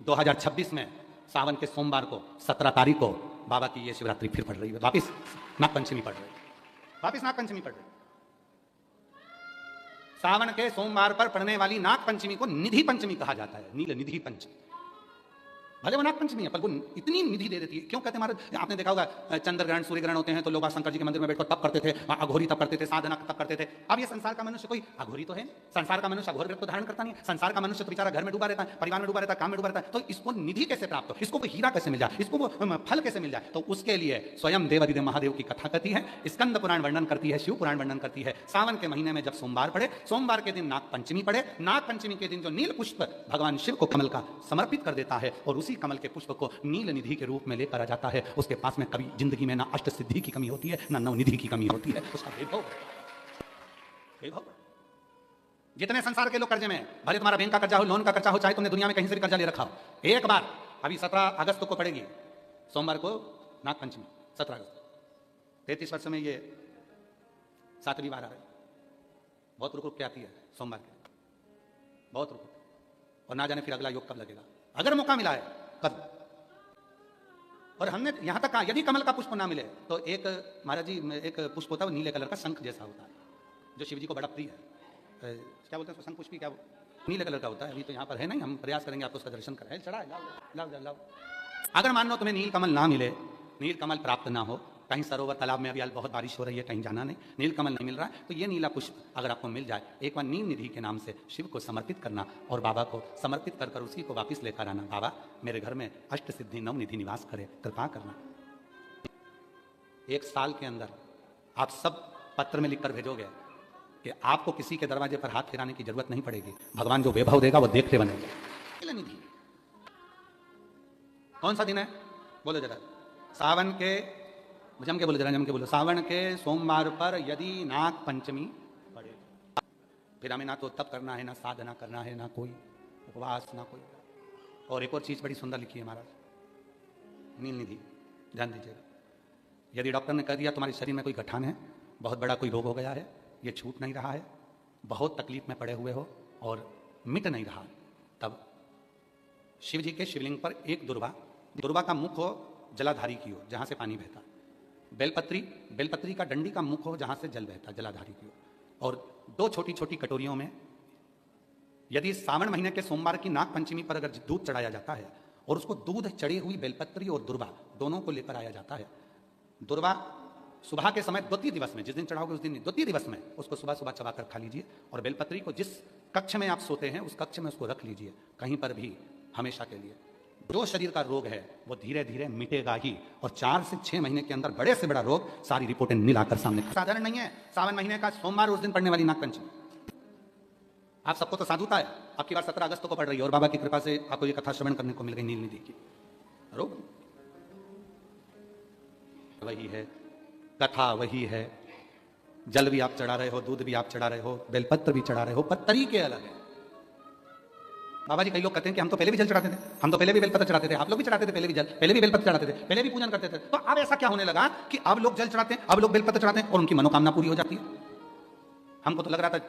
2026 में सावन के सोमवार को 17 तारीख को बाबा की ये शिवरात्रि फिर पड़ रही है, वापिस नागपंचमी पड़ रही है, वापिस नागपंचमी पड़ रही है। सावन के सोमवार पर पड़ने वाली नागपंचमी को निधि पंचमी कहा जाता है, नील निधि पंचमी। भले वो नागपंचमी है पर वो इतनी निधि दे देती है। क्यों कहते हैं महाराज, आपने देखा होगा चंद्र ग्रहण सूर्य ग्रहण होते हैं तो लोग शंकर जी के मंदिर में बैठकर तप करते थे, अघोरी तप करते थे, साधना तप करते थे। अब ये संसार का मनुष्य कोई अघोरी तो है, संसार का मनुष्य अघोर व्रत को धारण करता नहीं। संसार का मनुष्य तो बेचारा घर में डूबा रहता है, परिवार में डूबा रहता है, काम में डूबा रहता है। तो इसको निधि कैसे प्राप्त हो, इसको वो हीरा कैसे मिल जाए, इसको वो फल कैसे मिल जाए, तो उसके लिए स्वयं देवादिदेव महादेव की कथा करती है, स्कंद पुराण वर्णन करती है, शिव पुराण वर्णन करती है। सावन के महीने में जब सोमवार पड़े, सोमवार के दिन नागपंचमी पड़े, नागपंचमी के दिन जो नील पुष्प भगवान शिव को कमल का समर्पित कर देता है और उसी कमल के पुष्प को नील निधि के रूप में लेकर आ जाता है, उसके पास में कभी जिंदगी में ना अष्ट सिद्धि की कमी होती है ना नवनिधि की कमी होती है। उसका वैभव। जितने संसार के लोग कर्जे में, भले तुम्हारा बैंक का कर्जा हो, लोन का कर्जा हो, चाहे तुमने दुनिया में कहीं से भी कर्जा ले रखा हो, एक बार अभी 17 अगस्त को पड़ेगी, सोमवार को नागपंचमी 17 अगस्त, 33 वर्ष में ये 7वीं बार आ रही, बहुत रुक रुक के आती है सोमवार के, बहुत रुक, और ना जाने फिर अगला योग कब लगेगा। अगर मौका मिला है कब। और हमने यहां तक कहा यदि कमल का पुष्प ना मिले तो एक महाराज जी एक पुष्प होता है नीले कलर का, शंख जैसा होता है, जो शिव जी को बड़ा प्रिय है। क्या बोलते हैं उसको, शंख पुष्पी, क्या नीले कलर का होता है। अभी तो यहाँ पर है नहीं, हम प्रयास करेंगे आपको उसका दर्शन कराएं। चढ़ाए लाओ। अगर मान लो तुम्हें नील कमल ना मिले, नील कमल प्राप्त ना हो, कहीं सरोवर तालाब में अभी बहुत बारिश हो रही है, कहीं जाना नहीं, नील कमल नहीं मिल रहा है, तो ये नीला पुष्प अगर आपको मिल जाए, एक बार नील निधि के नाम से शिव को समर्पित करना और बाबा को समर्पित कर उसी को वापस लेकर आना। बाबा मेरे घर में अष्ट सिद्धि नव निधि निवास करे, कृपा करना। 1 साल के अंदर आप सब पत्र में लिखकर भेजोगे कि आपको किसी के दरवाजे पर हाथ फिराने की जरूरत नहीं पड़ेगी, भगवान जो वैभव देगा वो देखते बनेंगे। निधि कौन सा दिन है बोलो जरा, सावन के, जम के बोलो जरा, जम के बोलो, सावन के सोमवार पर यदि नाग पंचमी पड़े, फिर हमें ना तो तप करना है, ना साधना करना है, ना कोई उपवास, ना कोई। और एक और चीज बड़ी सुंदर लिखी है महाराज, नील निधि, ध्यान दीजिएगा। यदि डॉक्टर ने कह दिया तुम्हारे शरीर में कोई गठान है, बहुत बड़ा कोई रोग हो गया है, ये छूट नहीं रहा है, बहुत तकलीफ में पड़े हुए हो और मिट नहीं रहा, तब शिव जी के शिवलिंग पर एक दुर्वा का मुख हो जलाधारी की हो जहां से पानी बहता, बेलपत्री का डंडी का मुख हो जहां से जल बहता जलाधारी की हो, और 2 छोटी छोटी कटोरियों में यदि सावन महीने के सोमवार की नाग पंचमी पर अगर दूध चढ़ाया जाता है और उसको दूध चढ़ी हुई बेलपत्री और दुर्वा दोनों को लेकर आया जाता है। दुर्वा सुबह के समय द्वितीय दिवस में, जिस दिन चढ़ाओगे उस दिन द्वितीय दिवस में उसको सुबह सुबह चबाकर खा लीजिए, और बेलपत्री को जिस कक्ष में आप सोते हैं उस कक्ष में उसको रख लीजिए, कहीं पर भी, हमेशा के लिए। जो शरीर का रोग है वो धीरे धीरे मिटेगा ही, और 4 से 6 महीने के अंदर बड़े से बड़ा रोग सारी रिपोर्टें मिलाकर सामने। साधारण नहीं है सावन महीने का सोमवार उस दिन पड़ने वाली नागपंचमी। आप सबको तो साधुता है, आपकी बार 17 अगस्त को पड़ रही है और बाबा की कृपा से आपको ये कथा श्रवण करने को मिल गई नील निधि की। रोग वही है, कथा वही है, जल भी आप चढ़ा रहे हो, दूध भी आप चढ़ा रहे हो, बेलपत्र भी चढ़ा रहे हो, पर तरीके अलग है। बाबा जी कई लोग कहते हैं कि हम तो पहले भी जल चढ़ाते थे, हम तो पहले भी बेलपत्र चढ़ाते थे, आप लोग भी चढ़ाते थे, पहले भी जल, पहले भी बेलपत्र चढ़ाते थे, पहले भी पूजन करते थे, तो अब ऐसा क्या होने लगा कि अब लोग जल चढ़ाते हैं, अब लोग बेलपत्र चढ़ाते हैं और उनकी मनोकामना पूरी हो जाती है। हमको तो लग रहा था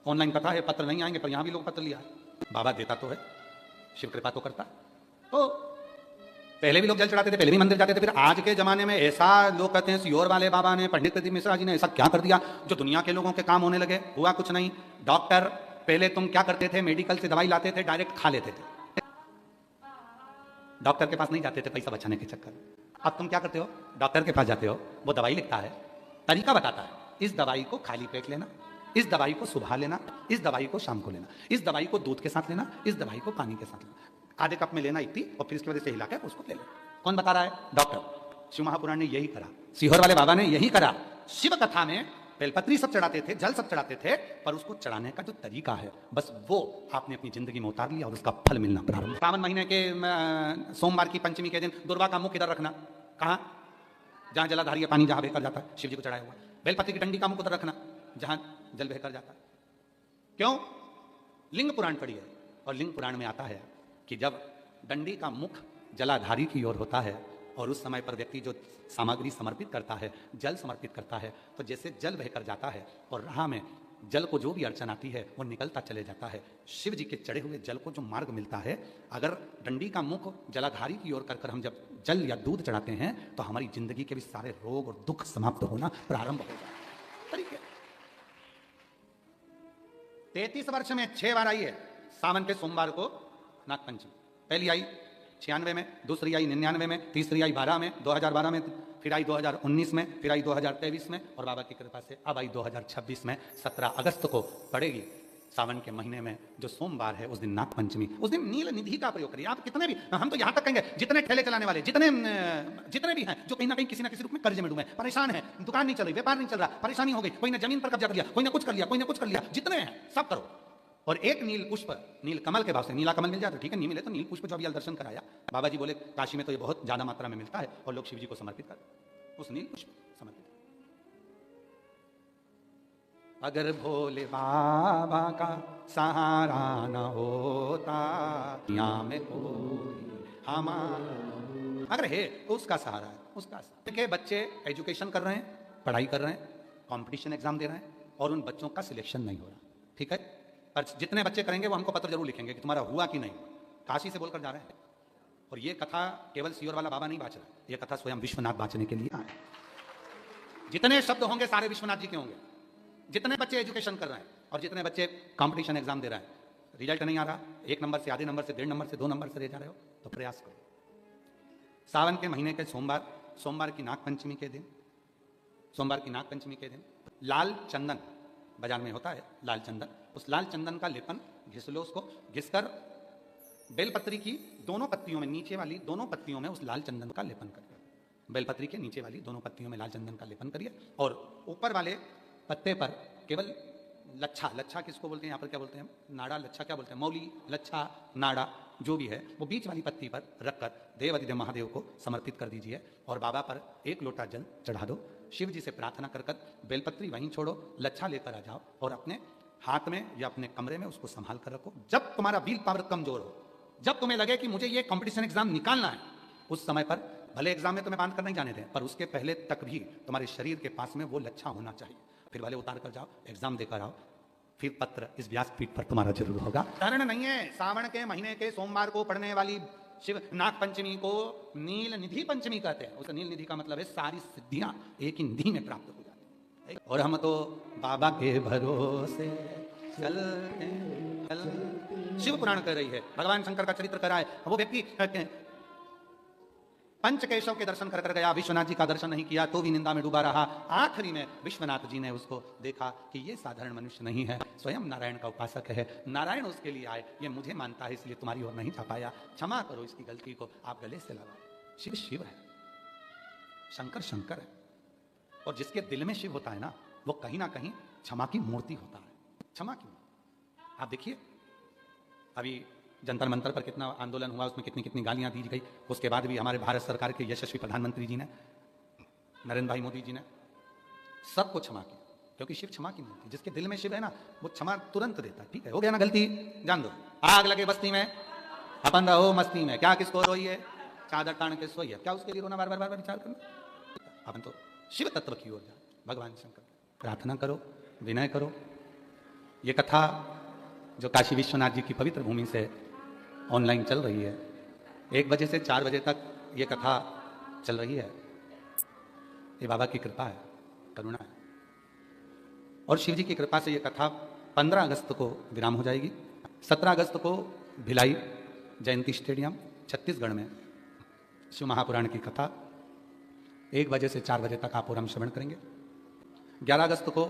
ऑनलाइन कथा है, पत्र नहीं आएंगे, पर यहां भी लोग पत्र लिया है। बाबा देता तो है, शिव कृपा तो करता। तो पहले भी लोग जल चढ़ाते थे, पहले भी मंदिर जाते थे, फिर आज के जमाने में ऐसा लोग कहते हैं सियोर वाले बाबा ने, पंडित प्रदीप मिश्रा जी ने ऐसा क्या कर दिया जो दुनिया के लोगों के काम होने लगे। हुआ कुछ नहीं, डॉक्टर पहले तुम क्या करते थे, मेडिकल से दवाई लाते थे, डायरेक्ट खा लेते थे, डॉक्टर के पास नहीं जाते थे पैसा बचाने के चक्कर में। अब तुम क्या करते हो, डॉक्टर के पास जाते हो, वो दवाई लिखता है, तरीका बताता है, इस दवाई को खाली पेट लेना, इस दवाई को सुबह लेना, इस दवाई को शाम को लेना, इस दवाई को दूध के साथ लेना, इस दवाई को पानी के साथ लेना, आधे कप में लेना इतनी, और फिर इसकी वजह से हिला के उसको ले लेना। कौन बता रहा है, डॉक्टर। शिव महापुराण ने यही करा, सीहोर वाले बाबा ने यही करा। शिव कथा में बेलपत्री सब चढ़ाते थे, जल सब चढ़ाते थे, पर उसको चढ़ाने का जो तरीका है बस वो आपने अपनी जिंदगी में उतार लिया और उसका फल मिलना प्रारंभ। सावन महीने के सोमवार की पंचमी के दिन दुर्वा का मुख इधर रखना, कहाँ, जहां जलाधारी पानी जहां बहकर जाता है, शिव जी को चढ़ाया हुआ। बेलपत्री की डंडी का मुख उधर रखना जहां जल बहकर जाता है। क्यों, लिंग पुराण पढ़िए, और लिंग पुराण में आता है कि जब डंडी का मुख जलाधारी की ओर होता है और उस समय पर व्यक्ति जो सामग्री समर्पित करता है, जल समर्पित करता है, तो जैसे जल बहकर जाता है और राह में जल को जो भी अड़चन आती है वो निकलता चले जाता है। शिव जी के चढ़े हुए जल को जो मार्ग मिलता है, अगर डंडी का मुख जलाधारी की ओर कर हम जब जल या दूध चढ़ाते हैं तो हमारी जिंदगी के भी सारे रोग और दुख समाप्त होना प्रारंभ हो जाता है। तरीके 33 वर्ष में 6 बार आई है सावन के सोमवार को नागपंचमी। पहली आई 96 में, दूसरी आई 99 में, तीसरी आई 12 में, 2012 में, फिर आई 2019 में, फिर आई 2023 में और बाबा की कृपा से अब आई 2026 में। 17 अगस्त को पड़ेगी सावन के महीने में जो सोमवार है, उस दिन नागपंचमी। उस दिन नील निधि का प्रयोग करिए। आप कितने भी, हम तो यहां तक कहेंगे जितने ठेले चलाने वाले, जितने भी हैं जो कहीं ना कहीं किसी ना किसी रूप में कर्ज में डूबे, परेशान है, दुकान नहीं चल रही, व्यापार नहीं चल रहा, परेशानी हो गई, कोई ने जमीन पर कब्जा कर लिया, कोई ने कुछ कर लिया, कोई ने कुछ कर लिया, जितने हैं सब करो। और एक नील पुष्प, नील कमल के भाव से, नीला कमल मिल जाए तो ठीक है, नहीं मिले तो नील पुष्प जो अभी दर्शन कराया बाबा जी बोले काशी में तो ये बहुत ज्यादा मात्रा में मिलता है और लोग शिव जी को समर्पित कर उस नील पुष्प समर्पित। अगर भोले बाबा का सहारा न होता यहाँ में कोई हमारा, अगर है तो उसका सहारा है, उसका सहारा। के बच्चे एजुकेशन कर रहे हैं, पढ़ाई कर रहे हैं, कंपटीशन एग्जाम दे रहे हैं और उन बच्चों का सिलेक्शन नहीं हो रहा, ठीक है। पर जितने बच्चे करेंगे वो हमको पत्र जरूर लिखेंगे कि तुम्हारा हुआ कि नहीं। काशी से बोलकर जा रहे हैं। और ये कथा केवल सीओर वाला बाबा नहीं बाँच रहा, ये कथा स्वयं विश्वनाथ बाँचने के लिए आए। जितने शब्द होंगे सारे विश्वनाथ जी के होंगे। जितने बच्चे एजुकेशन कर रहे हैं और जितने बच्चे कंपटीशन एग्जाम दे रहे हैं, रिजल्ट नहीं आ रहा, 1 नंबर से, आधे नंबर से, 1.5 नंबर से, 2 नंबर से रह जा रहे हो, तो प्रयास करो। सावन के महीने के सोमवार, सोमवार की नागपंचमी के दिन, सोमवार की नागपंचमी के दिन लाल चंदन बाजार में होता है, लाल चंदन, उस लाल चंदन का लेपन घिस लो। उसको घिसकर बेलपत्री की दोनों पत्तियों में, नीचे वाली दोनों पत्तियों में उस लाल चंदन का लेपन करिए। बेलपत्री के नीचे वाली दोनों पत्तियों में लाल चंदन का लेपन करिए और ऊपर वाले पत्ते पर केवल लच्छा, लच्छा किसको बोलते हैं यहाँ पर, क्या बोलते हैं, नाड़ा, लच्छा क्या बोलते हैं, मौली, लच्छा, नाड़ा जो भी है, वो बीच वाली पत्ती पर रखकर देव अधिदेव महादेव को समर्पित कर दीजिए और बाबा पर 1 लोटा जल चढ़ा दो। शिव जी से प्रार्थना कर बेलपत्री वहीं छोड़ो, लच्छा लेकर आ जाओ और अपने हाथ में या अपने कमरे में उसको संभाल कर रखो। जब तुम्हारा विल पावर कमजोर हो, जब तुम्हें लगे कि मुझे ये कंपटीशन एग्जाम निकालना है, उस समय पर भले एग्जाम में तुम्हें बांध कर नहीं जाने दें, पर उसके पहले तक भी तुम्हारे शरीर के पास में वो लच्छा होना चाहिए। फिर भले उतार कर जाओ, एग्जाम देकर आओ, फिर पत्र इस व्यासपीठ पर तुम्हारा जरूर होगा। कारण नहीं है, सावन के महीने के सोमवार को पड़ने वाली शिव नाग पंचमी को नील निधि पंचमी कहते हैं। उस नील निधि का मतलब है सारी सिद्धियां एक ही निधि में प्राप्त हो जाती है। और हम तो बाबा के भरोसे चलते चल। शिव पुराण कह रही है, भगवान शंकर का चरित्र कराए। वो व्यक्ति पंचकेशव के दर्शन कर गया, विश्वनाथ जी का दर्शन नहीं किया तो भी निंदा में डूबा रहा। आखिरी में विश्वनाथ जी ने उसको देखा कि ये साधारण मनुष्य नहीं है, स्वयं नारायण का उपासक है, नारायण उसके लिए आए, ये मुझे मानता है इसलिए तुम्हारी ओर नहीं जा पाया, क्षमा करो इसकी गलती को। आप गले से लगाओ। शिव शिव है, शंकर शंकर है, और जिसके दिल में शिव होता है ना, वो कहीं ना कहीं क्षमा की मूर्ति होता है। क्षमा की, आप देखिए अभी जंतर मंतर पर कितना आंदोलन हुआ, उसमें कितनी कितनी गालियां दी गई। उसके बाद भी हमारे भारत सरकार के यशस्वी प्रधानमंत्री जी ने, नरेंद्र भाई मोदी जी ने सबको क्षमा की, क्योंकि शिव क्षमा की मूर्ति। जिसके दिल में शिव है ना, वो क्षमा तुरंत देता है। ठीक है, हो गया ना गलती, जान दो, आग लगे बस्ती में, अपन रहो मस्ती में, क्या किसको रोई है, चादर तान के सोई है, क्या उसके लिए रोना, बार बार विचार करना। अपन तो शिव तत्व की ओर जाए, भगवान शंकर प्रार्थना करो, विनय करो। ये कथा जो काशी विश्वनाथ जी की पवित्र भूमि से ऑनलाइन चल रही है, 1 बजे से 4 बजे तक ये कथा चल रही है, ये बाबा की कृपा है, करुणा है। और शिव जी की कृपा से ये कथा 15 अगस्त को विराम हो जाएगी। 17 अगस्त को भिलाई जयंती स्टेडियम छत्तीसगढ़ में शिव महापुराण की कथा 1 बजे से 4 बजे तक आप और हम श्रवण करेंगे। 11 अगस्त को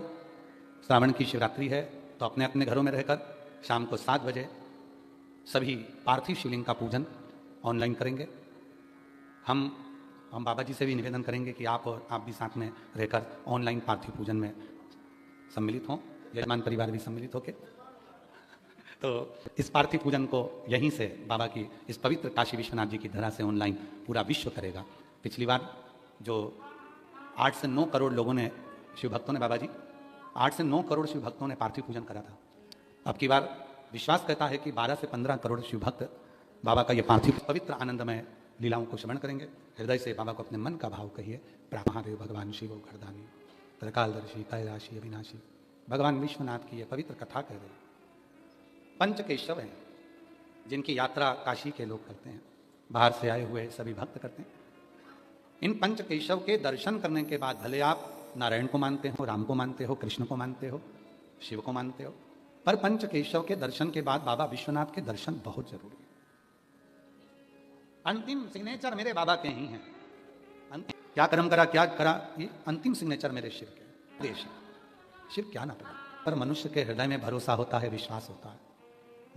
श्रावण की शिवरात्रि है, तो अपने अपने घरों में रहकर शाम को 7 बजे सभी पार्थिव शिवलिंग का पूजन ऑनलाइन करेंगे। हम बाबा जी से भी निवेदन करेंगे कि आप और आप भी साथ में रहकर ऑनलाइन पार्थिव पूजन में सम्मिलित हों, यजमान परिवार भी सम्मिलित होके। तो इस पार्थिव पूजन को यहीं से बाबा की इस पवित्र काशी विश्वनाथ जी की धरा से ऑनलाइन पूरा विश्व करेगा। पिछली बार जो 8 से 9 करोड़ लोगों ने, शिव भक्तों ने, बाबा जी 8 से 9 करोड़ शिव भक्तों ने पार्थिव पूजन करा था। अब की बार विश्वास कहता है कि 12 से 15 करोड़ शिव भक्त बाबा का ये पार्थिव पवित्र आनंदमय लीलाओं को श्रवण करेंगे। हृदय से बाबा को अपने मन का भाव कहिए। महादेव भगवान शिव घरदानी, त्रिकालदर्शी, कैलाशी, अविनाशी, भगवान विश्वनाथ की ये पवित्र कथा कह रही। पंच केशव हैं जिनकी यात्रा काशी के लोग करते हैं, बाहर से आए हुए सभी भक्त करते हैं। इन पंच केशव के दर्शन करने के बाद भले आप नारायण को मानते हो, राम को मानते हो, कृष्ण को मानते हो, शिव को मानते हो, पर पंच केशव के दर्शन के बाद बाबा विश्वनाथ के दर्शन बहुत जरूरी है। अंतिम सिग्नेचर मेरे बाबा के ही हैं। क्या कर्म करा, क्या करा, ये अंतिम सिग्नेचर मेरे शिव के देश है। शिव क्या ना पड़ा, पर मनुष्य के हृदय में भरोसा होता है, विश्वास होता है,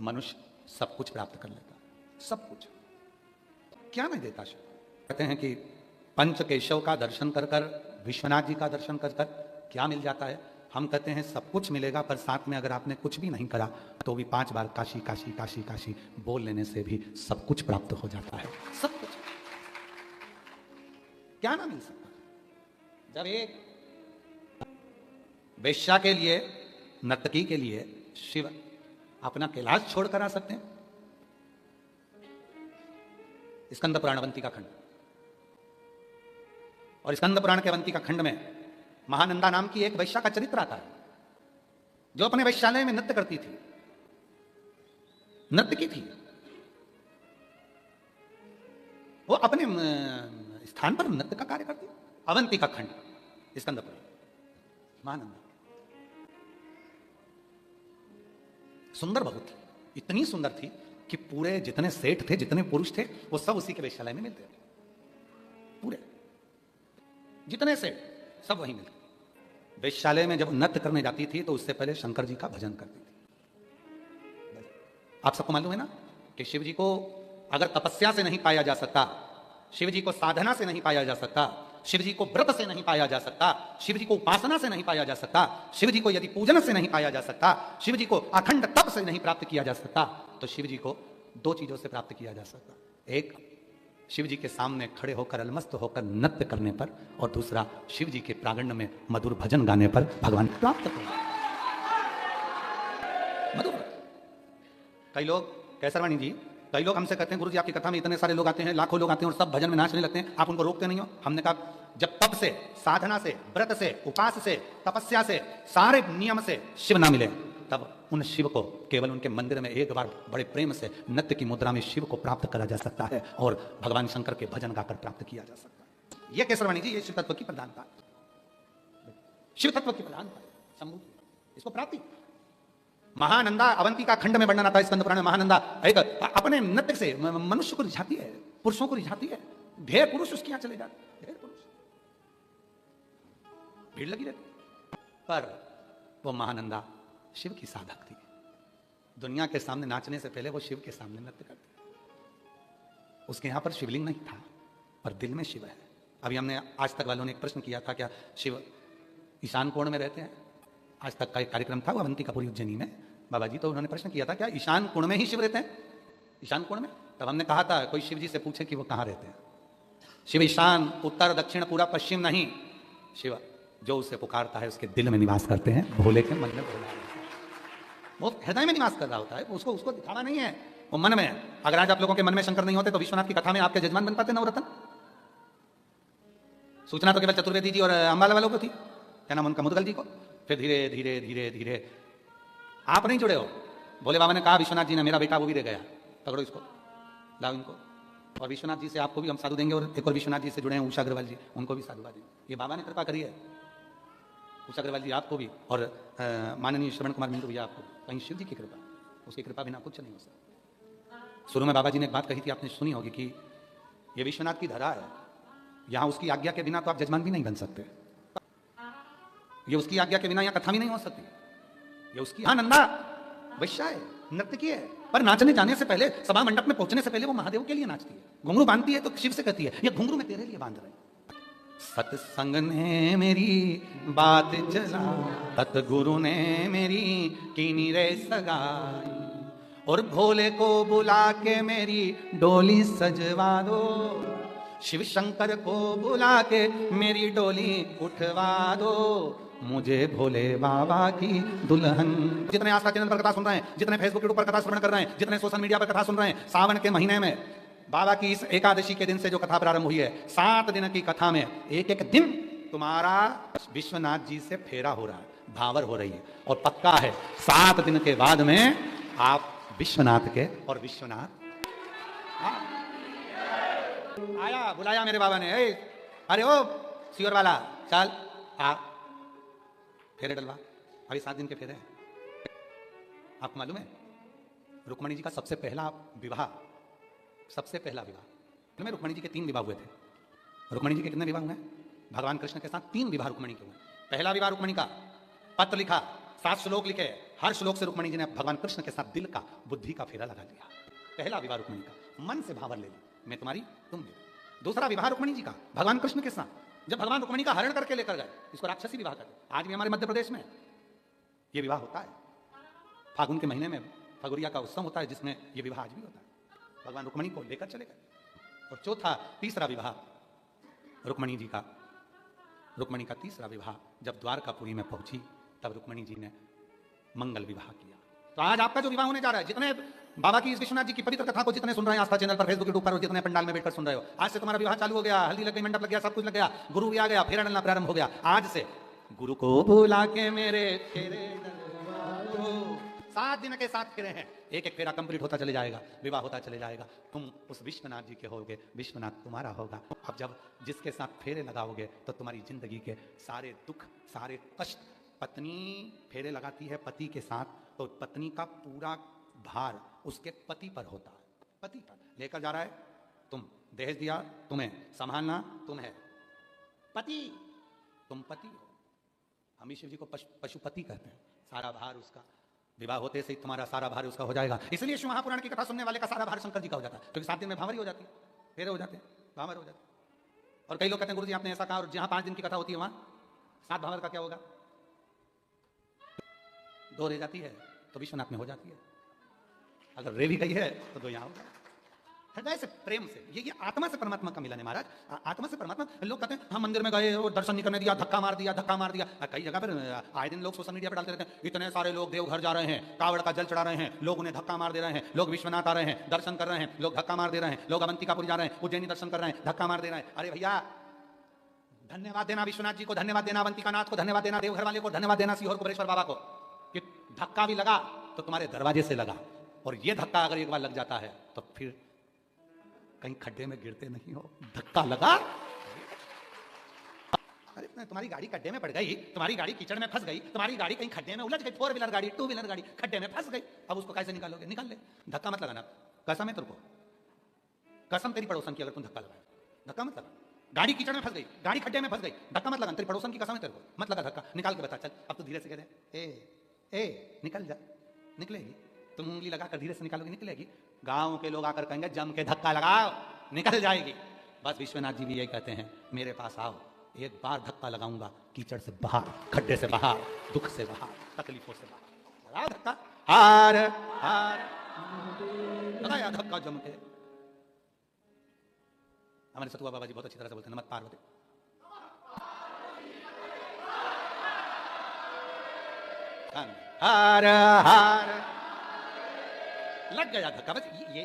मनुष्य सब कुछ प्राप्त कर लेता है। सब कुछ क्या नहीं देता शिव। कहते हैं कि पंच केशव का दर्शन कर कर, विश्वनाथ जी का दर्शन कर कर क्या मिल जाता है। हम कहते हैं सब कुछ मिलेगा, पर साथ में अगर आपने कुछ भी नहीं करा तो भी 5 बार काशी काशी काशी काशी बोल लेने से भी सब कुछ प्राप्त हो जाता है। सब कुछ क्या ना मिल सकता। जब एक वेश्या के लिए, नर्तकी के लिए शिव अपना कैलाश छोड़कर आ सकते हैं। स्कंद पुराण अवंतिका खंड, और स्कंद पुराण के अवंतिका खंड में महानंदा नाम की एक वैश्या का चरित्र आता है, जो अपने वैश्यालय में नृत्य करती थी, नर्तकी थी। वो अपने स्थान पर नृत्य का कार्य करती। अवंतिका खंड स्कंद पुराण। महानंदा सुंदर बहुत थी, इतनी सुंदर थी कि पूरे जितने सेठ थे, जितने पुरुष थे, वो सब उसी के वेश्यालय में मिलते थे। पूरे जितने सेठ सब वहीं मिलते। वेश्यालय में जब नृत्य करने जाती थी तो उससे पहले शंकर जी का भजन करती थी। आप सबको मालूम है ना कि शिव जी को अगर तपस्या से नहीं पाया जा सकता, शिव जी को साधना से नहीं पाया जा सकता, शिव जी को व्रत से नहीं पाया जा सकता, शिव जी को उपासना से नहीं पाया जा सकता, शिव जी को यदि पूजन से नहीं पाया जा सकता, शिव जी को अखंड तप से नहीं प्राप्त किया जा सकता, तो शिव जी को 2 चीजों से प्राप्त किया जा सकता। एक, शिव जी के सामने खड़े होकर अलमस्त होकर नृत्य करने पर, और दूसरा शिव जी के प्रांगण में मधुर भजन गाने पर भगवान प्राप्त कर। मधुर। कई लोग, कैसरवाणी जी, कई लोग हमसे कहते हैं गुरु जी आपकी कथा में इतने सारे लोग आते हैं, लाखों लोग आते हैं और सब भजन में नाचने लगते हैं, आप उनको रोकते नहीं हो। हमने कहा जब तप से, साधना से, व्रत से, उपास से, तपस्या से, सारे नियम से शिव ना मिले, तब उन शिव को केवल उनके मंदिर में एक बार बड़े प्रेम से नृत्य की मुद्रा में शिव को प्राप्त करा जा सकता है और भगवान शंकर के भजन गाकर प्राप्त किया जा सकता है। यह केसरवाणी जी, ये शिव तत्व की प्रधानता, शिव तत्व की प्रधानता, समृद्धि, इसको प्राप्ति। महानंदा अवंतिका खंड में वर्णन आता है स्कंद पुराण में। महानंदा एक अपने नृत्य से मनुष्य को रिझाती है, पुरुषों को रिझाती है। ढेर पुरुष उसके यहां चले जाते, ढेर पुरुष, भीड़ लगी रहती। पर वो महानंदा शिव की साधक थी। दुनिया के सामने नाचने से पहले वो शिव के सामने नृत्य करती। उसके यहां पर शिवलिंग नहीं था, पर दिल में शिव है। अभी हमने आज तक वालों ने एक प्रश्न किया था, क्या शिव ईशान कोण में रहते हैं? आज तक का एक कार्यक्रम था वो अवंतिकापुरी उज्जैनी में, बाबा जी, तो उन्होंने प्रश्न किया था क्या ईशान कोण में ही शिव रहते हैं? ईशान कोण में? तब हमने कहा था कोई शिव जी से पूछे कि वो कहां रहते हैं। शिव ईशान, उत्तर, दक्षिण, पूरा पश्चिम नहीं। शिव जो उसे पुकारता है उसके दिल में निवास करते हैं, भोले के मन में भोला, वो हृदय में निवास कर रहा होता है, उसको दिखाना नहीं है, वो मन में है। अगर आज आप लोगों के मन में शंकर नहीं होते तो विश्वनाथ की कथा में आपके जजमान बन पाते नवरत्न? सूचना तो केवल चतुर्वेदी जी और अंबाला वालों को थी, क्या नाम उनका, मुदगल जी को। फिर धीरे धीरे धीरे धीरे आप नहीं जुड़े हो। भोले बाबा ने कहा विश्वनाथ जी ने, मेरा बेटा वो भी रह गया, पकड़ो इसको, लाओ इनको। और विश्वनाथ जी से आपको भी हम साधु देंगे, और एक और विश्वनाथ जी से जुड़े हैं उषा अग्रवाल जी, उनको भी साधुवा देंगे। ये बाबा ने कृपा करी है, उषा अग्रवाल जी आपको भी, और माननीय श्रवण कुमार मिंटू भैया आपको। कहीं शिव जी की कृपा, उसकी कृपा बिना कुछ नहीं हो सकता। शुरू में बाबा जी ने एक बात कही थी, आपने सुनी होगी, कि ये विश्वनाथ की धरा है, यहां उसकी आज्ञा के बिना तो आप जजमान भी नहीं बन सकते। ये उसकी आज्ञा के बिना यहाँ कथा भी नहीं हो सकती। ये उसकी, हाँ, नंदा वैश्या है, नर्तकी है, पर नाचने जाने से पहले, सभा मंडप में पहुंचने से पहले वो महादेव के लिए नाचती है। घुंघरू बांधती है तो शिव से कहती है, ये घुंघरू में तेरे लिए बांध रहे। सत्संग ने मेरी बात चला, सतगुरु ने मेरी कीनी रे सगाई, और भोले को बुला के मेरी डोली सजवा दो, शिव शंकर को बुला के मेरी डोली उठवा दो, मुझे भोले बाबा की दुल्हन। जितने आस्था चैनल पर कथा सुन रहे हैं, जितने फेसबुक यूट्यूब पर कथा श्रवण कर रहे हैं, जितने सोशल मीडिया पर कथा सुन रहे हैं, सावन के महीने में बाबा की इस एकादशी के दिन से जो कथा प्रारंभ हुई है, 7 दिन की कथा में एक एक दिन तुम्हारा विश्वनाथ जी से फेरा हो रहा है। भावर हो रही है और पक्का है 7 दिन के बाद में आप विश्वनाथ के और विश्वनाथ आया बुलाया मेरे बाबा ने, अरे ओ सियोर वाला चल आ, फेरे डलवा। अभी 7 दिन के फेरे हैं। आपको मालूम है रुक्मणी जी का सबसे पहला विवाह में रुक्मणी जी के 3 विवाह हुए थे। रुक्मणी जी के कितने विवाह हुए? भगवान कृष्ण के साथ 3 विवाह रुक्मणी के हुए। पहला विवाह रुक्मणी का पत्र लिखा, 7 श्लोक लिखे, हर श्लोक से रुक्मणी जी ने भगवान कृष्ण के साथ दिल का बुद्धि का फेरा लगा दिया। पहला विवाह रुक्मणी का, मन से भावर ले ली, मैं तुम्हारी तुम मेरी। दूसरा विवाह रुक्मणी जी का भगवान कृष्ण के साथ, जब भगवान रुक्मणी का हरण करके लेकर गए, इसको राक्षसी विवाह कहते हैं। आज भी हमारे मध्य प्रदेश में ये विवाह होता है। फागुन के महीने में फगुरिया का उत्सव होता है जिसमें ये विवाह आज भी होता है। भगवान रुक्मणी को लेकर चले गए। और तीसरा विवाह रुक्मणी जी का, रुक्मणी का तीसरा विवाह जब द्वारकापुरी में पहुंची तब रुक्मणी जी ने मंगल विवाह किया। तो आज आपका जो विवाह होने जा रहा है, जितने बाबा की इस विश्वनाथ जी की पवित्र कथा को जितने सुन रहे हैं आस्था चैनल पर, फेसबुक यूट्यूब पर, जितने पंडाल में बैठकर सुन रहे हो, आज से तुम्हारा विवाह चालू हो गया। हल्दी लग गई, मंडप लग गया, सब कुछ लग गया, गुरु भी आ गया, फेरा डलना प्रारंभ हो गया। आज से गुरु को बुला के मेरे फेरे 7 दिन के 7 फेरे हैं। एक एक फेरा कंप्लीट होता चले जाएगा, विवाह होता चले जाएगा। तुम उस विश्वनाथ जी के होगे, विश्वनाथ तुम्हारा होगा। अब जब जिसके साथ फेरे लगाओगे तो तुम्हारी जिंदगी के सारे दुख, सारे कष्ट, पत्नी फेरे लगाती है पति के साथ तो पत्नी का पूरा भार उसके पति पर होता है। पति पर लेकर जा रहा है, तुम दहेज दिया, तुम्हें संभालना तुम है पति, तुम पति हो। हम शिव जी को पशुपति कहते हैं। सारा भार उसका, विवाह होते से ही तुम्हारा सारा भार उसका हो जाएगा। इसलिए शिव महापुराण की कथा सुनने वाले का सारा भार शंकर जी का हो जाता है, क्योंकि 7 दिन में भावर ही हो जाती है, फेरे हो जाते हैं, भावर हो जाते हैं। और कई लोग कहते हैं गुरु जी आपने ऐसा कहा, और जहां 5 दिन की कथा होती है वहां 7 भावर का क्या होगा? 2 रह जाती है तो विश्वनाथ में हो जाती है। अगर रे भी गई है तो 2 यहाँ होगा। हृदय से, प्रेम से, ये आत्मा से परमात्मा का मिलन है महाराज। आत्मा से परमात्मा। लोग कहते हैं हम मंदिर में गए और दर्शन नहीं करने दिया, धक्का मार दिया। कई जगह पर आए दिन लोग सोशल मीडिया पर डालते रहते हैं, इतने सारे लोग देवघर जा रहे हैं, कावड़ का जल चढ़ा रहे हैं, लोग उन्हें धक्का मार दे रहे हैं, लोग विश्वनाथ आ रहे हैं, दर्शन कर रहे हैं, लोग धक्का मार दे रहे हैं, लोग अवंतिकापुरी जा रहे हैं, उज्जैनी दर्शन कर रहे हैं, धक्का मार दे रहे हैं। अरे भैया धन्यवाद देना विश्वनाथ जी को, धन्यवाद देना अवंतिकानाथ को, धन्यवाद देना देवघर वाले को, धन्यवाद देना सीहोर कुबेरेश्वर बाबा को कि धक्का भी लगा तो तुम्हारे दरवाजे से लगा। और ये धक्का अगर एक बार लग जाता है तो फिर कहीं खड्डे में गिरते नहीं हो। धक्का लगा, अरे तुम्हारी गाड़ी खड्डे में पड़ गई, तुम्हारी गाड़ी कीचड़ में फंस गई, तुम्हारी गाड़ी कहीं खड्डे में उलझ गई, 4 व्हीलर गाड़ी, 2 व्हीलर गाड़ी खड्डे में फंस गई। अब उसको कैसे निकालोगे? निकाल ले, धक्का मत लगाना। कसम है तेरे को, कसम तेरी पड़ोसन की, अगर तुम धक्का लगाए, धक्का मत लगा। गाड़ी कीचड़ में फंस गई, गाड़ी खड्डे में फंस गई, धक्का मत लगा। तेरी पड़ोसन की कसम है तेरे को, मत लगा धक्का। निकाल के बता, चल अब तो धीरे से कह दे, ए निकल जा, निकलेगी। तुम उंगली लगाकर धीरे से निकालोगे, निकलेगी। गांव के लोग आकर कहेंगे जम के धक्का लगाओ, निकल जाएगी। बस विश्वनाथ जी भी यही कहते हैं, मेरे पास आओ, एक बार धक्का लगाऊंगा, कीचड़ से बाहर, खड्डे से बाहर, दुख से बाहर, तकलीफों से बाहर। लगाओ धक्का, हार हार लगाया धक्का जम के। हमारे सतुआ बाबा जी बहुत अच्छी तरह से बोलते हैं, नमः पार्वती। हार हार लग गया धक्का। बस ये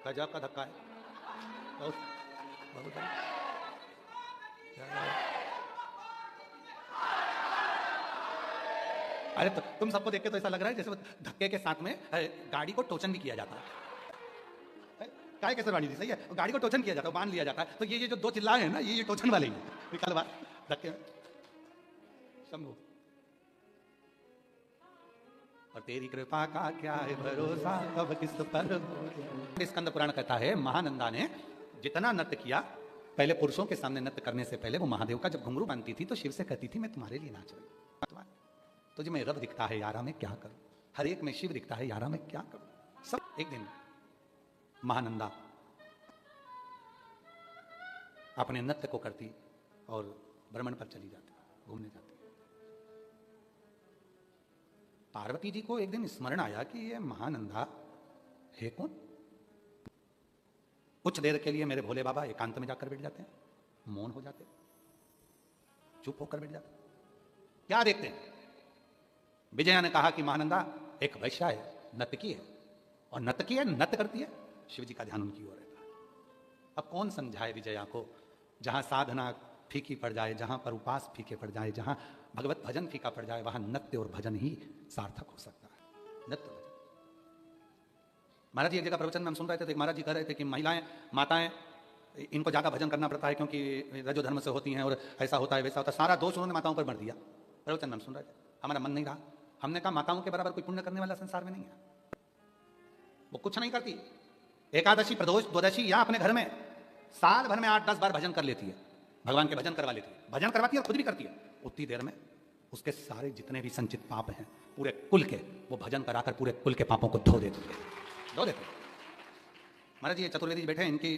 गजब का धक्का है, बहुत बहुत। अरे तो तुम सबको देख के तो ऐसा लग रहा है जैसे धक्के के साथ में गाड़ी को टोचन भी किया जाता है। काय कैसे वाणी जी, सही है, गाड़ी को टोचन किया जाता है, बांध लिया जाता है। तो ये जो 2 चिल्लाए हैं ना, ये टोचन वाले ही निकाल बात धक्के शंभू। और तेरी कृपा का क्या है भरोसा, अब किस पर। स्कंद पुराण कहता है महानंदा ने जितना नृत्य किया, पहले पुरुषों के सामने नृत्य करने से पहले वो महादेव का जब घुंघरू बांधती थी तो शिव से कहती थी मैं तुम्हारे लिए नाच रही हूं, तुझे में रब दिखता है यारा, मैं क्या करूं, हर एक में शिव दिखता है यारा, मैं क्या करूं। सब एक दिन महानंदा अपने नृत्य को करती और भ्रमण पर चली जाती, घूमने जाती। पार्वती जी को एक दिन स्मरण आया कि ये महानंदा है कौन। कुछ देर के लिए मेरे भोले बाबा एकांत में जाकर बैठ जाते हैं, मौन हो जाते, चुप होकर बैठ जाते। क्या देखते हैं? विजया ने कहा कि महानंदा एक वैश्या है, नर्तकी है, और नर्तकी है, नृत्य करती है, शिव जी का ध्यान उनकी ओर रहता है। अब कौन समझाए विजया को, जहां साधना फीकी पड़ जाए, जहां पर उपास फीके पड़ जाए, जहां भगवत भजन फीका पड़ जाए वहां नृत्य और भजन ही सार्थक हो सकता है। नृत्य भजन। महाराज जी एक जगह प्रवचन में हम सुन रहे थे, एक महाराज जी कह रहे थे कि महिलाएं, माताएं, इनको ज्यादा भजन करना पड़ता है क्योंकि रजो धर्म से होती हैं और ऐसा होता है वैसा होता है। सारा दोष उन्होंने माताओं पर मर दिया। प्रवचन में हम सुन रहे थे, हमारा मन नहीं रहा। हमने कहा माताओं के बराबर कोई पुण्य करने वाला संसार में नहीं है। वो कुछ नहीं करती, एकादशी, प्रदोष, द्वादशी या अपने घर में साल भर में 8-10 बार भजन कर लेती है, भगवान के भजन करवा लेती है, भजन करवाती है और खुद भी करती है। उतनी देर में उसके सारे जितने भी संचित पाप हैं पूरे कुल के, वो भजन कराकर पूरे कुल के पापों को धो देती है, धो देते। महाराज जी चतुर्वेदी जी बैठे हैं, इनकी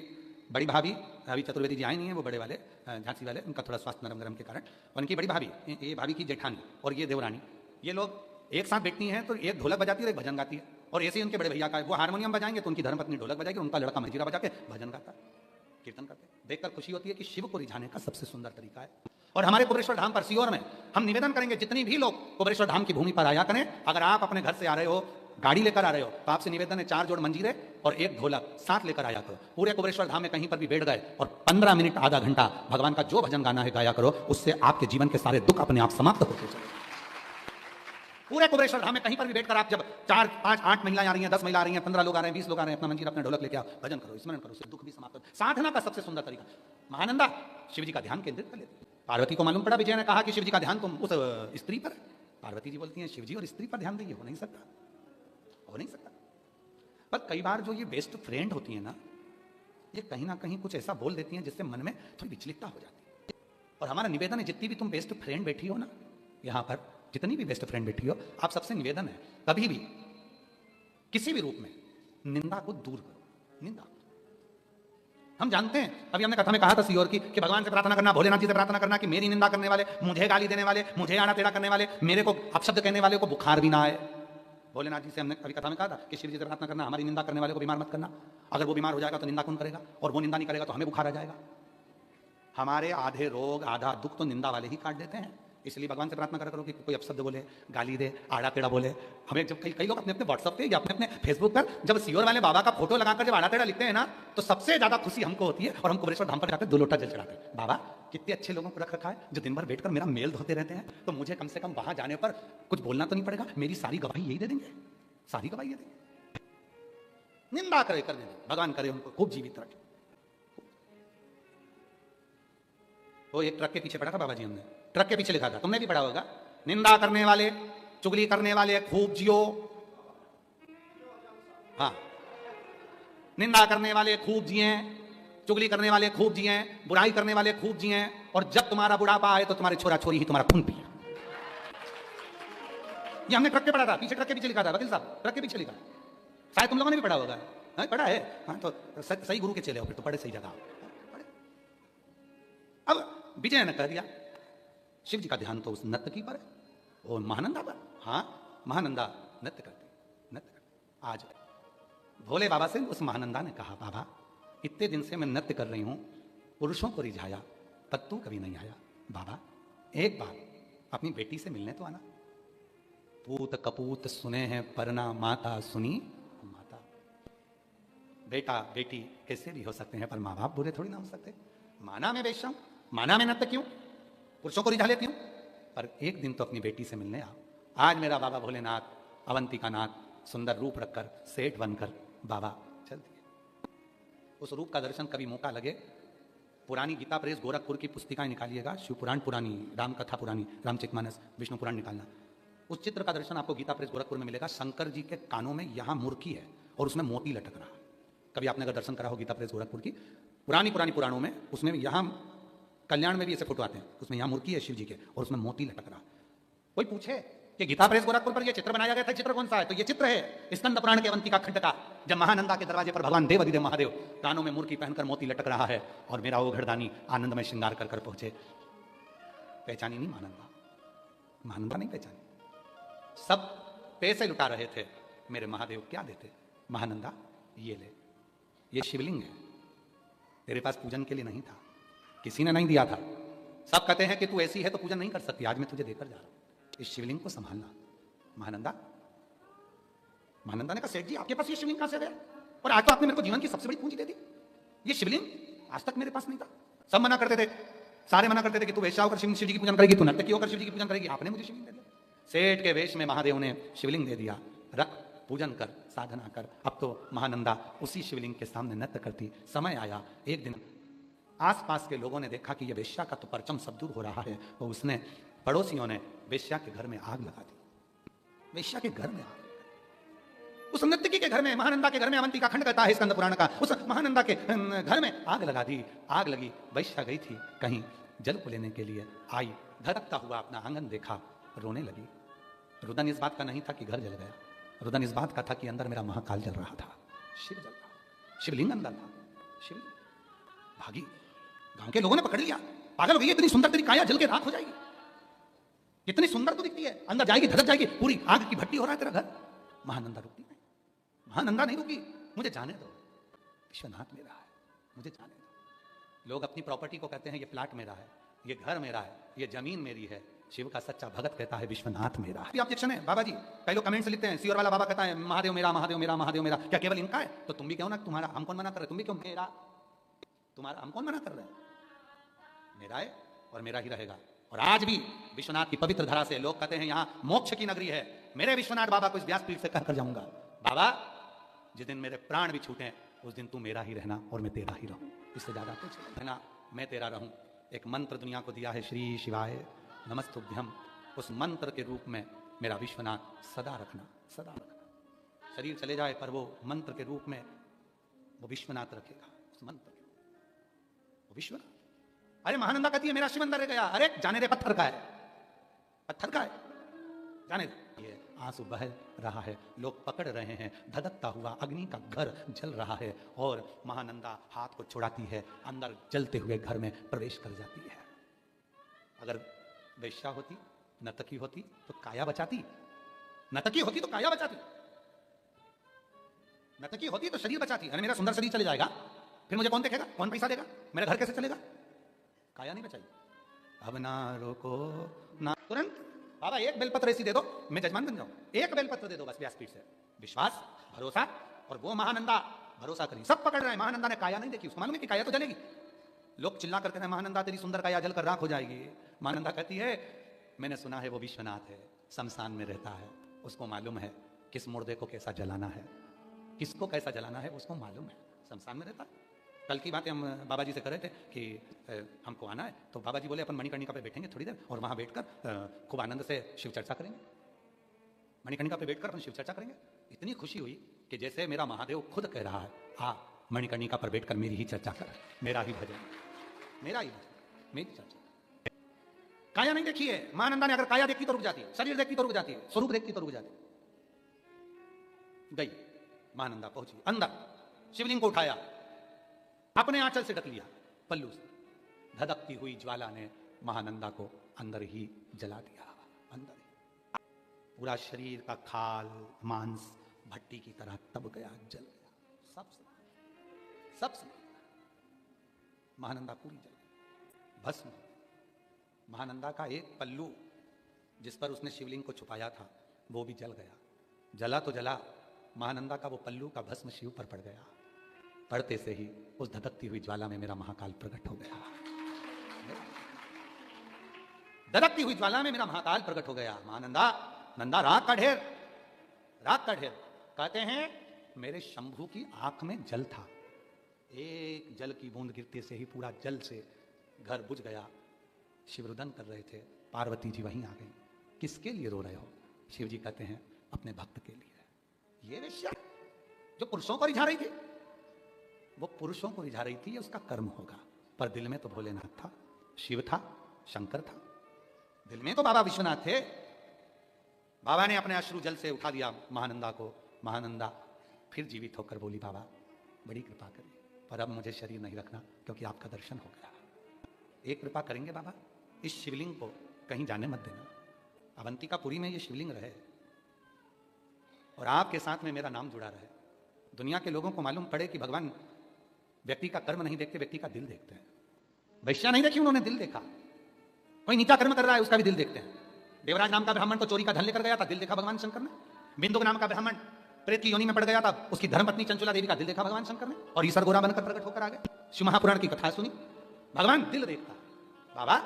बड़ी भाभी, अभी चतुर्वेदी जी आई नहीं है, वो बड़े वाले झांसी वाले, उनका थोड़ा स्वास्थ्य नरम गरम के कारण, उनकी बड़ी भाभी, ये भाभी की जेठानी और ये देवरानी, ये लोग एक साथ बैठती हैं तो एक ढोलक बजाती है और एक भजन गाती है। और ऐसे ही उनके बड़े भैया का, वो हारमोनियम बजाएंगे तो उनकी धर्मपत्नी ढोलक बजाएगी, उनका लड़का मंजीरा बजा के भजन गाता है, कीर्तन करते। देखकर खुशी होती है कि शिव को रिझाने का सबसे सुंदर तरीका है। और हमारे कुबेरेश्वर धाम पर सीहोर में हम निवेदन करेंगे, जितनी भी लोग कुबेरेश्वर धाम की भूमि पर आया करें, अगर आप अपने घर से आ रहे हो, गाड़ी लेकर आ रहे हो, तो आपसे निवेदन है 4 जोड़ मंजीरे और 1 ढोलक साथ लेकर आया करो। पूरे कुबेरेश्वर धाम में कहीं पर भी बैठ गए और 15 मिनट आधा घंटा भगवान का जो भजन गाना है गाया करो, उससे आपके जीवन के सारे दुख अपने आप समाप्त होते चले। पूरे कुबेरेश्वर धाम में कहीं पर भी बैठकर आप जब 4, 5, 8 महिलाएं आ रही हैं, 10 महिला आ रही हैं, 15 लोग आ रहे हैं, 20 लोग आ रहे हैं, अपना मंजीर अपने ढोलक लेके आओ, भजन करो, स्मरण करो, उससे दुख भी समाप्त हो। साधना का सबसे सुंदर तरीका, महानंदा शिव जी का ध्यान केंद्रित कर लेती। पार्वती को मालूम पड़ा, विजय ने कहा कि शिव जी का ध्यान तुम उस स्त्री पर है। पार्वती जी बोलती हैं शिव जी और स्त्री पर ध्यान देंगे, हो नहीं सकता, हो नहीं सकता। पर कई बार जो ये बेस्ट फ्रेंड होती है ना, ये कहीं ना कहीं कुछ ऐसा बोल देती हैं जिससे मन में थोड़ी विचलितता हो जाती है। और हमारा निवेदन है, जितनी भी तुम बेस्ट फ्रेंड बैठी हो ना यहाँ पर, जितनी भी बेस्ट फ्रेंड बैठी हो, आप सबसे निवेदन है, कभी भी किसी भी रूप में निंदा को दूर करो। निंदा, हम जानते हैं, अभी हमने कथा में कहा था सीहोर की, कि भगवान से प्रार्थना करना, भोलेनाथ जी से प्रार्थना करना कि मेरी निंदा करने वाले, मुझे गाली देने वाले, मुझे आड़ा टेढ़ा करने वाले, मेरे को अपशब्द कहने वाले को बुखार भी ना आए। भोलेनाथ जी से हमने अभी कथा में कहा था कि शिव जी से प्रार्थना करना, हमारी निंदा करने वाले को बीमार मत करना। अगर वो बीमार हो जाएगा तो निंदा कौन करेगा, और वो निंदा नहीं करेगा तो हमें बुखार आ जाएगा। हमारे आधे रोग, आधा दुख तो निंदा वाले ही काट देते हैं। इसलिए भगवान से प्रार्थना करो कि कोई अपशब्द बोले, गाली दे, आड़ा टेढ़ा बोले। हमें जब कई लोग अपने अपने व्हाट्सएप पे या अपने अपने फेसबुक पर जब सीहोर वाले बाबा का फोटो लगाकर जब आड़ा टेढ़ा लिखते हैं ना, तो सबसे ज्यादा खुशी हमको होती है। और हम कुबेरेश्वर धाम पर जाकर 2 लोटा जल चढ़ाते हैं। बाबा कितने अच्छे लोगों को रख रखा है जो दिन भर बैठकर मेरा मेल धोते रहते हैं, तो मुझे कम से कम वहां जाने पर कुछ बोलना तो नहीं पड़ेगा, मेरी सारी गवाही यही दे देंगे, सारी गवाही दे देंगे। निंदा करे कर देंगे, भगवान करे उनको खूब जीवित रखे। वो एक ट्रक के पीछे पड़ा था बाबा जी, हमने ट्रक के पीछे लिखा था, तुमने भी पढ़ा होगा, निंदा करने वाले, चुगली करने वाले खूब जियो। हाँ, निंदा करने वाले खूब जिए, चुगली करने वाले खूब जिए, बुराई करने वाले खूब जिए, और जब तुम्हारा बुढ़ापा आए तो तुम्हारे छोरा छोरी ही तुम्हारा खून पिए। ये हमने ट्रक के पढ़ा था, पीछे ट्रक के पीछे लिखा था, वकील साहब ट्रक के पीछे लिखा। शायद तुम लोगों ने भी पढ़ा होगा। हाँ, पढ़ा है। हाँ, तो सही गुरु के चले हो फिर तो, पढ़े सही जगह। अब विजय ने कह दिया शिव जी का ध्यान तो उस नर्तकी पर है और महानंदा पर। हाँ, महानंदा नृत्य करती, नृत्य करती। आज भोले बाबा से उस महानंदा ने कहा, बाबा इतने दिन से मैं नृत्य कर रही हूं, पुरुषों को रिझाया, पर तू कभी नहीं आया। बाबा एक बार अपनी बेटी से मिलने तो आना। पूत कपूत सुने हैं परना, माता सुनी माता। बेटा बेटी कैसे भी हो सकते हैं, पर माँ बाप बुरे थोड़ी ना हो सकते। माना मैं वेश्या, माना मैं नृत्य क्यों, पुरुषों को रिझा लेती हूं, पर एक दिन तो अपनी बेटी से मिलने आओ। आज मेरा बाबा भोलेनाथ, अवंतिका नाथ, सुंदर रूप रखकर, सेठ बनकर बाबा चल दिए। उस रूप का दर्शन कभी मौका लगे, पुरानी गीता प्रेस गोरखपुर की पुस्तिकाएं निकालिएगा, शिव पुराण पुरानी, राम कथा पुरानी, रामचरितमानस, विष्णु पुराण निकालना। उस चित्र का दर्शन आपको गीता प्रेस गोरखपुर में मिलेगा। शंकर जी के कानों में यहाँ मुर्की है और उसमें मोती लटक रहा। कभी आपने अगर दर्शन करा हो गीता प्रेस गोरखपुर की पुरानी पुराणों में, उसमें यहाँ कल्याण में भी ऐसे फोटो आते हैं, उसमें यहाँ मुर्की है शिव जी के और उसमें मोती लटक रहा। कोई पूछे कि गीता प्रेस गोरखपुर पर यह चित्र बनाया गया था, चित्र कौन सा है, तो ये चित्र है स्कंद पुराण के अवंतिका खंड का, जब महानंदा के दरवाजे पर भगवान देव अधिदेव महादेव कानों में मुर्की पहनकर मोती लटक रहा है और मेरा वो घरदानी आनंद में श्रृंगार कर कर पहुंचे। पहचानी नहीं महानंदा, महानंदा नहीं पहचानी। सब पैसे लुटा रहे थे, मेरे महादेव क्या देते, महानंदा ये ले, ये शिवलिंग है, तेरे पास पूजन के लिए नहीं था, किसी ने नहीं दिया था। सब कहते हैं कि तू ऐसी है तो पूजन नहीं कर सकती, आज मैं तुझे देकर जा रहा हूं, इस शिवलिंग को संभालना। महानंदा, महानंदा ने कहा सेठ जी आपके पास ये शिवलिंग कहां से गया, और आज तो आपने मेरे को जीवन की सबसे बड़ी पूंजी दे दी। ये शिवलिंग आज तक मेरे पास नहीं था। सब मना करते थे, सारे मना करते थे कि तू वैश्या होकर शिव जी की पूजन करेगी, तू नर्तकी होकर शिव जी की पूजन करेगी। आपने मुझे शिवलिंग दे दिया। सेठ के वेश में महादेव ने शिवलिंग दे दिया, रख पूजन कर, साधना कर। अब तो महानंदा उसी शिवलिंग के सामने नृत्य करती। समय आया एक दिन, आसपास के लोगों ने देखा कि यह वेश्या का तो परचम सब दूर हो रहा है, तो उसने पड़ोसियों ने वेश्या के घर में आग लगा दी। वेश्या के घर में आग, उस नर्तकी के घर में, महानंदा के घर में, अवंती का खंड कहता है स्कंद पुराण का, उस महानंदा के घर में आग लगा दी। आग लगी, वैश्या गई थी कहीं जल को लेने के लिए, आई, धड़कता हुआ अपना आंगन देखा, रोने लगी। रुदन इस बात का नहीं था कि घर जल गया, रुदन इस बात का था कि अंदर मेरा महाकाल जल रहा था, शिव जल रहा, शिवलिंग अंदर था। शिवलिंग भागी, गांव के लोगों ने पकड़ लिया, पागल हो गई, इतनी सुंदर तेरी काया जल के राख हो जाएगी, कितनी सुंदर तो दिखती है, अंदर जाएगी धड़क जाएगी, पूरी आग की भट्टी हो रहा है तेरा घर। महानंदा रुकती नहीं, महानंदा नहीं रुकी, मुझे जाने दो, विश्वनाथ मेरा है, मुझे जाने दो। लोग अपनी प्रॉपर्टी को कहते हैं ये प्लाट मेरा है, ये घर मेरा है, ये जमीन मेरी है। शिव का सच्चा भगत कहता है विश्वनाथ मेरा है। ऑब्जेक्शन है बाबा जी, कई लोग कमेंट से लिखते हैं, सीओर वाला बाबा कहता है महादेव मेरा, महादेव मेरा, महादेव मेरा, क्या केवल इनका है? तो तुम भी क्यों ना, तुम्हारा हम कौन मना कर रहे, तुम भी क्यों मेरा, तुम्हारा हम कौन मना कर रहे हैं? मेरा है और मेरा ही रहेगा। और आज भी विश्वनाथ की पवित्र धरा से लोग कहते हैं यहाँ मोक्ष की नगरी है। मेरे विश्वनाथ बाबा को इस व्यासपीठ से कहकर जाऊंगा, बाबा जिस दिन मेरे प्राण भी छूटे उस दिन तू मेरा ही रहना और मैं तेरा ही रहूं, इससे ज्यादा कुछ रहना, मैं तेरा रहूं। एक मंत्र दुनिया को दिया है, श्री शिवाय नमस्तुभ्यम, उस मंत्र के रूप में मेरा विश्वनाथ सदा रखना, सदा रखना। शरीर चले जाए पर वो मंत्र के रूप में वो विश्वनाथ रखेगा, उस मंत्र के, वो विश्वनाथ। अरे महानंदा कहती है मेरा शिव अंदर रह गया, अरे जाने दे, पत्थर का है, पत्थर का है, जाने दे। ये आंसू बह रहा है, लोग पकड़ रहे हैं, धधकता हुआ अग्नि का घर जल रहा है और महानंदा हाथ को छुड़ाती है, अंदर जलते हुए घर में प्रवेश कर जाती है। अगर वेश्या होती, नर्तकी होती तो काया बचाती, नर्तकी होती तो काया बचाती, नर्तकी होती तो शरीर बचाती। अरे मेरा सुंदर शरीर चले जाएगा, फिर मुझे कौन देखेगा, कौन पैसा देगा, मेरा घर कैसे चलेगा? काया नहीं बचाई। अब ना रोको ना, तुरंत बाबा एक बेलपत्र ऐसी दे दो, मैं जजमान बन जाऊं, एक बेलपत्र दे दो बस व्यासपीठ से। विश्वास, भरोसा, और वो महानंदा भरोसा करी, सब पकड़ रहे हैं। महानंदा ने काया नहीं देखी, उसको मालूम है कि काया तो जलेगी। लोग चिल्ला करते हैं महानंदा तेरी सुंदर काया जलकर राख हो जाएगी। महानंदा कहती है मैंने सुना है वो विश्वनाथ है, शमशान में रहता है, उसको मालूम है किस मुर्दे को कैसा जलाना है, किसको कैसा जलाना है उसको मालूम है, शमशान में रहता है। कल की बात हम बाबा जी से कर रहे थे कि हमको आना है, तो बाबा जी बोले अपन मणिकर्णिका पे बैठेंगे थोड़ी देर और वहाँ बैठकर खूब आनंद से शिव चर्चा करेंगे, मणिकर्णिका पे बैठकर अपन शिव चर्चा करेंगे। इतनी खुशी हुई कि जैसे मेरा महादेव खुद कह रहा है, आ मणिकर्णिका पर बैठकर मेरी ही चर्चा कर, मेरा ही भजन, मेरा ही भजन, मेरी चर्चा। काया नहीं देखी है महानंदा ने, अगर काया देखती तो रुक जाती है, शरीर देखती तो रुक जाती है, स्वरूप देखती तो रुक जाती है। गई महानंदा, पहुंची अंदर, शिवलिंग को उठाया, अपने आंचल से ढक लिया, पल्लू से, धधकती हुई ज्वाला ने महानंदा को अंदर ही जला दिया, अंदर ही। पूरा शरीर का खाल मांस भट्टी की तरह तब गया, जल गया, सब महानंदा पूरी जल गई, भस्म। महानंदा का एक पल्लू जिस पर उसने शिवलिंग को छुपाया था वो भी जल गया। जला तो जला, महानंदा का वो पल्लू का भस्म शिव पर पड़ गया। पड़ते से ही उस धधकती हुई ज्वाला में मेरा महाकाल प्रकट हो गया, धधकती हुई ज्वाला में मेरा महाकाल प्रकट हो गया। महानंदा, नंदा राख का ढेर, राख का ढेर। कहते हैं मेरे शंभू की आंख में जल था, एक जल की बूंद गिरते से ही पूरा जल से घर बुझ गया। शिवरुदन कर रहे थे, पार्वती जी वहीं आ गई। किसके लिए रो रहे हो? शिव जी कहते हैं अपने भक्त के लिए। ये वेश्या जो पुरुषों को रिझा रही थी, वो पुरुषों को रिझा रही थी, ये उसका कर्म होगा, पर दिल में तो भोलेनाथ था, शिव था, शंकर था, दिल में तो बाबा विश्वनाथ थे। बाबा ने अपने अश्रु जल से उठा दिया महानंदा को। महानंदा फिर जीवित होकर बोली, बाबा बड़ी कृपा करिए, पर अब मुझे शरीर नहीं रखना क्योंकि आपका दर्शन हो गया। एक कृपा करेंगे बाबा, इस शिवलिंग को कहीं जाने मत देना, अवंतिकापुरी में ये शिवलिंग रहे और आपके साथ में मेरा नाम जुड़ा रहे। दुनिया के लोगों को मालूम पड़े कि भगवान व्यक्ति का कर्म नहीं देखते, व्यक्ति का दिल देखते हैं। वैश्या नहीं देखी उन्होंने, दिल देखा। कोई नीचा कर्म कर रहा है उसका भी दिल देखते हैं। देवराज नाम का ब्राह्मण तो चोरी का धन लेकर गया था, दिल देखा भगवान शंकर ने। बिंदु नाम का ब्राह्मण प्रेत की योनि में पड़ गया था, उसकी धर्मपत्नी चंचुला देवी का दिल देखा भगवान शंकर ने और ईश्वर गोरा बनकर प्रकट होकर आ गए। शिव महापुराण की कथा सुनी, भगवान दिल देखता, बाबा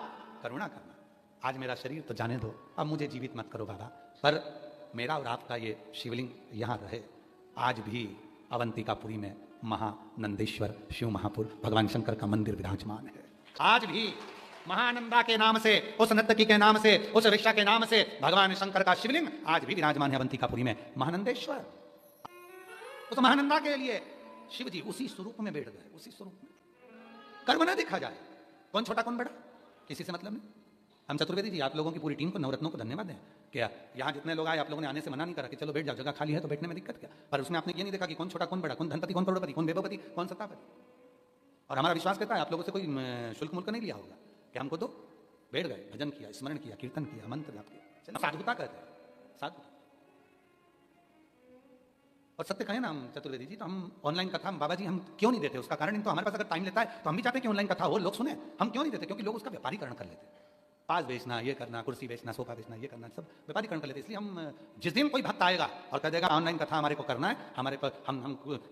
करुणा करना, आज मेरा शरीर तो जाने दो, अब मुझे जीवित मत करो बाबा, पर मेरा और आपका ये शिवलिंग यहाँ रहे। आज भी अवंतिकापुरी में महानंदेश्वर शिव महापुर भगवान शंकर का मंदिर विराजमान है। आज भी महानंदा के नाम से, उस नर्तकी के नाम से, उस ऋषा के नाम से भगवान शंकर का शिवलिंग आज भी विराजमान है अवंतिकापुरी में। महानंदेश्वर, उस महानंदा के लिए शिव जी उसी स्वरूप में बैठ गए, उसी स्वरूप में। कर्म ना देखा जाए, कौन छोटा कौन बड़ा, किसी से मतलब नहीं। हम चतुर्वेदी जी आप लोगों की पूरी टीम को, नवरत्नों को धन्यवाद दें। क्या यहाँ जितने लोग आए आप लोगों ने आने से मना नहीं करा कि चलो बैठ जाओ, जगह खाली है तो बैठने में दिक्कत क्या, पर उसमें आपने ये नहीं देखा कि कौन छोटा कौन बड़ा, कौन धनपति कौन करोड़पति, कौन बेबपति कौन सत्तापति। और हमारा विश्वास कहता है आप लोगों से कोई शुल्क मुल्क नहीं लिया होगा कि हमको तो बैठ गए, भजन किया, स्मरण किया, कीर्तन किया, मंत्र जाप किया, साधुता कहते हैं, साधुता। और सत्य कहें ना हम चतुर्वेदी जी, तो हम ऑनलाइन कथा हम बाबा जी हम क्यों नहीं देते, उसका कारण इन तो हमारे पास अगर टाइम लेता है तो हम भी चाहते हैं कि ऑनलाइन कथा हो, लोग सुने, हम क्यों नहीं देते, क्योंकि लोग उसका व्यापारीकरण कर लेते हैं। पास बेचना, ये करना, कुर्सी बेचना, सोफा बेचना, ये करना, सब व्यापारीकरण कर लेते हैं। इसलिए हम जिस दिन कोई भक्त आएगा और कह देगा ऑनलाइन कथा हमारे को करना है, हमारे पर हम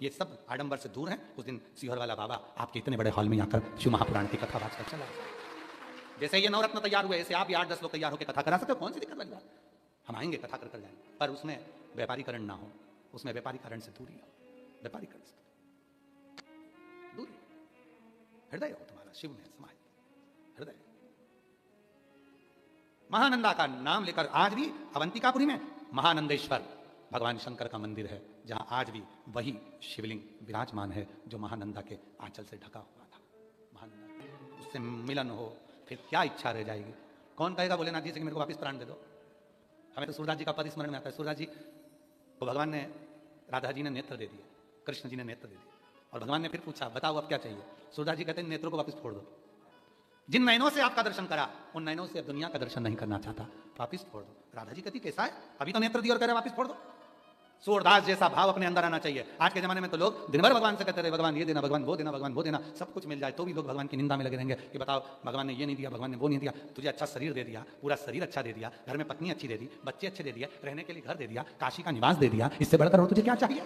ये सब आडंबर से दूर हैं, उस दिन सीहोर वाला बाबा आपके इतने बड़े हॉल में आकर शिव महापुराण की कथा बात कर चला। जैसे ये नवरत्न तैयार हुए, ऐसे आप भी 8-10 लोग तैयार होकर कथा करा सकते हो, कौन सी दिक्कत लग जाए। हम आएंगे कथा कर कर जाएंगे, पर उसमें व्यापारीकरण ना हो, उसमें व्यापारीकरण से दूरी हो, व्यापारीकरण से दूरी, हृदय हो तुम्हारा शिव में समाज, हृदय। महानंदा का नाम लेकर आज भी अवंतिकापुरी में महानंदेश्वर भगवान शंकर का मंदिर है, जहां आज भी वही शिवलिंग विराजमान है जो महानंदा के आंचल से ढका हुआ था। महानंदा उससे मिलन हो फिर क्या इच्छा रह जाएगी। कौन कहेगा भोलेनाथ जी से कि मेरे को वापस प्राण दे दो। हमें तो सूरदास जी का पद स्मरण में आता है। सूरदास जी को भगवान ने, राधा जी ने नेत्र दे दिए, कृष्ण जी ने नेत्र दे दिए, और भगवान ने फिर पूछा बताओ अब क्या चाहिए। सूरदास जी कहते हैं नेत्रों को वापस फोड़ दो। जिन नयनों से आपका दर्शन करा उन नयनों से अब दुनिया का दर्शन नहीं करना चाहता, वापिस फोड़ दो। राधा जी कहती कैसा है, अभी तो नेत्र दिए और कह रहे वापिस फोड़ दो। सूरदास जैसा भाव अपने अंदर आना चाहिए। आज के जमाने में तो लोग दिन भर भगवान से कहते रहे भगवान ये देना, भगवान वो देना, भगवान वो देना, सब कुछ मिल जाए तो भी लोग भगवान की निंदा में लगे रहेंगे कि बताओ भगवान ने ये नहीं दिया, भगवान ने वो नहीं दिया, तुझे अच्छा शरीर दे दिया, पूरा शरीर अच्छा दे दिया, घर में पत्नी अच्छी दे दी, बच्चे अच्छे दे दिए, रहने के लिए घर दे दिया, काशी का निवास दे दिया, इससे बढ़कर और तुझे क्या चाहिए,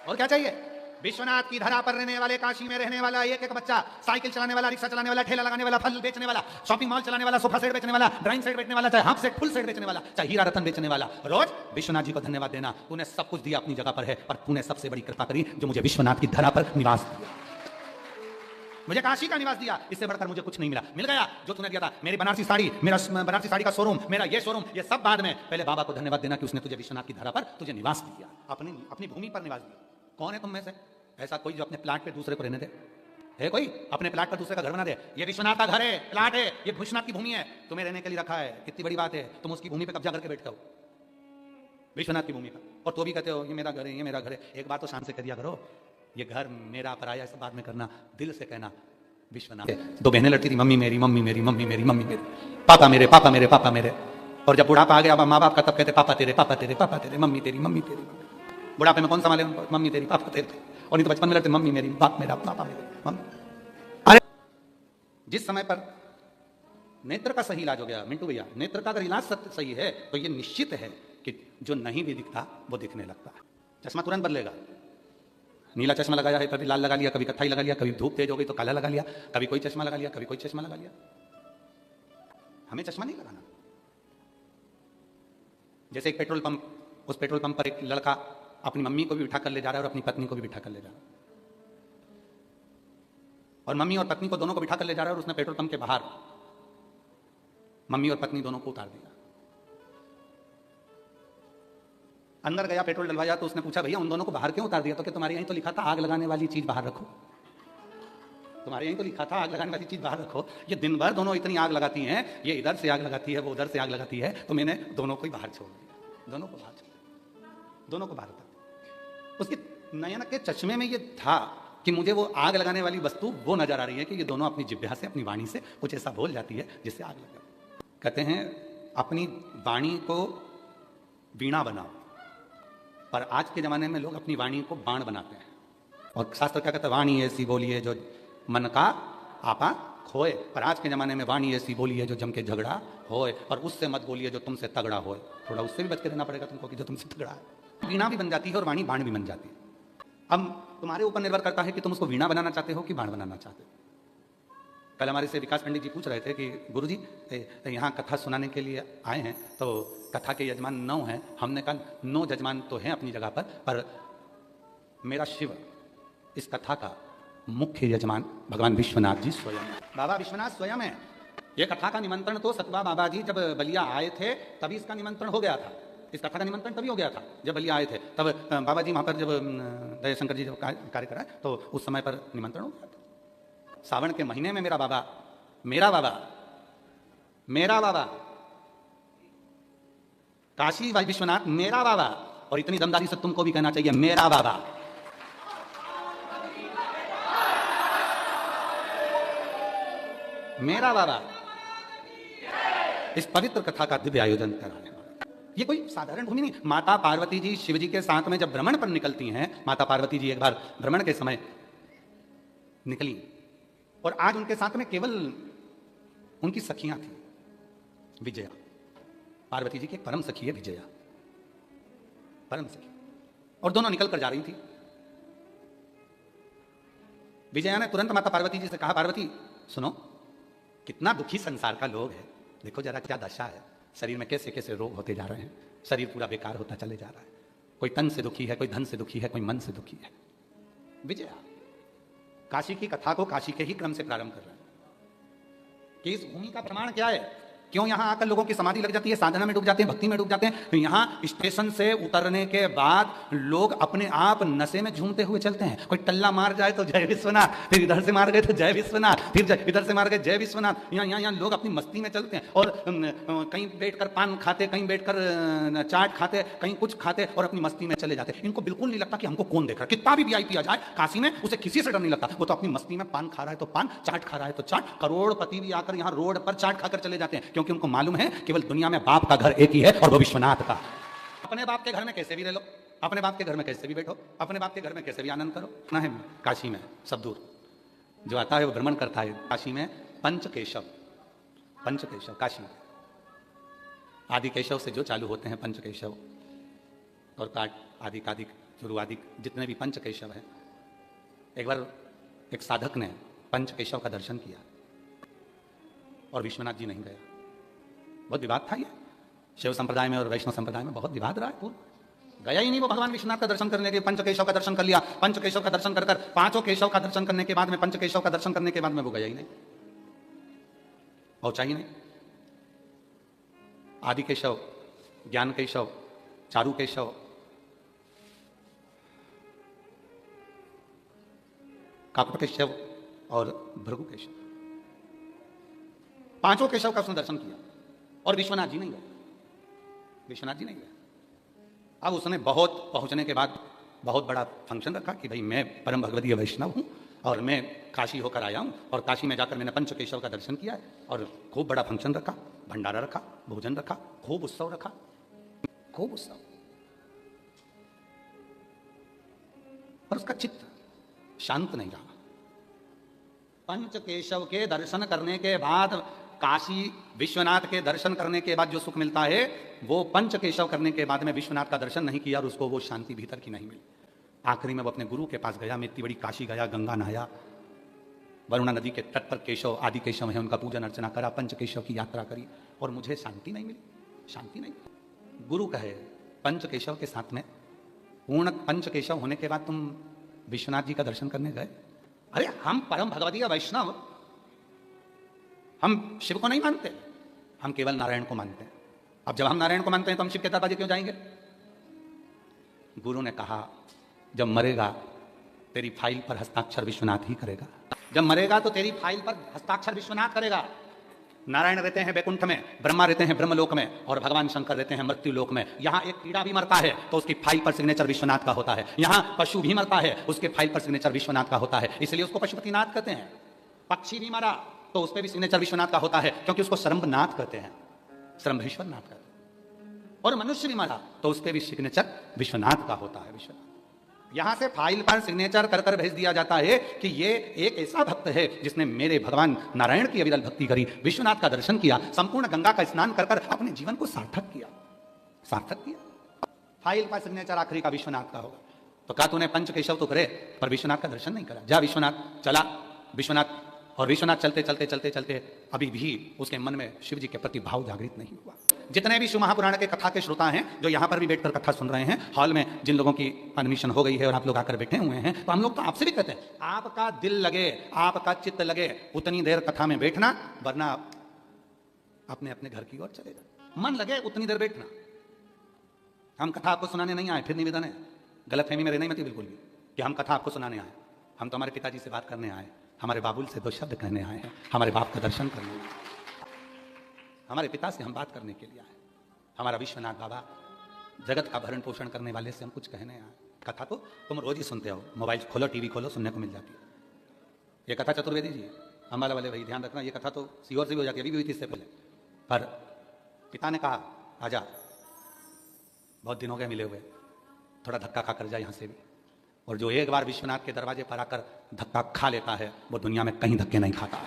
और क्या चाहिए। विश्वनाथ की धरा पर रहने वाले, काशी में रहने वाला एक एक बच्चा, साइकिल चलाने वाला, रिक्शा चलाने वाला, ठेला लगाने वाला, फल बेचने वाला, शॉपिंग मॉल चलाने वाला, सोफा सेट बेचने वाला, ड्राइंग सेट बेचने वाला, चाहे हाफ सेट फुल सेट बेचने वाला, चाहे हीरा रतन बेचने वाला, रोज विश्वनाथ जी को धन्यवाद देना, तूने सब कुछ दिया अपनी जगह पर है, पर तूने सबसे बड़ी कृपा करी जो मुझे विश्वनाथ की धरा पर निवास दिया, मुझे काशी का निवास दिया, इससे बढ़कर मुझे कुछ नहीं मिला। मिल गया जो तूने दिया था, मेरी बनारसी साड़ी, मेरा बनारसी साड़ी का शोरूम, मेरा ये शोरूम, ये सब बाद में, पहले बाबा को धन्यवाद देना कि उसने तुझे विश्वनाथ की धरा पर तुझे निवास दिया, अपनी भूमि पर निवास दिया। कौन है तुम में से ऐसा कोई जो अपने प्लाट पे दूसरे को रहने दे? है कोई अपने प्लाट पर दूसरे का घर बना दे? ये विश्वनाथ का घर है, प्लाट है, ये विश्वनाथ की भूमि है, तुम्हें रहने के लिए रखा है, कितनी बड़ी बात है, तुम उसकी भूमि पे कब्जा करके बैठे हो, विश्वनाथ की भूमि पर, और तो भी कहते हो ये मेरा घर है, ये मेरा घर है। एक बात तो शान से कह दिया करो, ये घर मेरा पराया, इस बात में करना, दिल से कहना विश्वनाथ। दो बहनें लड़ती थी, मम्मी मेरी, मम्मी मेरी, मम्मी मेरी, मम्मी मेरी, पापा मेरे, पापा मेरे, पापा मेरे, और जब बुढ़ापा आ गया माँ बाप का तब कहते पापा तेरे, पापा तेरे, पापा तेरे, मम्मी तेरी, मम्मी तेरी। बुढ़ापे में कौन संभाले? मम्मी तेरी, पापा तेरे, और नहीं तो बचपन में लड़ते मम्मी मेरी, बाप मेरा, पापा मेरे, मम्मी। अरे जिस समय पर नेत्र का सही इलाज हो गया मिंटू भैया, नेत्र का अगर इलाज सही है तो ये निश्चित है कि जो नहीं भी दिखता वो दिखने लगता है। चश्मा तुरंत बदलेगा। नीला चश्मा लगाया है, कभी लाल लगा लिया, कभी कत्थई लगा लिया, कभी धूप तेज हो गई तो काला लगा लिया, कभी कोई चश्मा लगा लिया, कभी कोई चश्मा लगा लिया। हमें चश्मा नहीं लगाना। जैसे एक पेट्रोल पंप, उस पेट्रोल पंप पर एक लड़का अपनी मम्मी को भी बिठा कर ले जा रहा है और अपनी पत्नी को भी बिठा कर ले जा रहा है, और मम्मी और पत्नी को दोनों को बिठा कर ले जा रहा है, और उसने पेट्रोल पंप के बाहर मम्मी और पत्नी दोनों को उतार दिया। अंदर गया, पेट्रोल डलवाया, तो उसने पूछा भैया उन दोनों को बाहर क्यों उतार दिया? तो कि तुम्हारे यहीं तो लिखा था आग लगाने वाली चीज बाहर रखो, तुम्हारे यहीं तो लिखा था आग लगाने वाली चीज बाहर रखो। ये दिन भर दोनों इतनी आग लगाती हैं, ये इधर से आग लगाती है, वो उधर से आग लगाती है, तो मैंने दोनों को ही बाहर छोड़ दिया, दोनों को बाहर छोड़ दिया, दोनों को बाहर उतार दिया। उसके नयन के चश्मे में ये था कि मुझे वो आग लगाने वाली वस्तु वो नजर आ रही है कि ये दोनों अपनी जिह्वा से, अपनी वाणी से कुछ ऐसा बोल जाती है जिससे आग लग जाती है। कहते हैं अपनी वाणी को वीणा बनाओ, पर आज के जमाने में लोग अपनी वाणी को बाण बनाते हैं, और शास्त्र क्या कहता है? वाणी ऐसी बोलिए जो मन का आपा खोए। पर आज के जमाने में वाणी ऐसी बोलिए जो जम के झगड़ा होए, और उससे मत बोलिए जो तुमसे तगड़ा होए। थोड़ा उससे भी बच के रहना पड़ेगा तुमको कि जो तुमसे तगड़ा है। वीणा भी बन जाती है और वाणी बाण भी बन जाती है। अब तुम्हारे ऊपर निर्भर करता है कि तुम उसको वीणा बनाना चाहते हो कि बाण बनाना चाहते हो। कल हमारे से विकास पंडित जी पूछ रहे थे कि गुरुजी यहाँ कथा सुनाने के लिए आए हैं, तो कथा के यजमान 9 हैं। हमने कहा 9 यजमान तो हैं अपनी जगह पर मेरा शिव इस कथा का मुख्य यजमान भगवान विश्वनाथ जी स्वयं है। बाबा विश्वनाथ स्वयं है। ये कथा का निमंत्रण तो सतबा बाबा जी जब बलिया आए थे तभी इसका निमंत्रण हो गया था। इस कथा का निमंत्रण तभी हो गया था जब बलिया आए थे। तब बाबा जी वहाँ पर जब दयाशंकर जी जब कार्य कराए तो उस समय पर निमंत्रण हो गया था। सावन के महीने में मेरा बाबा काशी विश्वनाथ मेरा बाबा, और इतनी दमदारी से तुमको भी कहना चाहिए मेरा बाबा। मेरा बाबा इस पवित्र कथा का दिव्य आयोजन कराने वाला। ये कोई साधारण भूमि नहीं। माता पार्वती जी शिव जी के साथ में जब भ्रमण पर निकलती हैं, माता पार्वती जी एक बार भ्रमण के समय निकली और आज उनके साथ में केवल उनकी सखियां थी। विजया, पार्वती जी की एक परम सखी है विजया, परम सखी, और दोनों निकल कर जा रही थी। विजया ने तुरंत माता पार्वती जी से कहा, पार्वती सुनो, कितना दुखी संसार का लोग है, देखो जरा क्या दशा है, शरीर में कैसे कैसे रोग होते जा रहे हैं, शरीर पूरा बेकार होता चले जा रहा है। कोई तन से दुखी है, कोई धन से दुखी है, कोई मन से दुखी है। विजया काशी की कथा को काशी के ही क्रम से प्रारंभ कर रहा है कि इस भूमि का प्रमाण क्या है, क्यों यहां आकर लोगों की समाधि लग जाती है, साधना में डूब जाते हैं, भक्ति में डूब जाते हैं। तो यहां स्टेशन से उतरने के बाद लोग अपने आप नशे में झूमते हुए चलते हैं। कोई टल्ला मार जाए तो जय विश्वनाथ, फिर इधर से मार गए तो जय विश्वनाथ, फिर इधर से मार गए जय विश्वनाथ। यहाँ लोग अपनी मस्ती में चलते हैं और कहीं बैठकर पान खाते, कहीं बैठकर चाट खाते, कहीं कुछ खाते और अपनी मस्ती में चले जाते हैं। इनको बिल्कुल नहीं लगता कि हमको कौन देख रहा है। कितना भी VIP आ जाए काशी में, उसे किसी से डर नहीं लगता। वो तो अपनी मस्ती में पान खा रहा है तो पान, चाट खा रहा है तो चाट। करोड़पति भी आकर यहाँ रोड पर चाट खाकर चले जाते हैं, क्योंकि उनको मालूम है केवल दुनिया में बाप का घर एक ही है और वो विश्वनाथ का। अपने बाप के घर में कैसे भी रह लो, अपने बाप के घर में कैसे भी बैठो, अपने बाप के घर में कैसे भी आनंद करो। ना है काशी में सब दूर जो आता है वो भ्रमण करता है। काशी में पंचकेशव काशी में आदि केशव से जो चालू होते हैं पंचकेशव, और काट आदि कादिक शुरुआदिक जितने भी पंचकेशव हैं। एक बार एक साधक ने पंचकेशव का दर्शन किया और विश्वनाथ जी नहीं गया। बहुत विवाद था ये शिव संप्रदाय में और वैष्णव संप्रदाय में, बहुत विवाद रहा है। गया ही नहीं वो भगवान विश्वनाथ का दर्शन करने के। पंचकेशव का दर्शन कर लिया, पंचकेशव का दर्शन कर 5 केशव का दर्शन करने के बाद में, पंचकेशव का दर्शन करने के बाद में वो गया ही नहीं, पहुंचा ही नहीं। आदि केशव, ज्ञान केशव, चारु केशव, काकुट केशव और भृगु केशव, 5 केशव का उसने दर्शन किया और विश्वनाथ जी नहीं गए। विश्वनाथ जी नहीं गए। अब उसने बहुत पहुंचने के बाद बहुत बड़ा फंक्शन रखा कि भाई मैं परम भगवदीय वैष्णव हूं और मैं काशी होकर आया हूं और काशी में जाकर मैंने पंचकेशव का दर्शन किया है। और खूब बड़ा फंक्शन रखा, भंडारा रखा, भोजन रखा, खूब उत्सव रखा, खूब उत्सव। पर उसका चित्त शांत नहीं रहा। पंचकेशव के दर्शन करने के बाद, काशी विश्वनाथ के दर्शन करने के बाद जो सुख मिलता है वो पंचकेशव करने के बाद में विश्वनाथ का दर्शन नहीं किया और उसको वो शांति भीतर की नहीं मिली। आखिरी में वो अपने गुरु के पास गया, मैं इतनी बड़ी काशी गया, गंगा नहाया, वरुणा नदी के तट पर केशव आदि केशव है उनका पूजन अर्चना करा, पंचकेशव की यात्रा करी और मुझे शांति नहीं मिली, शांति नहीं। गुरु कहे पंचकेशव के साथ में पूर्ण पंचकेशव होने के बाद तुम विश्वनाथ जी का दर्शन करने गए। अरे हम परम भगवदीय वैष्णव, हम शिव को नहीं मानते, हम केवल नारायण को मानते हैं। अब जब हम नारायण को मानते हैं तो हम शिव के दरबार क्यों जाएंगे? गुरु ने कहा जब मरेगा तेरी फाइल पर हस्ताक्षर विश्वनाथ ही करेगा। जब मरेगा तो तेरी फाइल पर हस्ताक्षर विश्वनाथ करेगा। नारायण रहते हैं वैकुंठ में, ब्रह्मा रहते हैं ब्रह्मलोक में और भगवान शंकर रहते हैं मृत्यु लोक में। यहाँ एक कीड़ा भी मरता है तो उसकी फाइल पर सिग्नेचर विश्वनाथ का होता है। यहाँ पशु भी मरता है, उसके फाइल पर सिग्नेचर विश्वनाथ का होता है, इसलिए उसको पशुपतिनाथ कहते हैं। पक्षी भी मरा तो उस पर भी सिग्नेचर विश्वनाथ का होता है, क्योंकि उसको श्रम्भनाथ कहते हैं, श्रम्भेश्वरनाथ कहते हैं। और मनुष्य भी मरा तो उस पर भी सिग्नेचर विश्वनाथ का होता है, विश्वनाथ। यहां से फाइल पर सिग्नेचर कर कर भेज दिया जाता है कि ये एक ऐसा भक्त है जिसने मेरे भगवान नारायण की अविरल भक्ति करी, विश्वनाथ का दर्शन किया, संपूर्ण गंगा का स्नान कर कर अपने जीवन को सार्थक किया, सार्थक किया। फाइल पर सिग्नेचर आखिरी का विश्वनाथ का होगा। तो कहा तूने पंचकेशव तो करे पर विश्वनाथ का दर्शन नहीं करा। जा विश्वनाथ चला, विश्वनाथ और विश्वनाथ चलते चलते चलते चलते अभी भी उसके मन में शिव जी के प्रति भाव जागृत नहीं हुआ। जितने भी शिव महापुराण के कथा के श्रोता हैं, जो यहाँ पर भी बैठकर कथा सुन रहे हैं, हॉल में जिन लोगों की परमिशन हो गई है और आप लोग आकर बैठे हुए हैं, तो हम लोग तो आपसे भी कहते हैं, आपका दिल लगे, आपका चित्त लगे, उतनी देर कथा में बैठना, वरना अपने अपने घर की ओर चले जाए। मन लगे उतनी देर बैठना। हम कथा आपको सुनाने नहीं आए, फिर निवेदन है, गलतफहमी में रहना ही मत बिल्कुल भी कि हम कथा आपको सुनाने आए। हम तो हमारे पिताजी से बात करने आए, हमारे बाबुल से दो शब्द कहने आए हैं, हमारे बाप का दर्शन करने आए, हमारे पिता से हम बात करने के लिए आए। हमारा विश्वनाथ बाबा जगत का भरण पोषण करने वाले से हम कुछ कहने आए। कथा तो तुम रोज ही सुनते हो, मोबाइल खोलो, टीवी खोलो, सुनने को मिल जाती है। ये कथा चतुर्वेदी जी, अम्बाला वाले भाई ध्यान रखना, ये कथा तो सीहोर से भी हो जाती है, अभी भी हुई थी इससे पहले। पर पिता ने कहा आजा, बहुत दिन हो गए मिले हुए, थोड़ा धक्का खा कर जा यहाँ से भी। और जो एक बार विश्वनाथ के दरवाजे पर आकर धक्का खा लेता है, वो दुनिया में कहीं धक्के नहीं खाता।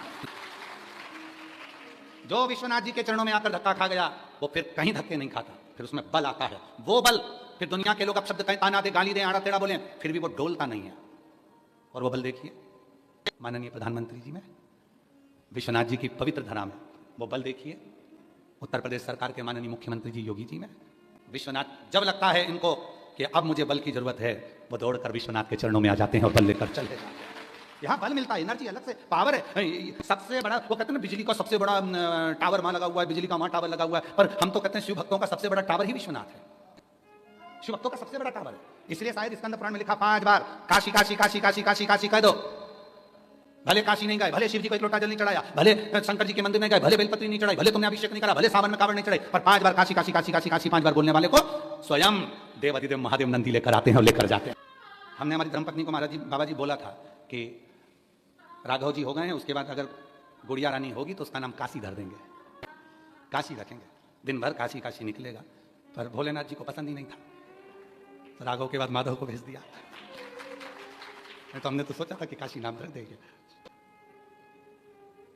जो विश्वनाथ जी के चरणों में आकर धक्का खा गया, वो फिर कहीं धक्के नहीं खाता, फिर उसमें बल आता है। वो बल फिर दुनिया के लोग अब शब्द कहें, ताना दे, गाली दे, आड़ा टेढ़ा बोले, फिर भी वो डोलता नहीं है। और वो बल देखिए माननीय प्रधानमंत्री जी में, विश्वनाथ जी की पवित्र धरा में, वो बल देखिए उत्तर प्रदेश सरकार के माननीय मुख्यमंत्री जी योगी जी में। विश्वनाथ जब लगता है इनको कि अब मुझे बल की जरूरत है, वो दौड़कर विश्वनाथ के चरणों में आ जाते हैं और बल लेकर चले जाते हैं। यहाँ बल मिलता है, एनर्जी अलग से, पावर है। सबसे बड़ा वो कहते हैं ना, बिजली का सबसे बड़ा टावर वहां लगा हुआ है, बिजली का वहां टावर लगा हुआ है, पर हम तो कहते हैं शिव भक्तों का सबसे बड़ा टावर ही विश्वनाथ है। शिव भक्तों का सबसे बड़ा टावर है। इसलिए शायद स्कंद पुराण में लिखा 5 बार काशी काशी काशी काशी काशी काशी कह दो। भले काशी नहीं गए, भले शिव जी को एक लोटा जल नहीं चढ़ाया, भले शंकर जी के मंदिर में गए, भले बेलपत्री नहीं चढ़ाई, भले तुमने अभिषेक नहीं करा, भले सावन में कावड़ नहीं चढ़ाई, पर 5 बार काशी काशी काशी काशी काशी 5 बार बोलने वाले को स्वयं देव अधिदेव महादेव नंदी लेकर आते हैं और लेकर जाते हैं। हमने हमारी धर्मपत्नी को महाराज जी बाबा जी बोला था कि राघव जी हो गए हैं, उसके बाद अगर गुड़िया रानी होगी तो उसका नाम काशी धर देंगे, काशी रखेंगे, दिन भर काशी काशी निकलेगा। पर भोलेनाथ जी को पसंद ही नहीं था, तो राघव के बाद माधव को भेज दिया। तो हमने तो सोचा था कि काशी नाम रख देंगे।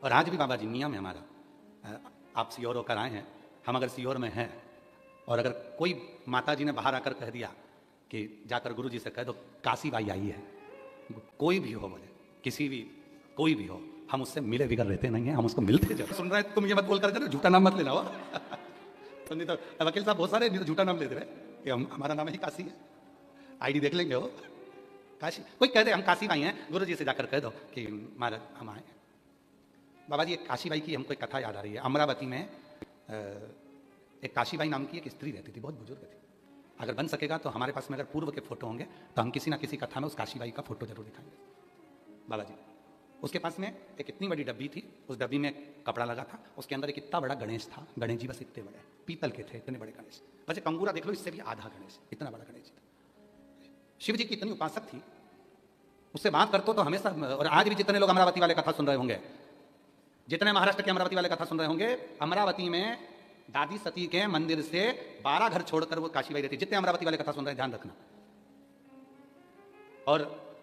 और आज भी बाबा जी नियम है हमारा, आप सीहोर होकर आए हैं, हम अगर सीहोर में हैं और अगर कोई माता जी ने बाहर आकर कह दिया कि जाकर गुरु जी से कह दो काशी बाई आई है, कोई भी हो, बोले किसी भी कोई भी हो, हम उससे मिले बिगड़ रहते नहीं है, हम उसको मिलते जब। सुन रहे हैं तुम ये मत बोल कर जरा झूठा नाम मत लेना हो। तो नहीं तो वकील साहब बहुत सारे झूठा नाम लेते रहे कि हमारा नाम ही काशी है, आईडी देख लेंगे हो काशी। कोई कह दे हम काशी बाई हैं, गुरु जी से जाकर कह दो कि महाराज हम आए। बाबा जी एक काशीबाई की हमको एक कथा याद आ रही है। अमरावती में एक काशीबाई नाम की एक स्त्री रहती थी, बहुत बुजुर्ग थी। अगर बन सकेगा तो हमारे पास में अगर पूर्व के फोटो होंगे तो हम किसी ना किसी कथा में उस काशीबाई का फोटो जरूर दिखाएंगे। बाबा जी उसके पास में एक इतनी बड़ी डब्बी थी, उस डब्बी में कपड़ा लगा था, उसके अंदर एक इतना बड़ा गणेश था, गणेश जी बस इतने बड़े पीतल के थे, इतने बड़े गणेश, बस एक अंगूरा देख लो इससे भी आधा गणेश, इतना बड़ा गणेश था। शिव जी की इतनी उपासक थी, उससे बात करते तो हमेशा, और आज भी जितने लोग अमरावती वाले कथा सुन रहे होंगे, जितने महाराष्ट्र के अमरावती वाले कथा सुन रहे होंगे, अमरावती में दादी सती के मंदिर से 12 घर छोड़कर वो काशीबाई रहती। जितने अमरावती वाले कथा सुन रहे हैं ध्यान रखना। और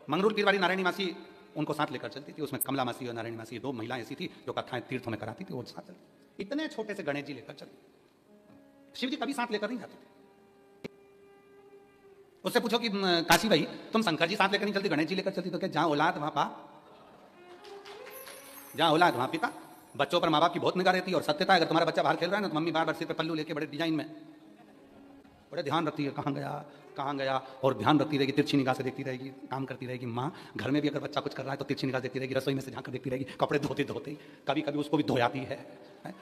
मंगरूल पीर वाली नारायणी मासी उनको साथ लेकर चलती थी, उसमें कमला मासी और नारायणी मासी 2 महिलाएं ऐसी थी जो कथाएं तीर्थों में कराती थी, वो साथ चलती। इतने छोटे से गणेश जी लेकर चलती, शिव जी कभी साथ लेकर नहीं जाते थे। उससे पूछो कि काशी भाई तुम शंकर जी साथ लेकर नहीं चलती, गणेश जी लेकर चलती, तो क्या जहां औलाद वहां पा, जहां औलाद वहां पिता। बच्चों पर माँ बाप की बहुत निगाह रहती है और सत्यता है। अगर तुम्हारा बच्चा बाहर खेल रहा है ना, तो मम्मी बार बार सिर पे पल्लू लेके बड़े डिजाइन में बड़े ध्यान रखती है, कहाँ गया कहाँ गया, और ध्यान रखती रहेगी, तिरछी निगाह से देखती रहेगी, काम करती रहेगी। माँ घर में भी अगर बच्चा कुछ कर रहा है तो तिरछी निगाह देखती रहेगी, रसोई में से झांक कर देखती रहेगी, कपड़े धोते धोते कभी कभी उसको भी धोयाती है,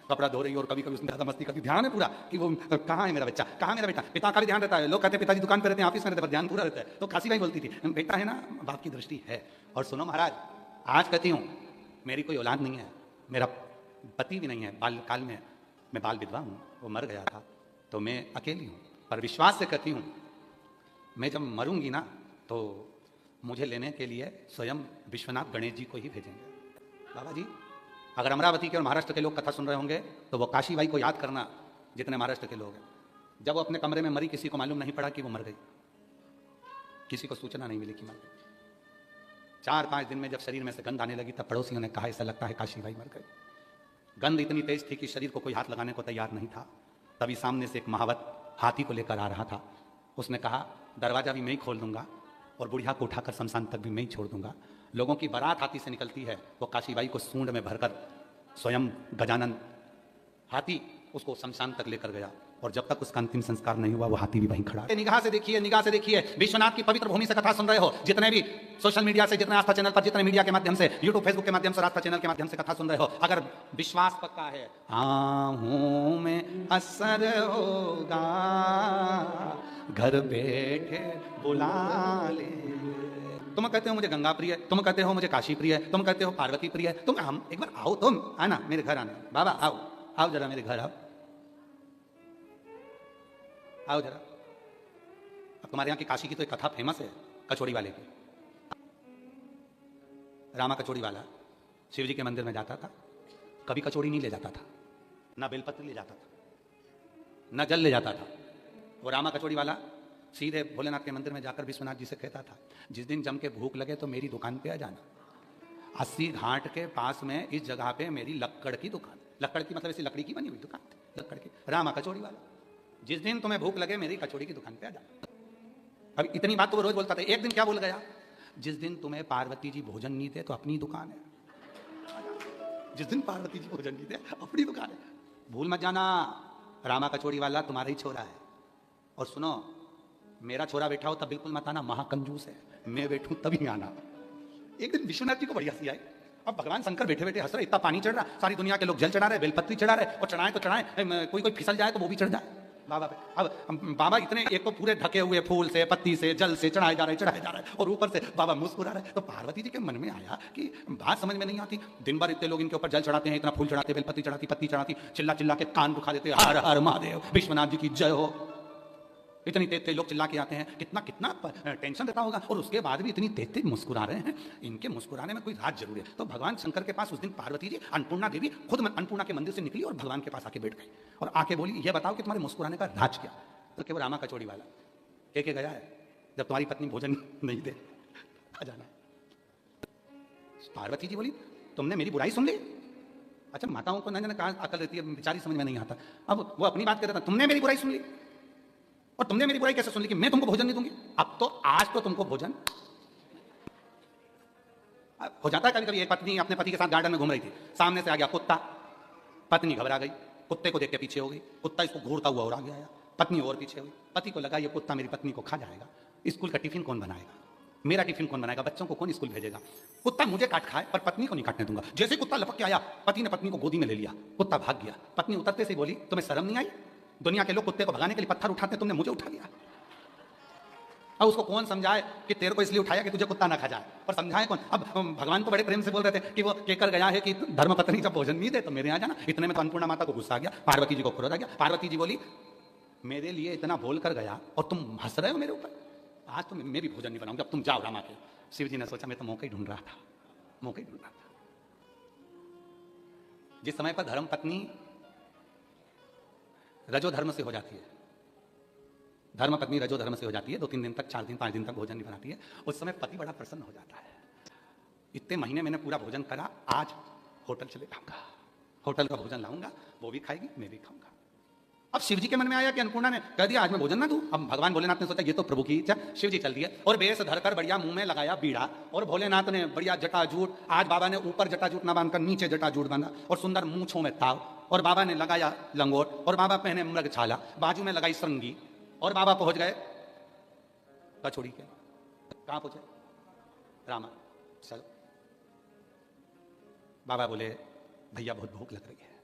कपड़ा धो रही है और कभी कभी उसमें ज़्यादा मस्ती करती। ध्यान है पूरा कि वो कहाँ है मेरा बच्चा, कहाँ मेरा बेटा। पिता का भी ध्यान रहता है। लोग कहते हैं पिताजी दुकान पर रहते हैं, ऑफिस में रहते हैं, पर ध्यान पूरा रहता है। तो काशी भाई बोलती थी बेटा है ना, बाप की दृष्टि है। और सुनो महाराज, आज कहती हूँ मेरी कोई औलाद नहीं है, मेरा पति भी नहीं है, बाल्यकाल में मैं बाल विधवा हूँ, वो मर गया था, तो मैं अकेली हूँ। पर विश्वास से कहती हूँ मैं जब मरूंगी ना तो मुझे लेने के लिए स्वयं विश्वनाथ गणेश जी को ही भेजेंगे। बाबा जी अगर अमरावती के और महाराष्ट्र के लोग कथा सुन रहे होंगे तो वो काशी बाई को याद करना, जितने महाराष्ट्र के लोग हैं। जब वो अपने कमरे में मरी, किसी को मालूम नहीं पड़ा कि वो मर गई, किसी को सूचना नहीं मिली कि मर गई। 4-5 दिन में जब शरीर में से गंध आने लगी तब पड़ोसियों ने कहा ऐसा लगता है काशी बाई मर गई। गंध इतनी तेज थी कि शरीर को कोई हाथ लगाने को तैयार नहीं था। तभी सामने से एक महावत हाथी को लेकर आ रहा था। उसने कहा दरवाजा भी मैं ही खोल दूंगा और बुढ़िया को उठाकर शमशान तक भी मैं ही छोड़ दूंगा, लोगों की बारात हाथी से निकलती है, वो काशीबाई को सूंड में भरकर स्वयं गजानन हाथी उसको शमशान तक लेकर गया, और जब तक उसका अंतिम संस्कार नहीं हुआ वो हाथी भी वहीं खड़ा है। निगाह से देखिए, निगाह से देखिए, विश्वनाथ की पवित्र भूमि से कथा सुन रहे हो, जितने भी सोशल मीडिया से, जितने आस्था चैनल पर, जितने मीडिया के माध्यम से, यूट्यूब फेसबुक के माध्यम से, आस्था चैनल के माध्यम से कथा सुन रहे हो, अगर विश्वास पक्का है, आहों में असर होगा, घर बैठे बुला ले। तुम कहते हो मुझे गंगा प्रिय, तुम कहते हो मुझे काशी प्रिय, तुम कहते हो पार्वती प्रिय, तुम हम एक बार आओ, तुम आना मेरे घर, आना बाबा, आओ आओ जरा मेरे घर, आओ आओ जरा। अब तुम्हारे यहाँ की काशी की तो एक कथा फेमस है, कचौड़ी वाले की। रामा कचौड़ी वाला शिव जी के मंदिर में जाता था, कभी कचौड़ी नहीं ले जाता था, ना बेलपत्र ले जाता था, ना जल ले जाता था। वो रामा कचौड़ी वाला सीधे भोलेनाथ के मंदिर में जाकर विश्वनाथ जी से कहता था, जिस दिन जम के भूख लगे तो मेरी दुकान पे आ जाना, 80 घाट के पास में इस जगह पे मेरी लक्कड़ की दुकान, लक्कड़ की मतलब ऐसी लकड़ी की बनी हुई दुकान, लक्कड़ की, रामा कचौड़ी वाला, जिस दिन तुम्हें भूख लगे मेरी कचौड़ी की दुकान पे आ जाना। अब इतनी बात तो वो रोज बोलता था, एक दिन क्या बोल गया, जिस दिन तुम्हें पार्वती जी भोजन नहीं दे तो अपनी दुकान है, जिस दिन पार्वती जी भोजन नहीं दे अपनी दुकान है, भूल मत जाना, रामा कचौड़ी वाला तुम्हारा ही छोरा है। और सुनो, मेरा छोरा बैठा हो तब बिल्कुल मत आना, महाकंजूस है, मैं बैठूं तभी आना। एक दिन विश्वनाथ जी को बड़ी हंसी आई, अब भगवान शंकर बैठे बैठे हंस रहे, इतना पानी चढ़ रहा, सारी दुनिया के लोग जल चढ़ा रहे, बेलपत्री चढ़ा रहे, और चढ़ाए तो चढ़ाए, कोई फिसल जाए तो वो भी चढ़ जाए बाबा पे। अब बाबा इतने, एक तो पूरे ढके हुए फूल से, पत्ती से, जल से चढ़ाए जा रहे, और ऊपर से बाबा मुस्कुरा रहे। तो पार्वती जी के मन में आया कि बात समझ में नहीं आती, दिन भर इतने लोग इनके ऊपर जल चढ़ाते हैं, इतना फूल चढ़ाते, बेलपत्ती चढ़ाती, पत्ती चढ़ाती, चिल्ला चिल्ला के कान दुखा देते, हर हर महादेव, विश्वनाथ जी की जय हो, इतनी तेज तेज लोग चिल्ला के आते हैं, कितना कितना टेंशन रहता होगा, और उसके बाद भी इतनी तेज तेज मुस्कुरा रहे हैं, इनके मुस्कुराने में कोई राज जरूर है। तो भगवान शंकर के पास उस दिन पार्वती जी, अन्नपूर्णा देवी खुद अन्नपूर्णा के मंदिर से निकली और भगवान के पास आके बैठ गई, और आके बोली, ये बताओ कि तुम्हारे मुस्कुराने का राज क्या। तो क्या वो रामा कचौड़ी वाला कह के गया है, जब तुम्हारी पत्नी भोजन नहीं दे आ जाना। पार्वती जी बोली, तुमने मेरी बुराई सुन ली। अच्छा, माताओं को न जाने कहाँ अकल रहती है, बेचारी समझ में नहीं आता। अब वो अपनी बात कहता था, तुमने मेरी बुराई सुन ली, और तुमने मेरी बुराई कैसे सुन ली कि मैं तुमको भोजन नहीं दूंगी। अब तो आज तो तुमको भोजन हो जाता है। कभी कभी एक पत्नी अपने पति के साथ गार्डन में घूम रही थी, सामने से आ गया कुत्ता, पत्नी घबरा गई, कुत्ते को देख के पीछे हो गई, कुत्ता इसको घूरता हुआ और आगे आया, पत्नी और पीछे हुई, पति को लगा ये कुत्ता मेरी पत्नी को खा जाएगा, स्कूल का टिफिन कौन बनाएगा, मेरा टिफिन कौन बनाएगा, बच्चों को कौन स्कूल भेजेगा, कुत्ता मुझे काट खाए पर पत्नी को नहीं काटने दूंगा। जैसे कुत्ता लपक के आया, पति ने पत्नी को गोदी में ले लिया, कुत्ता भाग गया। पत्नी उतरते से बोली, तुम्हें शर्म नहीं आई, दुनिया के लोग कुत्ते को भगाने के लिए पत्थर उठाते, तुमने मुझे उठा लिया। अब उसको कौन समझाए कि तेरे को इसलिए उठाया कि तुझे कुत्ता ना खा जाए, और समझाए कौन। अब भगवान को बड़े प्रेम से बोल रहे थे कि वो कहकर गया है कि धर्मपत्नी जब भोजन नहीं दे तो मेरे यहाँ जाना। इतने में तो अन्नपूर्णा माता को गुस्सा आ गया, पार्वती जी को क्रोध आ गया। पार्वती जी बोली, मेरे लिए इतना बोल कर गया और तुम हंस रहे हो मेरे ऊपर, आज तो मैं भी भोजन नहीं बनाऊंगा, अब तुम जाओ रामा के। शिव जी ने सोचा, मैं तो मौका ही ढूंढ रहा था, मौका ही ढूंढ रहा था। जिस समय पर धर्म पत्नी रजो धर्म से हो जाती है, धर्म पत्नी रजो धर्म से हो जाती है, 2-3 दिन तक, 4 दिन 5 दिन तक भोजन नहीं बनाती है, उस समय पति बड़ा प्रसन्न हो जाता है। इतने महीने मैंने पूरा भोजन करा, आज होटल चले जाऊंगा, होटल का भोजन लाऊंगा, वो भी खाएगी मैं भी खाऊंगा। अब शिव जी के मन में आया कि अन्नपूर्णा ने कह दिया आज मैं भोजन ना दूं। अब भगवान भोलेनाथ ने सोचा ये तो प्रभु की इच्छा। शिव जी चल दिए और बेस धरकर बढ़िया मुंह में लगाया बीड़ा, और भोलेनाथ ने बढ़िया जटाजूट, आज बाबा ने ऊपर जटाजूट ना बांधकर नीचे जटाजूट बांधा, और सुंदर मूंछों में ताव, और बाबा ने लगाया लंगोट, और बाबा पहने मृग छाला, बाजू में लगाई सरंगी, और बाबा पहुंच गए कचौड़ी के। कहां पहुंचे? रामा। चलो, बाबा बोले, भैया बहुत भूख लग रही है,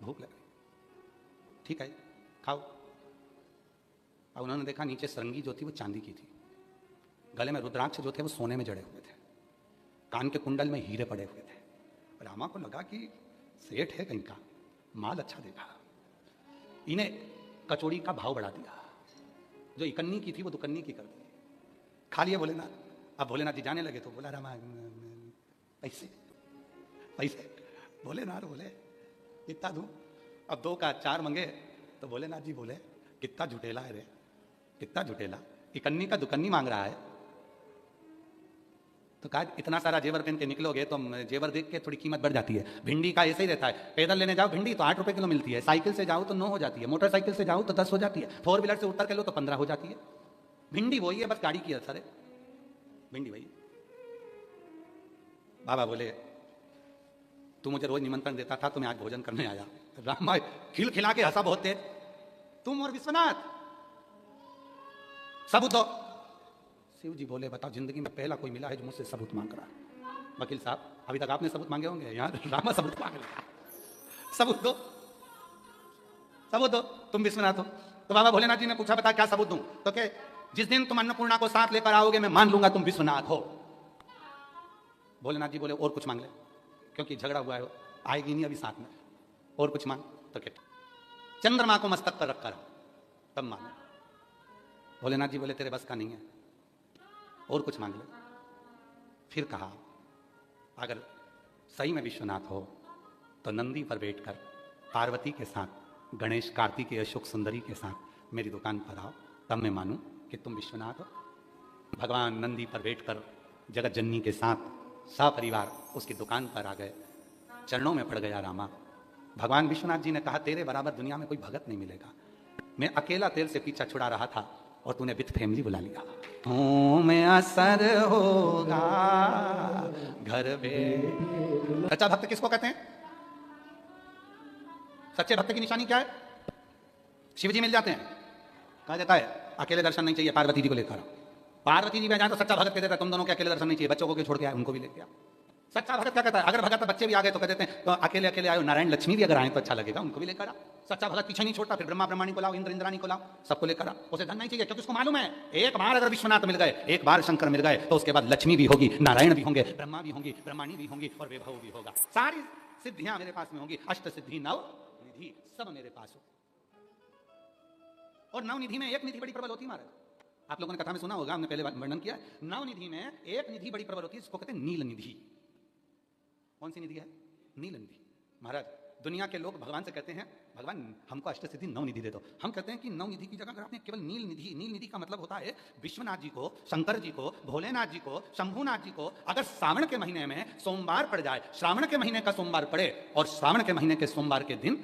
भूख लग रही है, ठीक है खाओ। अब उन्होंने देखा नीचे सरंगी जो थी वो चांदी की थी, गले में रुद्राक्ष जो थे वो सोने में जड़े हुए थे, कान के कुंडल में हीरे पड़े हुए थे। रामा को लगा कि सेठ है कहीं का, माल अच्छा देखा। इन्हें कचौड़ी का भाव बढ़ा दिया, जो इकन्नी की थी वो दुकन्नी की कर दी। खा लिए भोलेनाथ। अब भोलेनाथ जी जाने लगे तो बोला, रामा पैसे पैसे। भोलेनाथ बोले, कितना दूं? अब 2 का 4 मंगे तो भोलेनाथ जी बोले, कितना जुटेला है रे, कितना जुटेला, इकन्नी का दुकन्नी मांग रहा है। तो कहा, इतना सारा जेवर पहन के निकलोगे तो जेवर देख के थोड़ी कीमत बढ़ जाती है। भिंडी का ऐसे ही रहता है, पैदल लेने जाओ भिंडी तो 8 रुपए किलो मिलती है, साइकिल से जाओ तो 9 हो जाती है, मोटरसाइकिल से जाओ तो 10 हो जाती है, 4 व्हीलर से उतर के लो तो 15 हो जाती है। भिंडी वही है, बस गाड़ी की असर है, भिंडी वही। बाबा बोले तू मुझे रोज निमंत्रण देता था तो मैं आज भोजन करने आया। रामा खिल खिला के हंसा बहुत तेज, तुम और विश्वनाथ सबूत दो। शिव जी बोले बताओ, जिंदगी में पहला कोई मिला है जो मुझसे सबूत मांग रहा है। वकील साहब अभी तक आपने सबूत मांगे होंगे, यहाँ रामा सबूत मांग रहा है, सबूत दो, सबूत दो, तुम विश्वनाथ हो। तो बाबा भोलेनाथ जी ने पूछा बता क्या सबूत दूं? तो क्या जिस दिन तुम अन्नपूर्णा को साथ लेकर आओगे मैं मान लूंगा तुम विश्वनाथ हो। भोलेनाथ जी बोले और कुछ मांग ले, क्योंकि झगड़ा हुआ है, आएगी नहीं अभी साथ में, और कुछ मांग। तो क्या चंद्रमा को मस्तक पर रखकर तब मांगे। भोलेनाथ जी बोले तेरे बस का नहीं है, और कुछ मांग ले। फिर कहा अगर सही में विश्वनाथ हो तो नंदी पर बैठकर पार्वती के साथ, गणेश कार्तिकेय अशोक सुंदरी के साथ मेरी दुकान पर आओ, तब मैं मानूं कि तुम विश्वनाथ हो। भगवान नंदी पर बैठकर जगत जननी के साथ सपरिवार उसकी दुकान पर आ गए, चरणों में पड़ गया रामा। भगवान विश्वनाथ जी ने कहा तेरे बराबर दुनिया में कोई भगत नहीं मिलेगा, मैं अकेला तेरे से पीछा छुड़ा रहा था और तूने विथ फैमिली बुला लिया। में असर होगा घर में। सच्चा भक्त किसको कहते हैं? सच्चे भक्त की निशानी क्या है? शिव जी मिल जाते हैं, कहा जाता है अकेले दर्शन नहीं चाहिए, पार्वती जी को लेकर आओ। पार्वती जी में जाए तो सच्चा भगत कह देता है तुम दोनों के अकेले दर्शन नहीं चाहिए, बच्चों को छोड़ के आए उनको भी लेके आओ। सच्चा भगत क्या कहता है? अगर भगत बच्चे भी आ गए तो कह देते हैं तो अकेले अकेले आयो, नारायण लक्ष्मी भी अगर आए तो अच्छा लगेगा, उनको भी लेकर आओ। सच्चा भगत पीछे नहीं छोड़ता, फिर ब्रह्मा ब्रह्माणी को लाओ, इंद्र इंद्राणी को लाओ, सबको लेकर आओ। उसे धन नहीं चाहिए, क्योंकि उसको मालूम है एक बार अगर विश्वनाथ मिल गए, एक बार शंकर मिल गए तो उसके बाद लक्ष्मी भी होगी, नारायण भी होंगे, ब्रह्मा भी होंगी, ब्रह्माणी भी होंगी और वैभव भी होगा। सारी सिद्धियां मेरे पास में होंगी, अष्ट सिद्धि नव निधि सब मेरे पास हो। और नव निधि में एक निधि बड़ी प्रबल होती है महाराज, आप लोगों ने कथा में सुना होगा, हमने पहले वर्णन किया। नव निधि में एक निधि बड़ी प्रबल होती है, इसको कहते हैं नील निधि। कौन सी निधि है? नील निधि। महाराज दुनिया के लोग भगवान से कहते हैं भगवान हमको अष्ट सिद्धि नव निधि दे दो। हम कहते हैं कि नव निधि की जगह अगर आपने केवल नील निधि का मतलब होता है विश्वनाथ जी को, शंकर जी को, भोलेनाथ जी को, शंभुनाथ जी को अगर श्रावण के महीने में सोमवार पड़ जाए, श्रावण के महीने का सोमवार पड़े और श्रावण के महीने के सोमवार के दिन,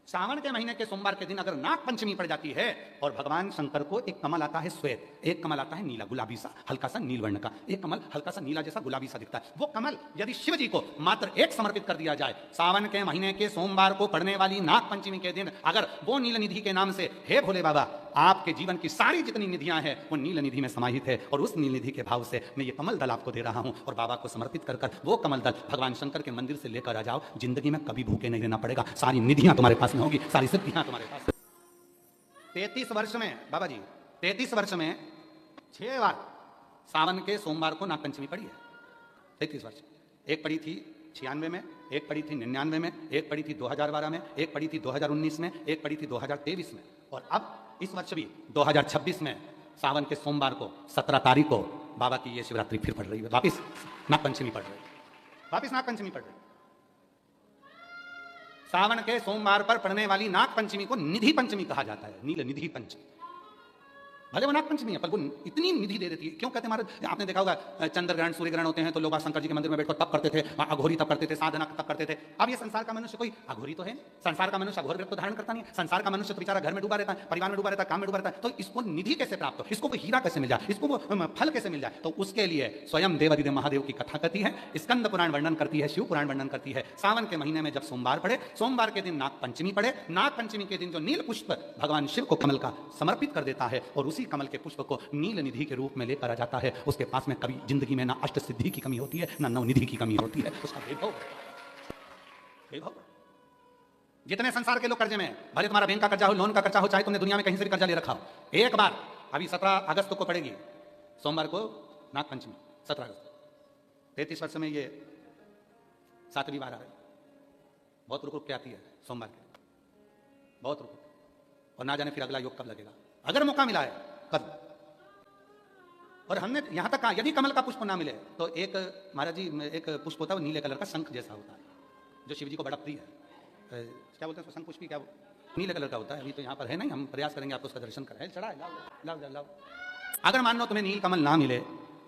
श्रावण के महीने के सोमवार के दिन अगर नाग पंचमी पड़ जाती है और भगवान शंकर को एक कमल आता है श्वेत, एक कमल आता है नीला गुलाबी सा, हल्का सा नील वर्ण का, एक कमल हल्का सा नीला जैसा गुलाबी सा दिखता है, वो कमल यदि शिव जी को मात्र एक समर्पित कर दिया जाए, सावन के महीने के सोमवार को पड़ने वाली नाग पंचमी के दिन अगर वो नील निधि के नाम से, हे भोले बाबा आपके जीवन की सारी जितनी निधियां हैं वो नील निधि में समाहित है, और उस नील निधि के भाव से मैं ये कमल दल आपको दे रहा हूं और बाबा को समर्पित कर वो कमल दल भगवान शंकर के मंदिर से लेकर आ जाओ, जिंदगी में कभी भूखे नहीं रहना पड़ेगा, सारी निधियां तुम्हारे पास में होगी, सारी सिद्धियां तुम्हारे पास। 33 वर्ष में बाबा जी 33 वर्ष में 6 बार सावन के सोमवार को नागपंचमी पड़ी है। 33 वर्ष, एक पड़ी थी 96 में, एक पड़ी थी 99 में, एक पड़ी थी 2012 में, एक पड़ी थी 2019 में, एक पड़ी थी 2023 में, और अब इस वर्ष भी 2026 में सावन के सोमवार को 17 तारीख को बाबा की ये शिवरात्रि फिर पड़ रही है, वापिस नागपंचमी पड़ रही है, वापिस नागपंचमी पड़ रही है। सावन के सोमवार पर पड़ने वाली नाग पंचमी को निधि पंचमी कहा जाता है, नील निधि पंचमी। भले वो नाग पंचमी है पर वो इतनी निधि दे देती है। क्यों कहते हैं महाराज? आपने देखा होगा चंद्र ग्रहण सूर्य ग्रहण होते हैं तो लोग शंकर जी के मंदिर में बैठकर तप करते थे, अघोरी तप करते थे, साधना तप करते थे। अब ये संसार का मनुष्य कोई अघोरी तो है, संसार का मनुष्य अघोर व्रत तो धारण करता नहीं है, संसार का मनुष्य तो बेचारा घर में डूबा रहता है, परिवार में डूबा रहता है, काम में डूबा रहता है, तो इसको निधि कैसे प्राप्त हो, इसको हीरा कैसे मिल जाए, इसको वो फल कैसे मिल जाए? तो उसके लिए स्वयं देवादिदेव महादेव की कथा कहती है, स्कंद पुराण वर्णन करती है, शिव पुराण वर्णन करती है। सावन के महीने में जब सोमवार पड़े, सोमवार के दिन नाग पंचमी पड़े, नाग पंचमी के दिन जो नील पुष्प भगवान शिव को कमल का समर्पित कर देता है और उसी कमल के पुष्प को नील निधि के रूप में लेकर आ जाता है, उसके पास में कभी जिंदगी में ना अष्ट सिद्धि की कमी होती है ना नव निधि की कमी होती है, उसका वैभव। जितने संसार के लोग कर्जे में, भले तुम्हारा बैंक का कर्जा हो, लोन का कर्जा हो, चाहे तुमने दुनिया में कहीं से भी कर्जा ले रखा हो, एक बार अभी 17 अगस्त को पड़ेगी, सोमवार को नाग पंचमी 17 अगस्त, 33 वर्ष में ये 7वीं बार आ रही, बहुत रुक रुक के आती है सोमवार के, बहुत रुक, और ना जाने फिर अगला योग कब लगेगा। अगर मौका मिला है कर। और हमने यहां तक कहा यदि कमल का पुष्प ना मिले तो एक महाराज जी एक पुष्प होता है वो नीले कलर का शंख जैसा होता है, जो शिव जी को बड़ा प्रिय है, क्या बोलते हैं उसको, शंख पुष्पी, क्या नीले कलर का होता है। अभी तो यहाँ पर है नहीं, हम प्रयास करेंगे आपको उसका दर्शन कराएं। चढ़ा है, लाओ। अगर मान लो तुम्हें नील कमल ना मिले,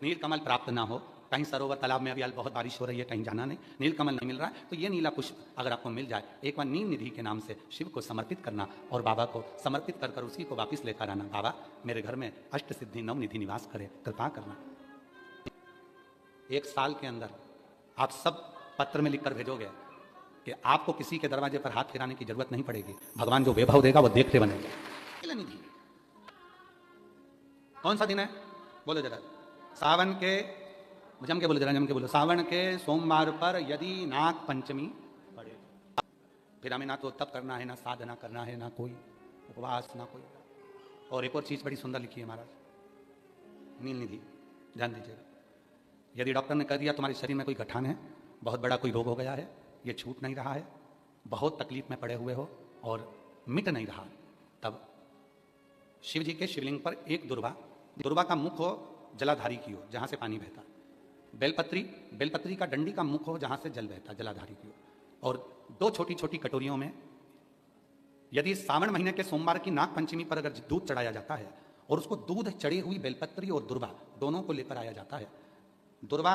नील कमल प्राप्त ना हो, कहीं सरोवर तालाब में अभी बहुत बारिश हो रही है, कहीं जाना नहीं, नील कमल नहीं मिल रहा है, तो ये नीला पुष्प अगर आपको मिल जाए, एक बार नील निधि के नाम से शिव को समर्पित करना और बाबा को समर्पित कर उसी को वापस लेकर आना। बाबा मेरे घर में अष्ट सिद्धि नव निधि निवास करे, कृपा करना। 1 साल के अंदर आप सब पत्र में लिखकर भेजोगे कि आपको किसी के दरवाजे पर हाथ फिराने की जरूरत नहीं पड़ेगी, भगवान जो वैभव देगा वो देखते बनेगा। निधि कौन सा दिन है बोलो जरा? सावन के, जम के बोलो जरा, जम के बोलो। सावन के सोमवार पर यदि नाग पंचमी पड़े, फिर हमें ना तो तप करना है, ना साधना करना है, ना कोई उपवास, ना कोई। और एक और चीज बड़ी सुंदर लिखी है महाराज, नील निधि, ध्यान दीजिएगा। यदि डॉक्टर ने कह दिया तुम्हारे शरीर में कोई गठान है, बहुत बड़ा कोई रोग हो गया है, ये छूट नहीं रहा है, बहुत तकलीफ में पड़े हुए हो और मिट नहीं रहा, तब शिव जी के शिवलिंग पर एक दुर्वा का मुख हो जलाधारी की ओर जहां से पानी बहता, बेलपत्री का डंडी का मुख हो जहां से जल बहता जलाधारी की ओर, और दो छोटी छोटी कटोरियों में यदि सावन महीने के सोमवार की नाग पंचमी पर अगर दूध चढ़ाया जाता है और उसको दूध चढ़ी हुई बेलपत्री और दुर्वा दोनों को लेकर आया जाता है, दुर्वा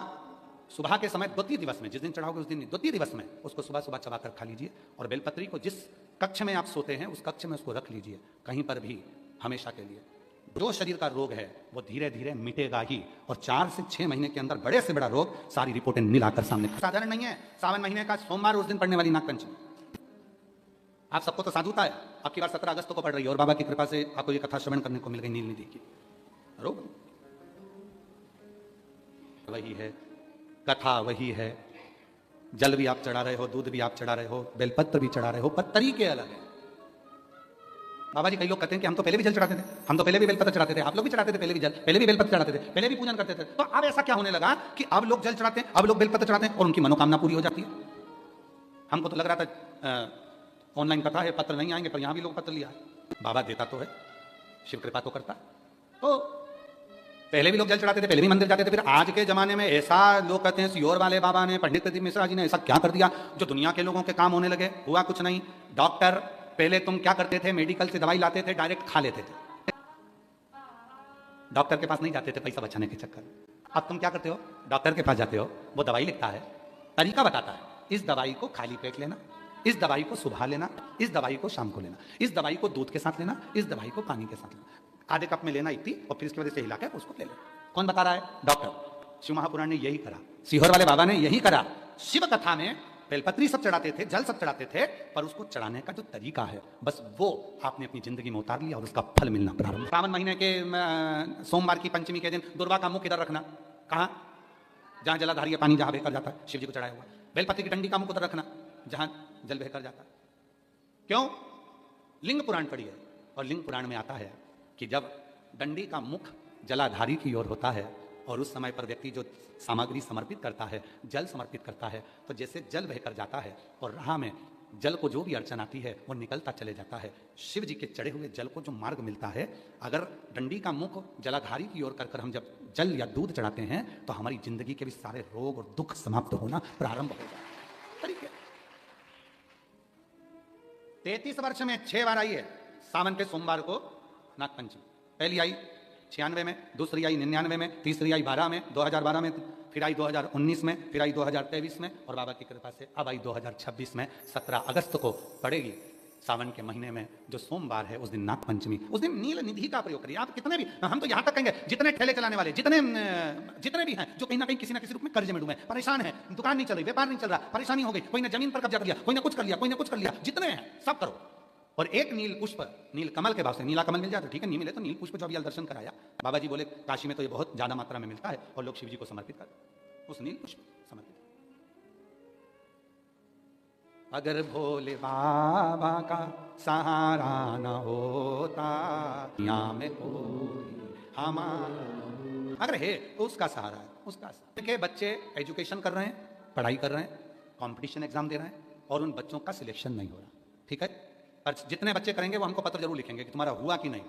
सुबह के समय द्वितीय दिवस में, जिस दिन चढ़ाओगे उस दिन द्वितीय दिवस में उसको सुबह सुबह चबाकर खा लीजिए, और बेलपत्री को जिस कक्ष में आप सोते हैं उस कक्ष में उसको रख लीजिए कहीं पर भी, हमेशा के लिए। जो शरीर का रोग है वो धीरे धीरे मिटेगा ही, और 4 से 6 महीने के अंदर बड़े से बड़ा रोग सारी रिपोर्टें मिलाकर सामने। साधारण नहीं है सावन महीने का सोमवार उस दिन पड़ने वाली नाग पंचमी। आप सबको तो साधुता है, आपकी बार 17 अगस्त को पड़ रही है और बाबा की कृपा से आपको ये कथा श्रवण करने को मिल गई नील निधि की। रोग वही है, कथा वही है, जल भी आप चढ़ा रहे हो, दूध भी आप चढ़ा रहे हो, बेलपत्र भी चढ़ा रहे हो, पर तरीके अलग है। बाबा जी कई लोग कहते हैं कि हम तो पहले भी जल चढ़ाते थे, हम तो पहले भी बेलपत्र चढ़ाते थे, आप लोग भी चढ़ाते थे पहले भी जल, पहले भी बेलपत्र चढ़ाते थे, पहले भी पूजन करते थे, तो अब ऐसा क्या होने लगा कि अब लोग जल चढ़ाते हैं, अब लोग बेलपत्र चढ़ाते हैं और उनकी मनोकामना पूरी हो जाती है? हमको तो लग रहा था ऑनलाइन कथा है, पत्र नहीं आएंगे, पर यहां भी लोग पत्र लिया है। बाबा देता तो है, शिव कृपा तो करता। तो पहले भी लोग जल चढ़ाते थे, पहले भी मंदिर जाते थे, फिर आज के जमाने में ऐसा लोग कहते हैं सियोर वाले बाबा ने, पंडित प्रदीप मिश्रा जी ने ऐसा क्या कर दिया जो दुनिया के लोगों के काम होने लगे? हुआ कुछ नहीं। डॉक्टर पहले तुम क्या करते थे, मेडिकल से दवाई लाते थे, डायरेक्ट खा लेते थे, डॉक्टर के पास नहीं जाते थे पैसा बचाने के चक्कर। अब तुम क्या करते हो, डॉक्टर के पास जाते हो, वो दवाई लिखता है, तरीका बताता है, इस दवाई को खाली पेट लेना, इस दवाई को सुबह लेना, इस दवाई को शाम को लेना, इस दवाई को दूध के साथ लेना, इस दवाई को पानी के साथ लेना, आधे कप में लेना इतनी, और फिर इसकी वजह से हिलाकर उसको ले लेना। कौन बता रहा है? डॉक्टर। शिव महापुराण ने यही करा, सीहोर वाले बाबा ने यही करा। शिव कथा में बेलपत्री सब चढ़ाते थे, जल सब चढ़ाते थे, पर उसको चढ़ाने का जो तरीका है बस वो आपने अपनी जिंदगी में उतार लिया और उसका फल मिलना प्रारंभ। सावन महीने के सोमवार की पंचमी के दिन दुर्वा का मुख इधर रखना, कहां? जहां जलाधारी पानी जहां बहकर जाता है, शिव जी को चढ़ाया हुआ। बेलपत्री की डंडी का मुख उधर रखना जहां जल बहकर जाता है। क्यों? लिंग पुराण पढ़ी है, और लिंग पुराण में आता है कि जब डंडी का मुख जलाधारी की ओर होता है और उस समय पर व्यक्ति जो सामग्री समर्पित करता है, जल समर्पित करता है, तो जैसे जल बहकर जाता है और राह में जल को जो भी अड़चन आती है वो निकलता चले जाता है। शिव जी के चढ़े हुए जल को जो मार्ग मिलता है, अगर डंडी का मुख जलाधारी की ओर कर हम जब जल या दूध चढ़ाते हैं तो हमारी जिंदगी के भी सारे रोग और दुख समाप्त होना प्रारंभ हो जाए। 33 वर्ष में 6 बार आई है सावन के सोमवार को नागपंचमी। पहली आई 96 में, दूसरी आई 99 में, तीसरी आई 12 में, 2012 में, फिर आई 2019 में, फिर आई 2023 में, और बाबा की कृपा से अब आई 2026 में 17 अगस्त को पड़ेगी। सावन के महीने में जो सोमवार है उस दिन नागपंचमी, उस दिन नील निधि का प्रयोग करिए। आप कितने भी, हम तो यहां तक कहेंगे जितने ठेले चलाने वाले, जितने भी हैं जो कहीं ना कहीं किसी ना किसी रूप में कर्ज में डूबे, परेशान है, दुकान नहीं चल रही, व्यापार नहीं चल रहा, परेशानी हो गई, कोई ने जमीन पर कब्जा कर लिया, कोई ने कुछ कर लिया, कोई ने कुछ कर लिया, जितने हैं सब करो, और एक नील पुष्प, नील कमल के भाव से, नीला कमल मिल जाता ठीक है, नहीं मिले तो नील पुष्प जो अभी दर्शन कराया बाबा जी बोले काशी में तो ये बहुत ज्यादा मात्रा में मिलता है और लोग शिव जी को समर्पित करते, उस नील पुष्प समर्पित। अगर भोले बाबा का सहारा न होता यहाँ में कोई हमारा, अगर है तो उसका सहारा है, उसका सहारा। के बच्चे एजुकेशन कर रहे हैं, पढ़ाई कर रहे हैं, कंपटीशन एग्जाम दे रहे हैं, और उन बच्चों का सिलेक्शन नहीं हो रहा, ठीक है, पर जितने बच्चे करेंगे वो हमको पत्र जरूर लिखेंगे कि तुम्हारा हुआ कि नहीं।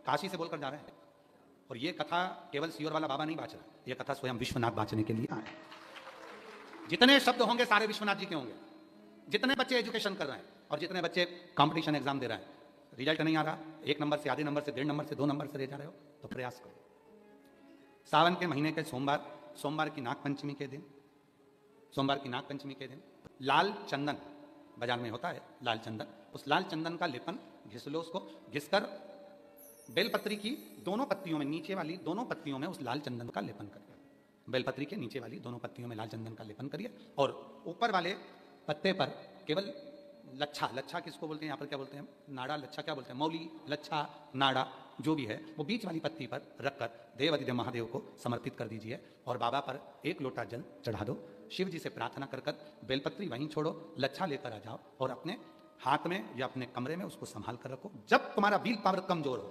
काशी से बोलकर जा रहे हैं, और ये कथा केवल सीहोर वाला बाबा नहीं बाँच रहा, ये कथा स्वयं विश्वनाथ बाँचने के लिए आए। जितने शब्द होंगे सारे विश्वनाथ जी के होंगे। जितने बच्चे एजुकेशन कर रहे हैं और जितने बच्चे कंपटीशन एग्जाम दे रहे हैं, रिजल्ट नहीं आ रहा, 1 नंबर से, आधे नंबर से, 1.5 नंबर से, 2 नंबर से रह जा रहे हो, तो प्रयास करो। सावन के महीने के सोमवार की नागपंचमी के दिन, सोमवार की नागपंचमी के दिन लाल चंदन बाजार में होता है, लाल चंदन, उस लाल चंदन का लेपन घिस लो, उसको घिसकर बेलपत्री की दोनों पत्तियों में, नीचे वाली दोनों पत्तियों में उस लाल चंदन का लेपन कर, बेलपत्री के नीचे वाली दोनों पत्तियों में लाल चंदन का लेपन करिए और ऊपर वाले पत्ते पर केवल लच्छा, लच्छा किसको बोलते हैं यहाँ पर, क्या बोलते हैं, नाड़ा, लच्छा क्या बोलते हैं, मौली, लच्छा, नाड़ा जो भी है वो बीच वाली पत्ती पर रखकर देव अधिदेव महादेव को समर्पित कर दीजिए और बाबा पर एक लोटा जल चढ़ा दो। शिव जी से प्रार्थना कर कर बेलपत्री वहीं छोड़ो, लच्छा लेकर आ जाओ और अपने हाथ में या अपने कमरे में उसको संभाल कर रखो। जब तुम्हारा विल पावर कमजोर हो,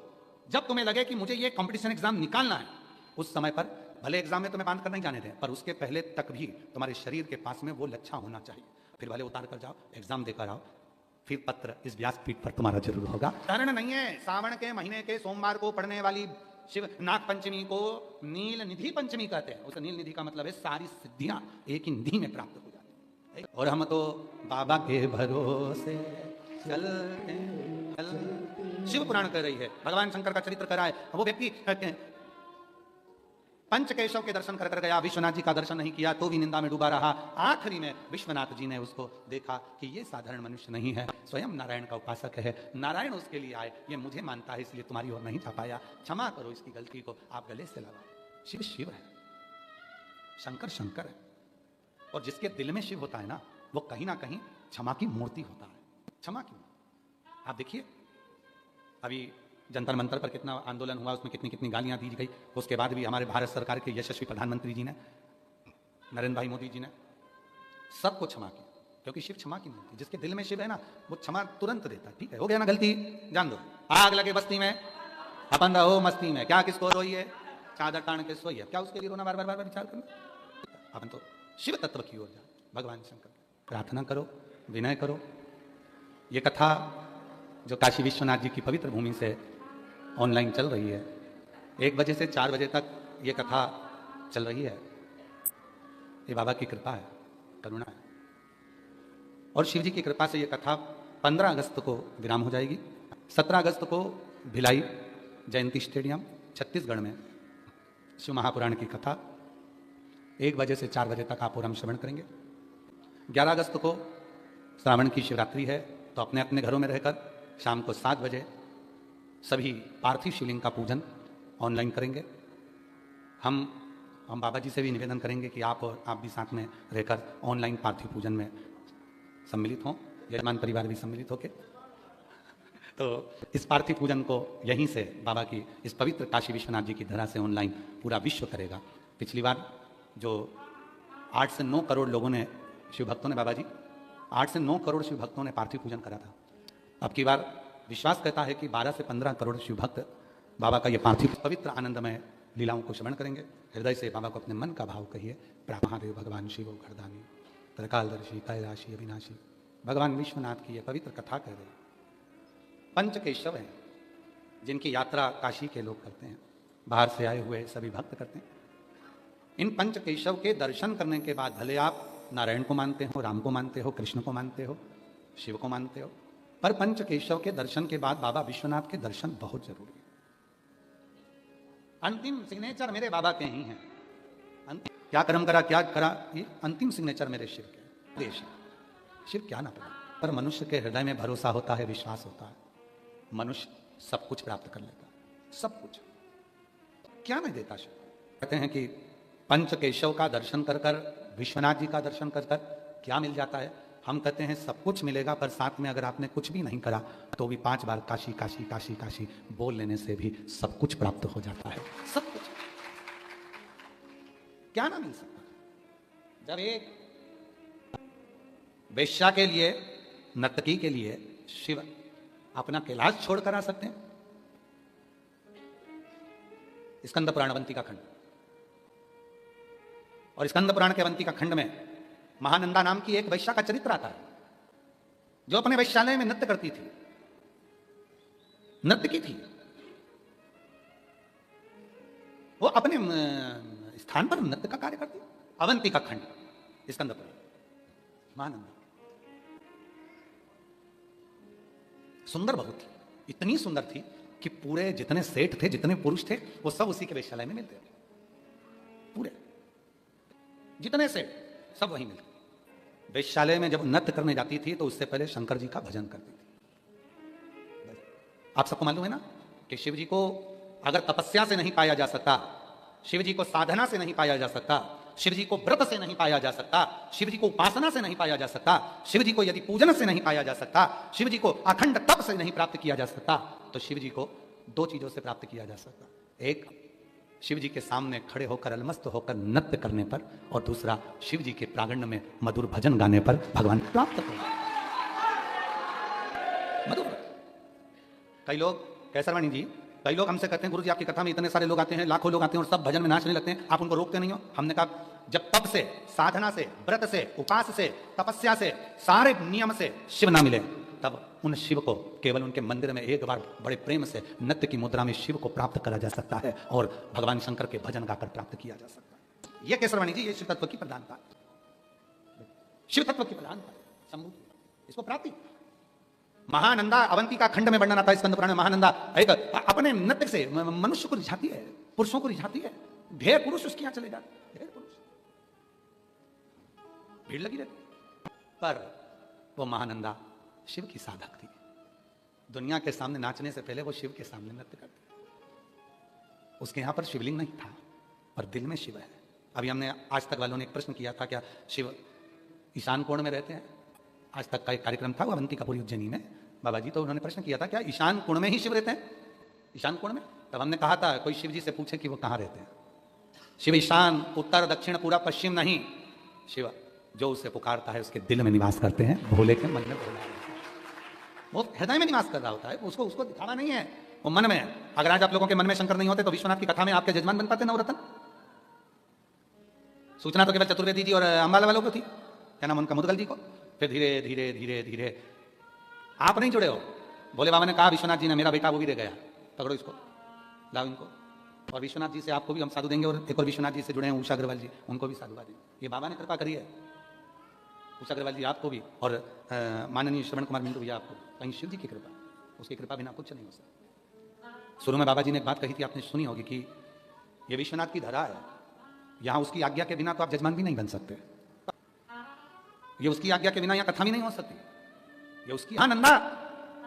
जब तुम्हें लगे कि मुझे ये कंपटीशन एग्जाम निकालना है, उस समय पर भले एग्जाम में तुम्हें बांध कर नहीं जाने दें, पर उसके पहले तक भी तुम्हारे शरीर के पास में वो लच्छा होना चाहिए। फिर भले उतार कर जाओ, एग्जाम देकर आओ, फिर पत्र इस व्यासपीठ पर तुम्हारा जरूर होगा। धारण नहीं है, सावन के महीने के सोमवार को पढ़ने वाली शिव नाग पंचमी को नील निधि पंचमी कहते हैं। उस नील निधि का मतलब है सारी सिद्धियां एक ही निधि में प्राप्त हो जाती हैं। और हम तो बाबा के भरोसे चलते हैं। शिव पुराण कह रही है, भगवान शंकर का चरित्र कराए। वो व्यक्ति पंच केशव के दर्शन कर कर गया, विश्वनाथ जी का दर्शन नहीं किया तो भी निंदा में डूबा रहा। आखिरी में विश्वनाथ जी ने उसको देखा कि ये साधारण मनुष्य नहीं है, स्वयं नारायण का उपासक है, नारायण उसके लिए आए, ये मुझे मानता है इसलिए तुम्हारी ओर नहीं जा पाया, क्षमा करो इसकी गलती को, आप गले से लगाओ। शिव शिव है, शंकर शंकर है, और जिसके दिल में शिव होता है ना, वो कहीं ना कहीं क्षमा की मूर्ति होता है। क्षमा की, आप देखिए अभी जंतर मंतर पर कितना आंदोलन हुआ, उसमें कितनी कितनी गालियां दी गई, उसके बाद भी हमारे भारत सरकार के यशस्वी प्रधानमंत्री जी ने, नरेंद्र भाई मोदी जी ने सबको क्षमा किया, क्योंकि शिव क्षमा की मूर्ति। जिसके दिल में शिव है ना, वो क्षमा तुरंत देता है। ठीक है, हो गया ना गलती, जान दो, आग लगे बस्ती में अपन रहो मस्ती में, क्या किसको रोई है, चादर तान के सोई है, क्या उसके लिए रोना, बार बार बार बार विचार करना। अपन तो शिव तत्व की ओर जाए, भगवान शंकर प्रार्थना करो, विनय करो। ये कथा जो काशी विश्वनाथ जी की पवित्र भूमि से ऑनलाइन चल रही है, 1 बजे से 4 बजे तक ये कथा चल रही है, ये बाबा की कृपा है, करुणा है। और शिव जी की कृपा से ये कथा 15 अगस्त को विराम हो जाएगी। 17 अगस्त को भिलाई जयंती स्टेडियम छत्तीसगढ़ में शिव महापुराण की कथा 1 बजे से 4 बजे तक आप और हम श्रवण करेंगे। 11 अगस्त को श्रावण की शिवरात्रि है, तो अपने अपने घरों में रहकर शाम को 7 बजे सभी पार्थिव शिवलिंग का पूजन ऑनलाइन करेंगे। हम बाबा जी से भी निवेदन करेंगे कि आप और आप भी साथ में रहकर ऑनलाइन पार्थिव पूजन में सम्मिलित हों, यजमान परिवार भी सम्मिलित होके। तो इस पार्थिव पूजन को यहीं से बाबा की इस पवित्र काशी विश्वनाथ जी की धरा से ऑनलाइन पूरा विश्व करेगा। पिछली बार जो 8 से 9 करोड़ लोगों ने, शिव भक्तों ने, बाबा जी 8 से 9 करोड़ शिव भक्तों ने पार्थिव पूजन करा था। अब की बार विश्वास कहता है कि 12 से 15 करोड़ शिव भक्त बाबा का ये पार्थिव पवित्र आनंदमय लीलाओं को श्रवण करेंगे। हृदय से बाबा को अपने मन का भाव कहिए। महादेव भगवान शिव घरदानी त्रिकालदर्शी कैलाशी अविनाशी, भगवान विश्वनाथ की यह पवित्र कथा कह रही। पंच केशव हैं जिनकी यात्रा काशी के लोग करते हैं, बाहर से आए हुए सभी भक्त करते हैं। इन पंच केशव के दर्शन करने के बाद भले आप नारायण को मानते हो, राम को मानते हो, कृष्ण को मानते हो, शिव को मानते हो, पर पंच केशव के दर्शन के बाद बाबा विश्वनाथ के दर्शन बहुत जरूरी है। अंतिम सिग्नेचर मेरे बाबा के ही हैं। क्या कर्म करा, क्या करा, ये अंतिम सिग्नेचर मेरे शिव के देश है। शिव क्या ना करा, पर मनुष्य के हृदय में भरोसा होता है, विश्वास होता है, मनुष्य सब कुछ प्राप्त कर लेता है। सब कुछ क्या नहीं देता शिव। कहते हैं कि पंच केशव का दर्शन कर कर, विश्वनाथ जी का दर्शन कर कर क्या मिल जाता है। हम कहते हैं सब कुछ मिलेगा, पर साथ में अगर आपने कुछ भी नहीं करा तो भी 5 बार काशी काशी काशी काशी बोल लेने से भी सब कुछ प्राप्त हो जाता है। सब कुछ क्या ना मिल सकता। जब एक वेश्या के लिए, नर्तकी के लिए शिव अपना कैलाश छोड़कर आ सकते हैं। स्कंद पुराण अवंती का खंड, और स्कंद पुराण के अवंती का खंड में महानंदा नाम की एक वैश्या का चरित्र आता है, जो अपने वैश्यालय में नृत्य करती थी, नृत्य की थी। वो अपने स्थान पर नृत्य का कार्य करती। अवंती का खंड, स्कंद पुराण, महानंदा सुंदर बहुत थी, इतनी सुंदर थी कि पूरे जितने सेठ थे, जितने पुरुष थे, वो सब उसी के वैश्यालय में मिलते थे। पूरे जितने सेठ सब वहीं मिलते। वैश्यालय में जब नृत्य करने जाती थी तो उससे पहले शंकर जी का भजन करती थी। आप सबको मालूम है ना कि शिव जी को अगर तपस्या से नहीं पाया जा सकता, शिव जी को साधना से नहीं पाया जा सकता, शिव जी को व्रत से नहीं पाया जा सकता, शिव जी को उपासना से नहीं पाया जा सकता, शिव जी को यदि पूजन से नहीं पाया जा सकता, शिव जी को अखंड तप से नहीं प्राप्त किया जा सकता, तो शिव जी को दो चीजों से प्राप्त किया जा सकता। एक, शिव जी के सामने खड़े होकर अलमस्त होकर नृत्य करने पर, और दूसरा, शिव जी के प्रांगण में मधुर भजन गाने पर भगवान प्राप्त हो। मधुर। कई लोग, कैसरवाणी जी, कई लोग हमसे कहते हैं गुरु जी आपकी कथा में इतने सारे लोग आते हैं, लाखों लोग आते हैं और सब भजन में नाचने लगते हैं, आप उनको रोकते नहीं हो। हमने कहा जब तप से, साधना से, व्रत से, उपास से, तपस्या से, सारे नियम से शिव ना मिले, तब उन शिव को केवल उनके मंदिर में एक बार बड़े प्रेम से नृत्य की मुद्रा में शिव को प्राप्त करा जा सकता है और भगवान शंकर के भजन गाकर प्राप्त किया जा सकता है। यह केसरवाणी जी, ये शिव तत्व की प्रधानता, शिव तत्व की प्रधानता, शंभू इसको प्राप्ति। महानंदा अवंतिका खंड में वर्णन आता है स्कंद पुराण में। महानंदा एक अपने नृत्य से मनुष्य को रिझाती है, पुरुषों को रिझाती है, ढेर पुरुष उसके यहां चले जाते हैं, ढेर पुरुष, भीड़ लगी रहती। पर वो महानंदा शिव की साधक थी, दुनिया के सामने नाचने से पहले वो शिव के सामने नृत्य करती। उसके यहां पर शिवलिंग नहीं था, पर दिल में शिव है। अभी हमने आज तक वालों ने एक प्रश्न किया था, क्या शिव ईशान कोण में रहते हैं? आज तक का एक कार्यक्रम था वो अवंतिकापुरी उज्जैनी में, बाबा जी, तो उन्होंने प्रश्न किया था क्या ईशान कोण में ही शिव रहते हैं? ईशान कोण में? तब हमने कहा था कोई शिव जी से पूछे कि वो कहां रहते हैं। शिव ईशान, उत्तर, दक्षिण, पूरा, पश्चिम नहीं। शिव जो उसे पुकारता है उसके दिल में निवास करते हैं, भोले के मन में भोला, वो हृदय में निवास कर रहा होता है, उसको दिखाना नहीं है, वो मन में है। अगर आज आप लोगों के मन में शंकर नहीं होते तो विश्वनाथ की कथा में आपके जजमान बन पाते नवरत्न? सूचना तो केवल चतुर्वेदी जी और अंबाला वालों को थी, क्या नाम उनका, मुदगल जी को। फिर धीरे धीरे धीरे धीरे आप नहीं जुड़े हो। भोले बाबा ने कहा विश्वनाथ जी ने, मेरा बेटा वो भी रह गया, पकड़ो इसको, लाओ इनको। और विश्वनाथ जी से आपको भी हम साधु देंगे, और एक और विश्वनाथ जी से जुड़े हैं उषा अग्रवाल जी, उनको भी साधुवाद देंगे। ये बाबा ने कृपा करी है, उषा अग्रवाल जी आपको भी, और माननीय श्रवण कुमार मिंटू भैया आपको। कहीं शिव जी की कृपा, उसकी कृपा बिना कुछ नहीं हो सकता। शुरू में बाबा जी ने एक बात कही थी, आपने सुनी होगी, कि ये विश्वनाथ की धरा है, यहां उसकी आज्ञा के बिना तो आप जजमान भी नहीं बन सकते, ये उसकी आज्ञा के बिना यहां कथा भी नहीं हो सकती, ये उसकी। हाँ, नंदा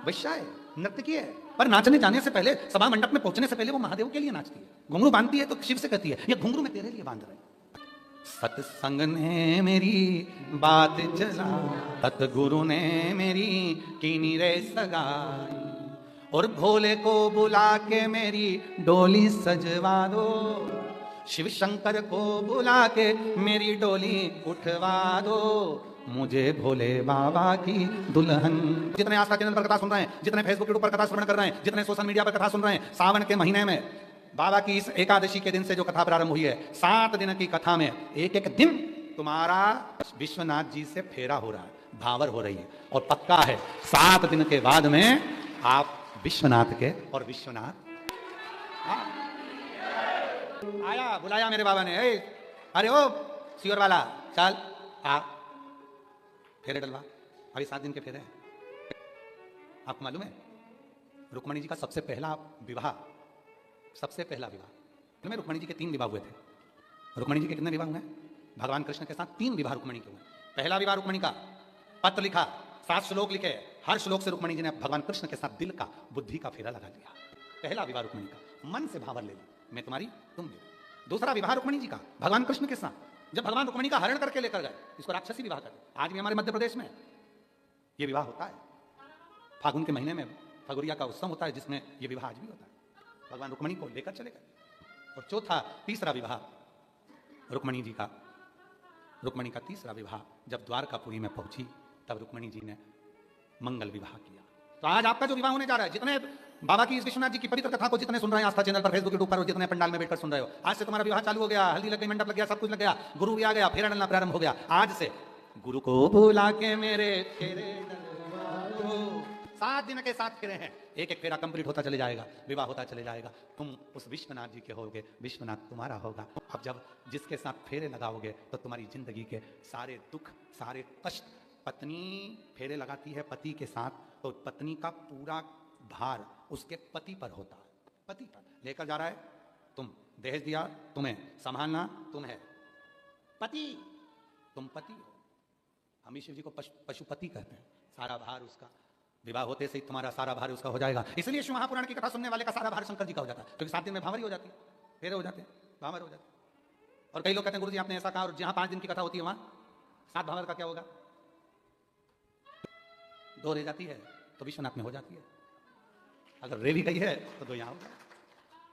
वैश्या है, नृत्य की है, पर नाचने जाने से पहले, सभा मंडप में पहुंचने से पहले वो महादेव के लिए नाचती है। घुंघरू बांधती है तो शिव से कहती है ये घुंघरू में तेरे लिए बांध रहे। सत्संग ने मेरी बात चला, सतगुरु ने मेरी कीनी रे सगाई, और भोले को बुला के मेरी डोली सजवा दो, शिव शंकर को बुला के मेरी डोली उठवा दो, मुझे भोले बाबा की दुल्हन। जितने आस्था चैनल पर कथा सुन रहे हैं, जितने फेसबुक के ऊपर कथा श्रवण कर रहे हैं, जितने सोशल मीडिया पर कथा सुन रहे हैं, सावन के महीने में बाबा की इस एकादशी के दिन से जो कथा प्रारंभ हुई है, 7 दिन की कथा में एक एक दिन तुम्हारा विश्वनाथ जी से फेरा हो रहा है, भावर हो रही है, और पक्का है 7 दिन के बाद में आप विश्वनाथ के, और विश्वनाथ आया, बुलाया मेरे बाबा ने, अरे ओ सियोर वाला चल आ, फेरे डलवा। अभी 7 दिन के फेरे हैं। आपको मालूम है रुक्मणी जी का सबसे पहला विवाह, सबसे पहला विवाह में रुक्मणी जी के 3 विवाह हुए थे। रुक्मणी जी के कितने विवाह हुए? भगवान कृष्ण के साथ 3 विवाह रुक्मणी के हुए। पहला विवाह रुक्मणी का, पत्र लिखा, 7 श्लोक लिखे, हर श्लोक से रुक्मणी जी ने भगवान कृष्ण के साथ दिल का, बुद्धि का फेरा लगा दिया। पहला विवाह रुक्मणी का, मन से भावर ले ली, मैं तुम्हारी, तुम मेरी। दूसरा विवाह रुक्मणी जी का भगवान कृष्ण के साथ, जब भगवान रुक्मणी का हरण करके लेकर गए, इसको राक्षसी विवाह कहते हैं। आज भी हमारे मध्य प्रदेश में यह विवाह होता है, फागुन के महीने में फगुरिया का उत्सव होता है, जिसमें यह विवाह आज भी होता है। भगवान रुक्मणी को लेकर चले गए। और चौथा, तीसरा विवाह रुक्मणी जी का, रुक्मणी का तीसरा विवाह जब द्वारकापुरी में पहुंची, तब रुक्मणी जी ने मंगल विवाह किया। तो आज आपका जो विवाह होने जा रहा है, जितने बाबा की इस विश्वनाथ जी की पवित्र कथा को जितने सुन रहे हैं आस्था चैनल पर, फेसबुक यूट्यूब पर, और जितने पंडाल में बैठकर सुन रहे हो, आज से तुम्हारा विवाह चालू हो गया, हल्दी लग गई, मंडप लग गया, सब कुछ लग गया, गुरु भी आ गया, फेरा डलना प्रारंभ हो गया। आज से गुरु को बुला के मेरे फेरे डलवा दो। 7 दिन के 7 फेरे हैं, एक एक फेरा कंप्लीट होता चले जाएगा, विवाह होता चले जाएगा, तुम उस विश्वनाथ जी के होगे, विश्वनाथ तुम्हारा होगा। अब जब जिसके साथ फेरे लगाओगे तो तुम्हारी जिंदगी के सारे दुख, सारे कष्ट, पत्नी फेरे लगाती है पति के साथ, तो पत्नी का पूरा भार उसके पति पर होता है, पति पर लेकर जा रहा है, तुम दहेज दिया, तुम्हें संभालना, तुम है पति, तुम पति हो। हम शिव जी को पशुपति कहते हैं। सारा भार उसका, विवाह होते से ही तुम्हारा सारा भार उसका हो जाएगा। इसलिए शिव महापुराण की कथा सुनने वाले का सारा भार शंकर जी का हो जाता है, क्योंकि 7 दिन में भावरी हो जाती है, फेरे हो जाते हैं। भामर हो जाते। और कई लोग कहते हैं गुरु जी आपने ऐसा कहा, और जहां 5 दिन की कथा होती है वहां 7 भामर का क्या होगा? 2 रह जाती है तो विश्वनाथ में हो जाती है। अगर रे भी गई है तो 2 यहां होगा।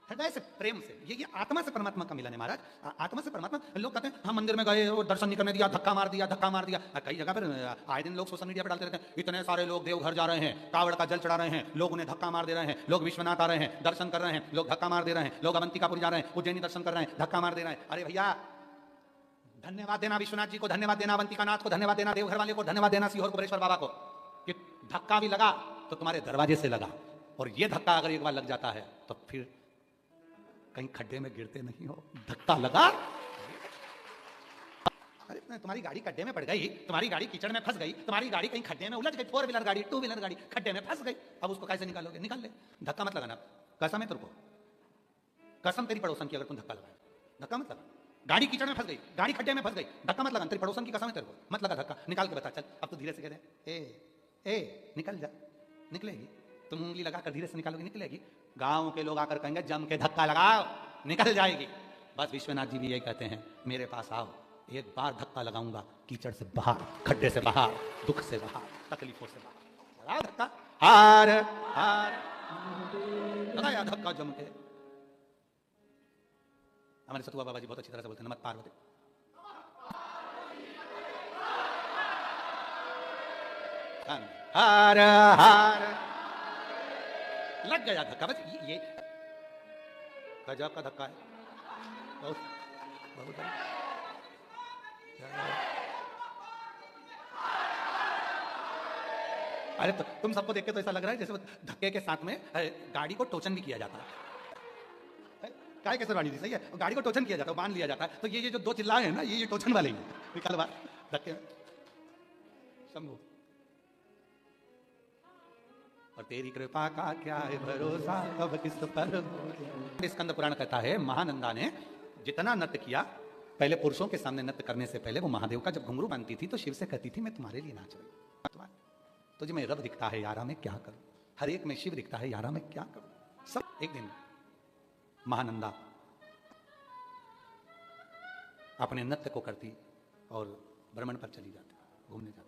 हृदय से, प्रेम से, ये आत्मा से परमात्मा का मिलन है महाराज। आत्मा से परमात्मा। लोग कहते हैं हम मंदिर में गए और दर्शन नहीं करने दिया, धक्का मार दिया, धक्का मार दिया। कई जगह पर आए दिन लोग सोशल मीडिया पर डालते रहते हैं, इतने सारे लोग देवघर जा रहे हैं, कावड़ का जल चढ़ा रहे हैं, लोग उन्हें धक्का मार दे रहे हैं, लोग विश्वनाथ आ रहे हैं, दर्शन कर रहे हैं, लोग धक्का मार दे रहे हैं, लोग अवंतिकापुर जा रहे हैं, उज्जैनी दर्शन कर रहे हैं, धक्का मार दे रहे हैं। अरे भैया, धन्यवाद देना विश्वनाथ जी को, धन्यवाद देना अवंतिकानाथ को, धन्यवाद देना देवघर वाले को, धन्यवाद देना सीहोर कुबेरेश्वर बाबा को कि धक्का भी लगा तो तुम्हारे दरवाजे से लगा। और ये धक्का अगर एक बार लग जाता है तो फिर कहीं खड्डे में गिरते नहीं हो। धक्का लगा, अरे तुम्हारी गाड़ी खड्डे में पड़ गई, तुम्हारी गाड़ी कीचड़ में फंस गई, तुम्हारी गाड़ी कहीं खड्डे में उलझ गई, 4 व्हीलर गाड़ी, 2 व्हीलर गाड़ी खड्डे में फंस गई, अब उसको कैसे निकालोगे? निकाल ले। धक्का मत लगाना। कसम है तेरे को, कसम तेरी पड़ोसन की, अगर तुम धक्का लगाए, धक्का मत लगा। गाड़ी कीचड़ में फंस गई, गाड़ी खड्डे में फंस गई, धक्का मत लगा। तेरी पड़ोसन की कसम है तेरे को, मत लगा धक्का। निकाल के बता, चल अब तो धीरे से कह दे, ए निकल जा। निकलेगी, तुम उंगली लगाकर धीरे से निकालोगी, निकलेगी। गांव के लोग आकर कहेंगे जम के धक्का लगाओ, निकल जाएगी। बस विश्वनाथ जी भी यही कहते हैं, मेरे पास आओ, एक बार धक्का लगाऊंगा, कीचड़ से बाहर, खड्डे से बाहर, दुख से बाहर, तकलीफों से बाहर। लगाओ धक्का, हार हार, लगाया धक्का जम के। हमारे सतुआ बाबा जी बहुत अच्छी तरह से बोलते हैं, नमः पार्वती। हार हार, लग गया धक्का। बस ये गजब का धक्का है, बहुत बहुत। अरे तो तुम सबको देख के तो ऐसा लग रहा है जैसे धक्के के साथ में गाड़ी को टोचन भी किया जाता है। काय कैसे गाड़ी थी, सही है, गाड़ी को टोचन किया जाता है, बांध लिया जाता है। तो ये जो 2 चिल्लाए हैं ना, ये टोचन वाले ही हैं। निकल बार धक्के शंभू। और तेरी कृपा का क्या है भरोसा, कब किस पर। स्कंद पुराण कहता है महानंदा ने जितना नृत्य किया, पहले पुरुषों के सामने नृत्य करने से पहले वो महादेव का जब घुंघरू बांधती थी तो शिव से कहती थी मैं तुम्हारे लिए नाच रही हूं। तुझे में रब दिखता है यारा, मैं क्या करूं? हर एक में शिव दिखता है यारा, मैं क्या करूं? सब एक दिन महानंदा अपने नृत्य को करती और भ्रमण पर चली जाती, घूमने जाती।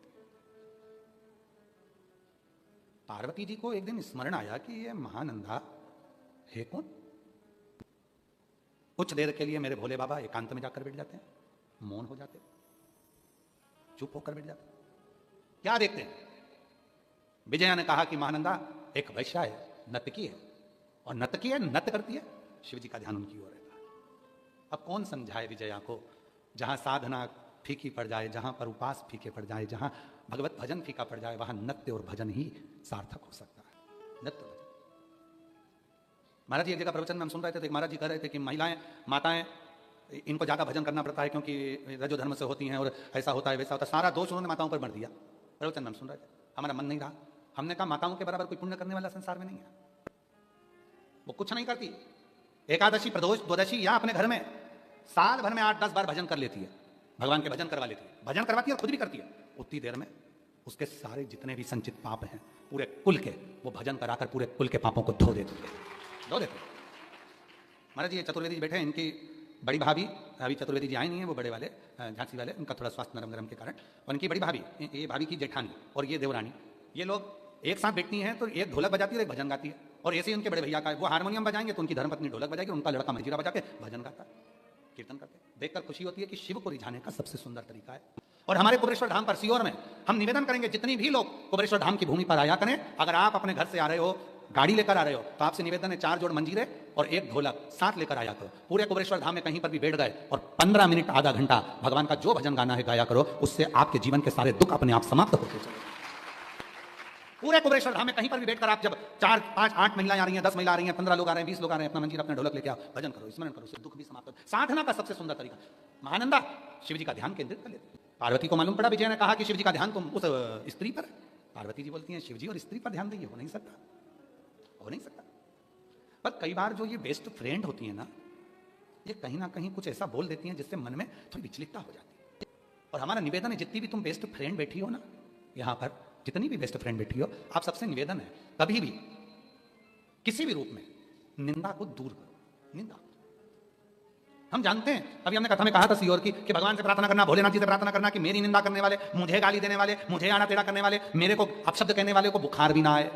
पार्वती जी को एक दिन स्मरण आया कि ये महानंदा है कौन? कुछ देर के लिए मेरे भोले बाबा एकांत में जाकर बैठ जाते हैं, मौन हो जाते, चुप होकर बैठ जाते। क्या देखते हैं? विजया ने कहा कि महानंदा एक वैश्या है, नर्तकी है, और नर्तकी है, नृत्य करती है, शिव जी का ध्यान उनकी ओर रहता है। अब कौन समझाए विजया को, जहां साधना फीकी पड़ जाए, जहां पर उपास फीके पड़ जाए, जहां भगवत भजन फीका पड़ जाए, वहां नृत्य और भजन ही सार्थक हो सकता है। नृत्य भजन। महाराज जी एक जगह प्रवचन में हम सुन रहे थे, महाराज जी कह रहे थे कि महिलाएं, माताएं, इनको ज्यादा भजन करना पड़ता है क्योंकि रजो धर्म से होती हैं और ऐसा होता है वैसा होता है। सारा दोष उन्होंने माताओं पर मर दिया। प्रवचन में हम सुन रहे थे, हमारा मन नहीं रहा। हमने कहा माताओं के बराबर कोई पुण्य करने वाला संसार में नहीं है। वो कुछ नहीं करती, एकादशी, प्रदोष, द्वादशी या अपने घर में साल भर में 8-10 बार भजन कर लेती है, भगवान के भजन करवा लेती है, भजन करवाती है और खुद भी करती है। उतनी देर में उसके सारे जितने भी संचित पाप हैं पूरे कुल के, वो भजन कराकर पूरे कुल के पापों को धो देती है, धो देती है। महाराज जी ये चतुर्वेदी जी बैठे हैं, इनकी बड़ी भाभी, अभी चतुर्वेदी जी आए नहीं है, वो बड़े वाले झांसी वाले, उनका थोड़ा स्वास्थ्य नरम गरम के कारण, और इनकी बड़ी भाभी, ये भाभी की जेठानी और ये देवरानी, ये लोग एक साथ बैठती हैं तो एक ढोलक बजाती है और एक भजन गाती है। और ऐसे ही उनके बड़े भैया का, वो हारमोनियम बजाएंगे तो उनकी धर्मपत्नी ढोलक बजाएगी, उनका लड़का मंजीरा बजा के भजन गाता है, कीर्तन करते हैं। देखकर खुशी होती है कि शिव को रिझाने का सबसे सुंदर तरीका है। और हमारे कुबेरेश्वर धाम पर सीहोर में हम निवेदन करेंगे, जितनी भी लोग कुबेरेश्वर धाम की भूमि पर आया करें, अगर आप अपने घर से आ रहे हो, गाड़ी लेकर आ रहे हो, तो आपसे निवेदन है 4 जोड़ मंजीरे और 1 ढोलक साथ लेकर आया करो। पूरे कुबेरेश्वर धाम में कहीं पर भी बैठ गए और 15 मिनट आधा घंटा भगवान का जो भजन गाना है गाया करो, उससे आपके जीवन के सारे दुख अपने आप समाप्त होते चले। पूरे कुबेरेश्वर धाम में कहीं पर भी बैठकर आप जब 4, 5, 8 महिलाएं आ रही हैं, 10 महिला आ रही हैं, 15 लोग आ रहे हैं, 20 लोग आ रहे हैं, अपना मंजीर अपना ढोलक लेके आओ, भजन करो, स्मरण करो, उससे दुख भी समाप्त हो। साधना का सबसे सुंदर तरीका, महानंदा शिव जी का ध्यान केंद्रित कर लेते। पार्वती को मालूम पड़ा, विजय ने कहा कि शिव जी का ध्यान तुम उस स्त्री पर है। पार्वती जी बोलती हैं शिव जी और स्त्री पर ध्यान देंगे, हो नहीं सकता, हो नहीं सकता। पर कई बार जो ये बेस्ट फ्रेंड होती है ना, ये कहीं ना कहीं कुछ ऐसा बोल देती हैं जिससे मन में थोड़ी विचलितता हो जाती है। और हमारा निवेदन है, जितनी भी तुम बेस्ट फ्रेंड बैठी हो ना यहाँ पर, जितनी भी बेस्ट फ्रेंड बैठी हो, आप सबसे निवेदन है, कभी भी किसी भी रूप में निंदा को दूर करो। निंदा हम जानते हैं, अभी हमने कथा में कहा था सीओर की कि भगवान से प्रार्थना करना, भोलेनाथ जी से प्रार्थना करना कि मेरी निंदा करने वाले, मुझे गाली देने वाले, मुझे आड़ा टेढ़ा करने वाले, मेरे को अपशब्द कहने वाले को बुखार भी ना आए।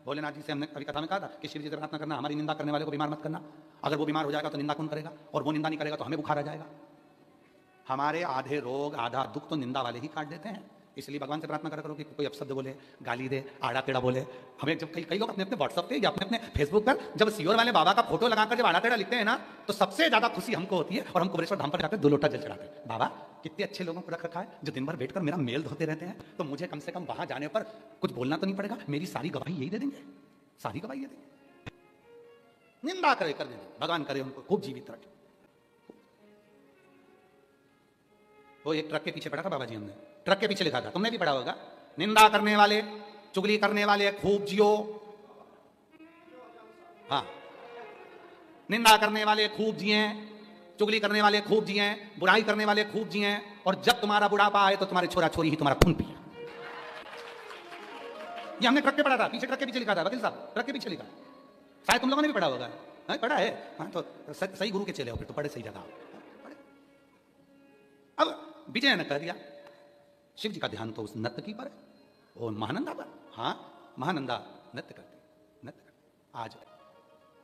भोलेनाथ जी से हमने अभी कथा में कहा था कि शिव जी से प्रार्थना करना, हमारी निंदा करने वाले को बीमार मत करना, अगर वो बीमार हो जाएगा तो निंदा कौन करेगा, और वो निंदा नहीं करेगा तो हमें बुखार आ जाएगा। हमारे आधे रोग आधा दुख तो निंदा वाले ही काट देते हैं। इसलिए भगवान से प्रार्थना करा करो कि कोई अपशब्द बोले, गाली दे, आड़ा टेढ़ा बोले। हमें जब कई लोग अपने अपने व्हाट्सएप पे या अपने अपने फेसबुक पर जब सीओर वाले बाबा का फोटो लगाकर जब आड़ा टेढ़ा लिखते हैं ना, तो सबसे ज्यादा खुशी हमको होती है और हम कुबेरेश्वर धाम पर जाकर 2 लोटा जल चढ़ाते हैं। बाबा कितने अच्छे लोगों को रख रखा है जो दिन भर बैठकर मेरा मेल धोते रहते हैं, तो मुझे कम से कम वहां जाने पर कुछ बोलना तो नहीं पड़ेगा, मेरी सारी गवाही यही दे देंगे, सारी गवाही दे देंगे। निंदा करे कर देंगे, भगवान करे उनको खूब जीवित रखे। वो एक ट्रक के पीछे पढ़ा था बाबा जी, हमने ट्रक के पीछे लिखा था, तुमने भी पढ़ा होगा, निंदा करने वाले, चुगली करने वाले खूब जियो। हाँ, निंदा करने वाले खूब जिए, चुगली करने वाले खूब जिए, बुराई करने वाले खूब जिए, और जब तुम्हारा बुढ़ापा आए तो तुम्हारे छोरा छोरी ही तुम्हारा खून पिए। ये हमने ट्रक पे पढ़ा था, पीछे ट्रक के पीछे लिखा था, वकील साहब ट्रक के पीछे लिखा, शायद तुम लोगों ने भी पढ़ा होगा। हाँ, पढ़ा है। हाँ, तो सही गुरु के चले हो फिर तो, पढ़े सही जगह। अब विजय ने कह दिया शिव जी का ध्यान तो उस नर्तकी पर है, वो महानंदा पर। हाँ, महानंदा नृत्य करती। आज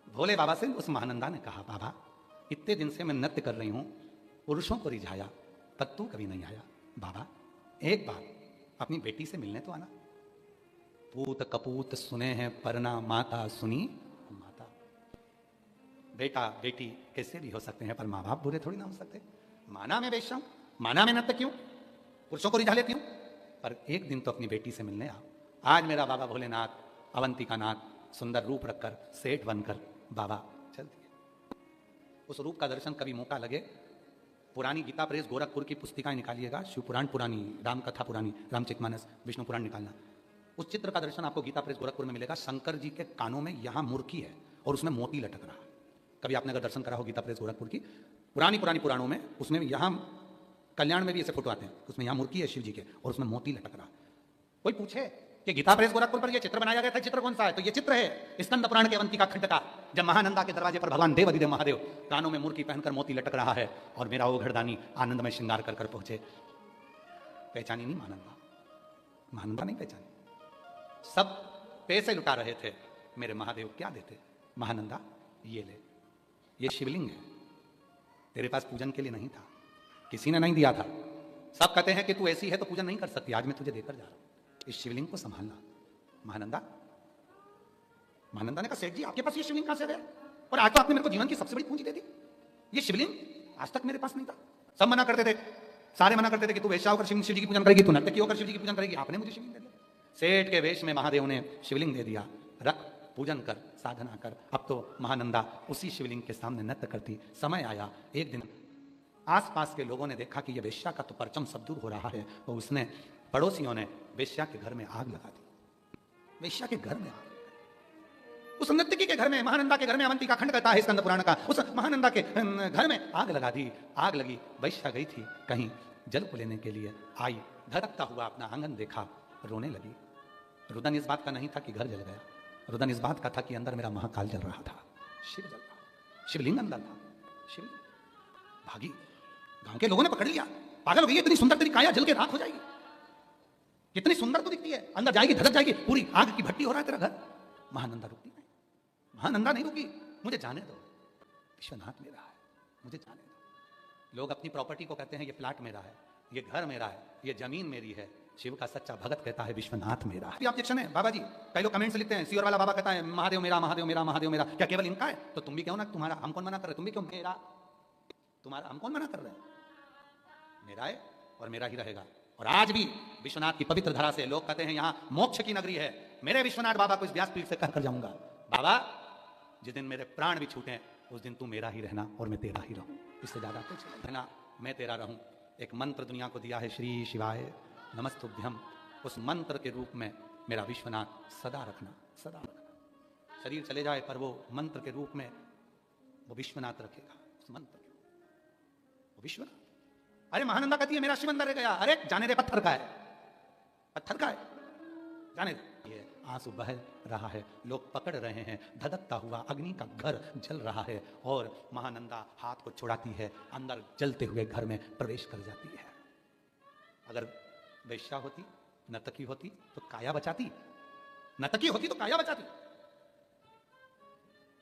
भोले बाबा से उस महानंदा ने कहा, बाबा इतने दिन से मैं नृत्य कर रही हूं, पुरुषों को रिझाया, पर तू कभी नहीं आया। बाबा एक बार अपनी बेटी से मिलने तो आना। पूत कपूत सुने हैं परना, माता सुनी माता। बेटा बेटी कैसे भी हो सकते हैं, पर माँ बाप बुरे थोड़ी ना हो सकते। माना मैं वेश्या हूं, माना मैं नृत्य क्यों, पुरुषों को रिझा लेती हूं, पर एक दिन तो अपनी बेटी से मिलने आ। आज मेरा बाबा भोलेनाथ, अवंतिका नाथ, सुंदर रूप रखकर, सेठ बनकर बाबा चल दिए। उस रूप का दर्शन कभी मौका लगे, पुरानी गीता प्रेस गोरखपुर की पुस्तिकाएं निकालिएगा, शिव पुराण पुरानी, राम कथा पुरानी, रामचरितमानस, विष्णु पुराण निकालना। उस चित्र का दर्शन आपको गीता प्रेस गोरखपुर में मिलेगा। शंकर जी के कानों में यहाँ मुर्की है और उसमें मोती लटक रहा है। कभी आपने अगर दर्शन करा हो गीता प्रेस गोरखपुर की पुरानी पुराणों में, उसमें यहाँ कल्याण में भी ऐसे फोटो आते हैं, उसमें यहाँ मूर्ति है शिव जी के और उसमें मोती लटक रहा। कोई पूछे कि गीता प्रेस गोरखपुर पर यह चित्र बनाया गया था, चित्र कौन सा है, तो ये चित्र है स्कंद पुराण के अवंतिका खंड का, जब महानंदा के दरवाजे पर भगवान देव अधिदेव महादेव कानों में मूर्ति पहनकर मोती लटक रहा है और मेरा वो घरदानी आनंद में श्रृंगार कर कर पहुंचे। पहचानी नहीं महानंदा, महानंदा नहीं पहचानी। सब पैसे लुटा रहे थे, मेरे महादेव क्या देते, महानंदा ये ले, ये शिवलिंग है, तेरे पास पूजन के लिए नहीं था, किसी ने नहीं दिया था। सब कहते हैं कि तू ऐसी है तो पूजन नहीं कर सकती, आज मैं तुझे देकर जा रहा हूं, इस शिवलिंग को संभालना। महानंदा ने कहा सेठ जी आपके पास ये शिवलिंग कहां से गया, और आज तो आपने मेरे को जीवन की सबसे बड़ी पूंजी दे दी। ये शिवलिंग आज तक मेरे पास नहीं था। सब मना करते थे, सारे मना करते थे कि तू वैश्या होकर शिव जी की पूजन करेगी, तू नर्तकी होकर शिव जी की पूजन करेगी, आपने मुझे शिवलिंग दे दिया। सेठ के वेश में महादेव ने शिवलिंग दे दिया, रख पूजन कर, साधना कर। अब तो महानंदा उसी शिवलिंग के सामने नृत्य करती। समय आया एक दिन आसपास के लोगों ने देखा कि यह वेश्या का तो परचम सब दूर हो रहा है, तो उसने पड़ोसियों ने वेश्या के घर में आग लगा दी। वेश्या के घर में आग, उस नर्तकी के घर में, महानंदा के घर में, अवंतिका खंड कहता है स्कंद पुराण का, उस महानंदा के घर में आग लगा दी। आग लगी, वेश्या गई थी कहीं जल को लेने के लिए, आई, धड़कता हुआ अपना आंगन देखा, रोने लगी। रुदन इस बात का नहीं था कि घर जल गया, रुदन इस बात का था कि अंदर मेरा महाकाल जल रहा था, शिव जल रहा, शिवलिंग अंदर था, शिवलिंग। भागी, गांव के लोगों ने पकड़ लिया, पागल हो गई, इतनी सुंदर तेरी काया जल के राख हो जाएगी, कितनी सुंदर तो दिखती है, अंदर जाएगी धधक जाएगी, पूरी आग की भट्टी हो रहा है तेरा घर। महानंदा रुकती नहीं, महानंदा नहीं रुकी, मुझे जाने दो, विश्वनाथ मेरा है, मुझे जाने दो। लोग अपनी प्रॉपर्टी को कहते हैं ये प्लाट मेरा है, ये घर मेरा है, ये जमीन मेरी है। शिव का सच्चा भगत कहता है विश्वनाथ मेरा है। ऑब्जेक्शन है बाबा जी, कई लोग कमेंट से लिखते हैं सीओर वाला बाबा कहता है महादेव मेरा, महादेव मेरा, महादेव मेरा, क्या केवल इनका है? तो तुम भी क्यों ना, तुम्हारा हम कौन मना कर रहे, तुम भी क्यों मेरा, तुम्हारा हम कौन मना कर रहे हैं? मेरा है और मेरा ही रहेगा। और आज भी विश्वनाथ की पवित्र धरा से लोग कहते हैं यहाँ मोक्ष की नगरी है। मेरे विश्वनाथ बाबा को इस व्यासपीठ से कहकर जाऊंगा, बाबा जिस दिन मेरे प्राण भी छूटे उस दिन तू मेरा ही रहना और मैं तेरा ही रहूं, इससे ज्यादा कुछ रहना, मैं तेरा रहूं। एक मंत्र दुनिया को दिया है, श्री शिवाय नमस्तुभ्यम, उस मंत्र के रूप में मेरा विश्वनाथ सदा रखना, सदा रखना। शरीर चले जाए पर वो मंत्र के रूप में वो विश्वनाथ रखेगा, उस मंत्र के वो विश्वनाथ। अरे महानंदा कहती है मेरा शिव अंदर रह गया, अरे जाने दे, पत्थर का है, पत्थर का है, जाने दे। आंसू बह रहा है, लोग पकड़ रहे हैं, धधकता हुआ अग्नि का घर जल रहा है और महानंदा हाथ को छुड़ाती है, अंदर जलते हुए घर में प्रवेश कर जाती है। अगर वेश्या होती, नर्तकी होती तो काया बचाती, नर्तकी होती तो काया बचाती,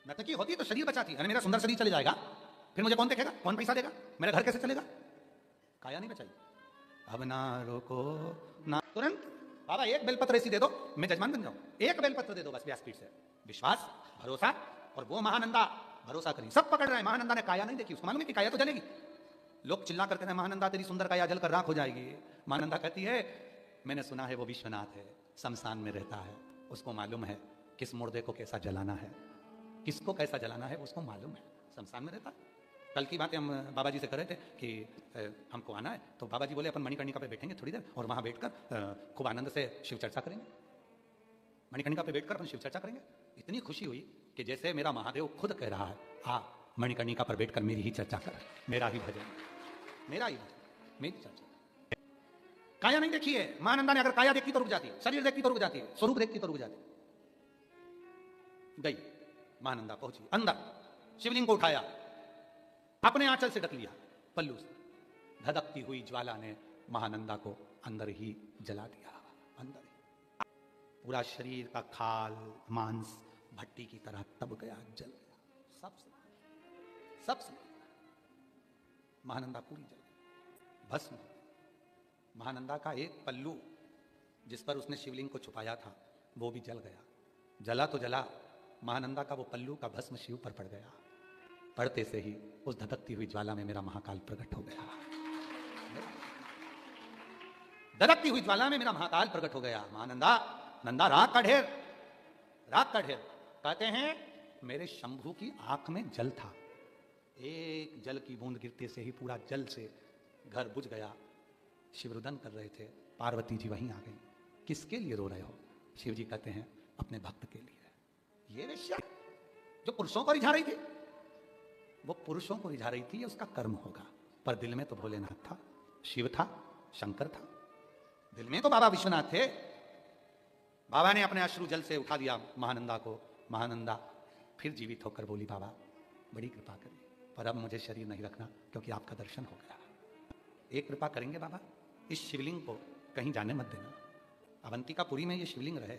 नर्तकी होती तो शरीर बचाती। अरे मेरा सुंदर शरीर चले जाएगा, फिर मुझे कौन देखेगा, कौन पैसा देगा, मेरा घर कैसे चलेगा? काया नहीं बचाई। अब ना रोको ना, तुरंत बाबा एक बेलपत्र ऐसी दे दो, मैं जजमान बन जाऊं। एक बेलपत्र दे दो बस व्यासपीठ से। विश्वास, भरोसा, और वो महानंदा भरोसा करी। सब पकड़ रहे हैं, महानंदा ने काया नहीं देखी, उसको मालूम है कि काया तो जलेगी। लोग चिल्ला करते हैं महानंदा तेरी सुंदर काया जलकर राख हो जाएगी। महानंदा कहती है मैंने सुना है वो विश्वनाथ है, शमशान में रहता है, उसको मालूम है किस मुर्दे को कैसा जलाना है, किसको कैसा जलाना है उसको मालूम है, शमशान में रहता है। कल की बातें हम बाबा जी से कर रहे थे कि हमको आना है, तो बाबा जी बोले अपन मणिकर्णिका पे बैठेंगे थोड़ी देर और वहां बैठकर खूब आनंद से शिव चर्चा करेंगे। मणिकर्णिका पे बैठकर अपन शिव चर्चा करेंगे। इतनी खुशी हुई कि जैसे मेरा महादेव खुद कह रहा है, आ मणिकर्णिका पर बैठकर मेरी ही चर्चा कर, मेरा ही भजन, मेरा ही भजन, मेरी चर्चा। काया नहीं देखी है महानंदा ने, अगर काया देखती तो रुक जाती, शरीर देखती तो रुक जाती, स्वरूप देखती तो रुक जाती। गई महानंदा, पहुंची अंदर, शिवलिंग को उठाया, अपने आंचल से ढक लिया, पल्लू से। धधकती हुई ज्वाला ने महानंदा को अंदर ही जला दिया, अंदर ही। पूरा शरीर का खाल मांस भट्टी की तरह तब गया, जल गया, सब महानंदा पूरी जल गई, भस्म। महानंदा का एक पल्लू जिस पर उसने शिवलिंग को छुपाया था वो भी जल गया। जला तो जला, महानंदा का वो पल्लू का भस्म शिव पर पड़ गया। पड़ते से ही उस धधकती हुई ज्वाला में मेरा महाकाल प्रकट हो गया। धधकती हुई ज्वाला में मेरा महाकाल प्रकट हो गया। महानंदा, नंदा राख का ढेर, राख का ढेर। कहते हैं मेरे शंभू की आंख में जल था, एक जल की बूंद गिरते से ही पूरा जल से घर बुझ गया। शिवरुदन कर रहे थे, पार्वती जी वहीं आ गई। किसके लिए रो रहे हो? शिव जी कहते हैं अपने भक्त के लिए। ये वेश्या जो पुरुषों को रिझा रही थी, वो पुरुषों को रिझा रही थी, ये उसका कर्म होगा। पर दिल में तो भोलेनाथ था, शिव था, शंकर था। दिल में तो बाबा विश्वनाथ थे। बाबा ने अपने अश्रु जल से उठा दिया महानंदा को। महानंदा फिर जीवित होकर बोली, बाबा बड़ी कृपा करिए, पर अब मुझे शरीर नहीं रखना क्योंकि आपका दर्शन हो गया। एक कृपा करेंगे बाबा, इस शिवलिंग को कहीं जाने मत देना, अवंतिकापुरी में ये शिवलिंग रहे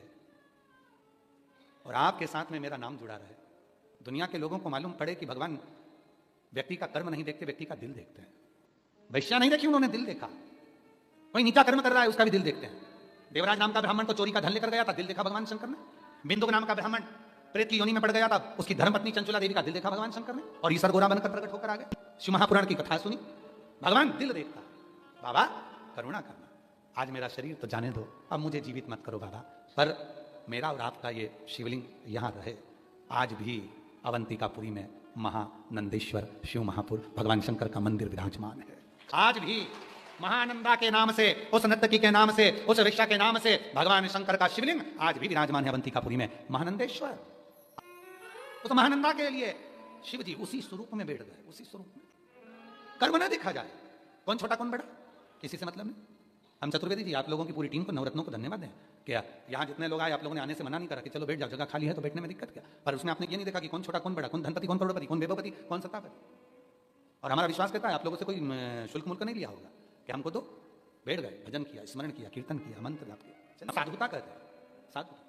और आपके साथ में मेरा नाम जुड़ा रहे। दुनिया के लोगों को मालूम पड़े कि भगवान व्यक्ति का कर्म नहीं देखते, व्यक्ति का दिल देखते हैं। वैश्या नहीं देखी उन्होंने, दिल देखा। कोई नीचा कर्म कर रहा है उसका भी दिल देखते हैं। देवराज नाम का ब्राह्मण को चोरी का धन लेकर गया था, दिल देखा भगवान शंकर ने। बिंदु नाम का ब्राह्मण प्रेत की योनि में पड़ गया था, उसकी धर्मपत्नी चंचुला देवी का दिल देखा भगवान शंकर ने, और ईश्वर गोरा बनकर प्रकट होकर आ गए। शिव महापुराण की कथा सुनी, भगवान दिल देखता। बाबा करुणा करना, आज मेरा शरीर तो जाने दो, अब मुझे जीवित मत करो बाबा, पर मेरा और आपका ये शिवलिंग यहाँ रहे। आज भी अवंतिकापुरी में महानंदेश्वर शिव महापुर भगवान शंकर का मंदिर विराजमान है। आज भी महानंदा के नाम से, उस नर्तकी के नाम से, उस वेश्या के नाम से भगवान शंकर का शिवलिंग आज भी विराजमान है अवंतिकापुरी में, महानंदेश्वर। उस महानंदा के लिए शिव जी उसी स्वरूप में बैठ गए, उसी स्वरूप में। कर्म न देखा जाए, कौन छोटा कौन बड़ा, किसी से मतलब नहीं। हम चतुर्वेदी जी आप लोगों की पूरी टीम को, नवरत्नों को धन्यवाद दें। क्या यहाँ जितने लोग आए, आप लोगों ने आने से मना नहीं करा कि चलो बैठ जाओ, जगह खाली है तो बैठने में दिक्कत क्या। पर उसमें आपने ये नहीं देखा कि कौन छोटा कौन बड़ा, कौन धनपति कौन करोड़पति, कौन वैभवपति कौन सत्तापति। और हमारा विश्वास कहता है आप लोगों से कोई शुल्क मुल्क नहीं लिया होगा कि हमको तो बैठ गए, भजन किया, स्मरण किया, कीर्तन किया, मंत्र जाप किया, साधुता कहते हैं, साधुता।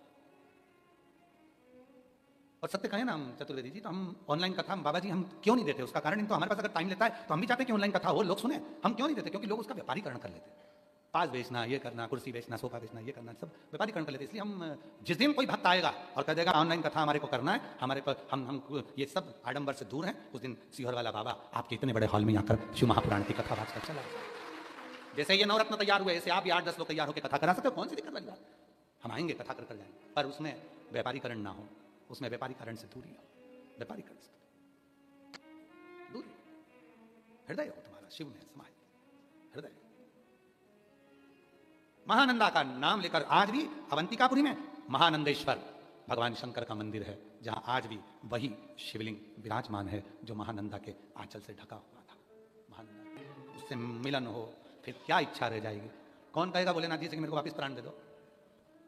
और सत्य कहें ना हम चतुर्वेदी जी, तो हम ऑनलाइन कथा बाबा जी हम क्यों नहीं देते? उसका कारण तो हमारे पास अगर टाइम लेता है तो हम भी चाहते हैं कि ऑनलाइन कथा हो, लोग सुने, हम क्यों नहीं देते? क्योंकि लोग उसका व्यापारीकरण कर लेते हैं। पास बेचना, ये करना, कुर्सी बेचना, सोफा बेचना, ये करना, सब व्यापारीकरण कर लेते हैं। इसलिए हम जिस दिन कोई भक्त आएगा और कह देगा ऑनलाइन कथा हमारे को करना है, हमारे पर हम ये सब आडंबर से दूर हैं, उस दिन सीहोर वाला बाबा आपके इतने बड़े हॉल में आकर शिव महापुराण की कथा बात कर चला। जैसे ये नवरत्न तैयार हुए, ऐसे आप भी 8-10 लोग तैयार होकर कथा करा सकते हो, कौन सी दिक्कत वाली बात। हम आएंगे, कथा कर जाएंगे, पर उसमें व्यापारीकरण ना हो, उसमें व्यापारीकरण से दूरी हो, व्यापारीकरण से दूरी। हृदय हो तुम्हारा शिव में समाज, हृदय। महानंदा का नाम लेकर आज भी अवंतिकापुरी में महानंदेश्वर भगवान शंकर का मंदिर है, जहां आज भी वही शिवलिंग विराजमान है जो महानंदा के आंचल से ढका हुआ था। महानंदा, उससे मिलन हो, फिर क्या इच्छा रह जाएगी? कौन कहेगा भोलेनाथ जी से कि मेरे को वापस प्राण दे दो?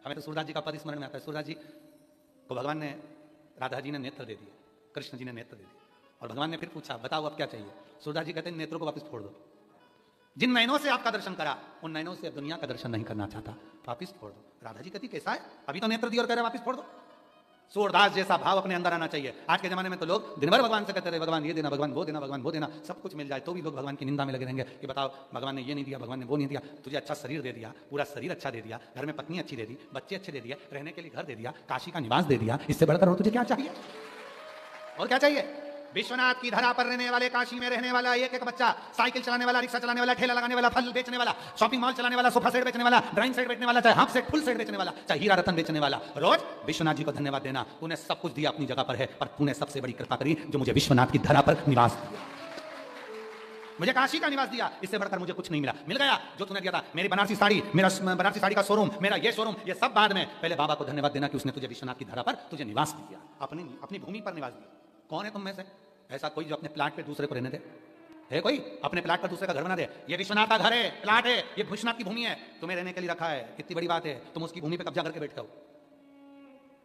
हमें तो सूरदास जी का पद स्मरण में आता है। सूरदास जी को भगवान ने, राधा जी ने नेत्र दे दिए, कृष्ण जी ने नेत्र दे दिए, और भगवान ने फिर पूछा बताओ अब क्या चाहिए। सूरदास जी कहते हैं नेत्रों को वापस छोड़ दो, जिन नयनों से आपका दर्शन करा उन नयनों से अब दुनिया का दर्शन नहीं करना चाहता, वापिस छोड़ दो। राधा जी कहती कैसा है, अभी तो नेत्र दिए और कह रहे वापिस छोड़ दो। सूरदास जैसा भाव अपने अंदर आना चाहिए। आज के जमाने में तो लोग दिन भर भगवान से कहते रहे भगवान ये देना, भगवान वो देना, भगवान वो देना, सब कुछ मिल जाए तो भी लोग भगवान की निंदा में लगे रहेंगे कि बताओ भगवान ने ये नहीं दिया, भगवान ने वो नहीं दिया, तुझे अच्छा शरीर दे दिया, पूरा शरीर अच्छा दे दिया, घर में पत्नी अच्छी दे दी, बच्चे अच्छे दे दिए, रहने के लिए घर दे दिया, काशी का निवास दे दिया, इससे बढ़कर और तुझे क्या चाहिए, और क्या चाहिए। विश्वनाथ की धरा पर रहने वाले, काशी में रहने वाला एक एक बच्चा, साइकिल चलाने वाला, रिक्शा चलाने वाला, ठेला लगाने वाला, फल बेचने वाला, शॉपिंग मॉल चलाने वाला, सोफा सेट बेचने वाला, ड्राइंग सेट बेचने वाला, चाहे हाफ सेट फुल सेट बेचने वाला, चाहे हीरा रतन बेचने वाला, रोज विश्वनाथ जी को धन्यवाद देना, तूने सब कुछ दिया अपनी जगह पर है, पर तूने सबसे बड़ी कृपा करी जो मुझे विश्वनाथ की धरा पर निवास दिया, मुझे काशी का निवास दिया, इससे बढ़कर मुझे कुछ नहीं मिला। मिल गया जो तूने दिया था, मेरी बनारसी साड़ी, मेरा बनारसी साड़ी का शोरूम, मेरा ये शोरूम, ये सब बाद में, पहले बाबा को धन्यवाद देना कि उसने तुझे विश्वनाथ की धरा पर तुझे निवास दिया, अपनी भूमि पर निवास दिया। कौन है तुम में से ऐसा कोई जो अपने प्लाट पे दूसरे को रहने दे? है कोई अपने प्लाट पर दूसरे का घर बना दे? ये विश्वनाथ का घर है, प्लाट है, ये विश्वनाथ की भूमि है, तुम्हें रहने के लिए रखा है, कितनी बड़ी बात है, तुम उसकी भूमि पे कब्जा करके बैठे हो,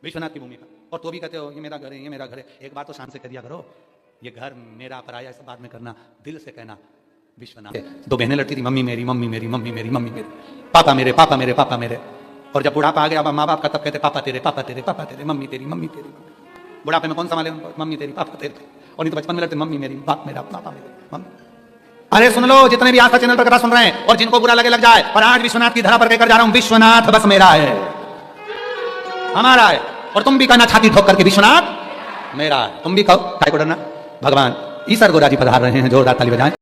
विश्वनाथ की भूमि पर, और तो भी कहते हो ये मेरा घर है, ये मेरा घर है। एक बात तो शान से कह दिया करो, ये घर मेरा, पराया, सब बाद में करना, दिल से कहना विश्वनाथ। दो बहनें लड़ती थी, मम्मी मेरी, मम्मी मेरी, मम्मी मेरी, मम्मी मेरी, पापा मेरे, पापा मेरे, पापा मेरे, और जब बुढ़ापा आ गया माँ बाप का तब कहते पापा तेरे, पापा तेरे, पापा तेरे, मम्मी तेरी, मम्मी तेरी। बुढ़ापे में कौन संभाले उनको? मम्मी तेरी, पापा तेरे, और नहीं तो बचपन में लड़ते मम्मी मेरी, बाप मेरा, पापा मेरे, मम्मी। अरे सुन लो जितने भी आस्था चैनल पर कथा सुन रहे हैं, और जिनको बुरा लगे लग जाए, और आज विश्वनाथ की धरा पर कहकर जा रहा हूं, विश्वनाथ बस मेरा है, हमारा है, और तुम भी कहना छाती ठोक करके विश्वनाथ मेरा है, तुम भी कहो, काय को डरना। भगवान ईसर गोरा जी पधार रहे हैं, जोरदार ताली बजाएं।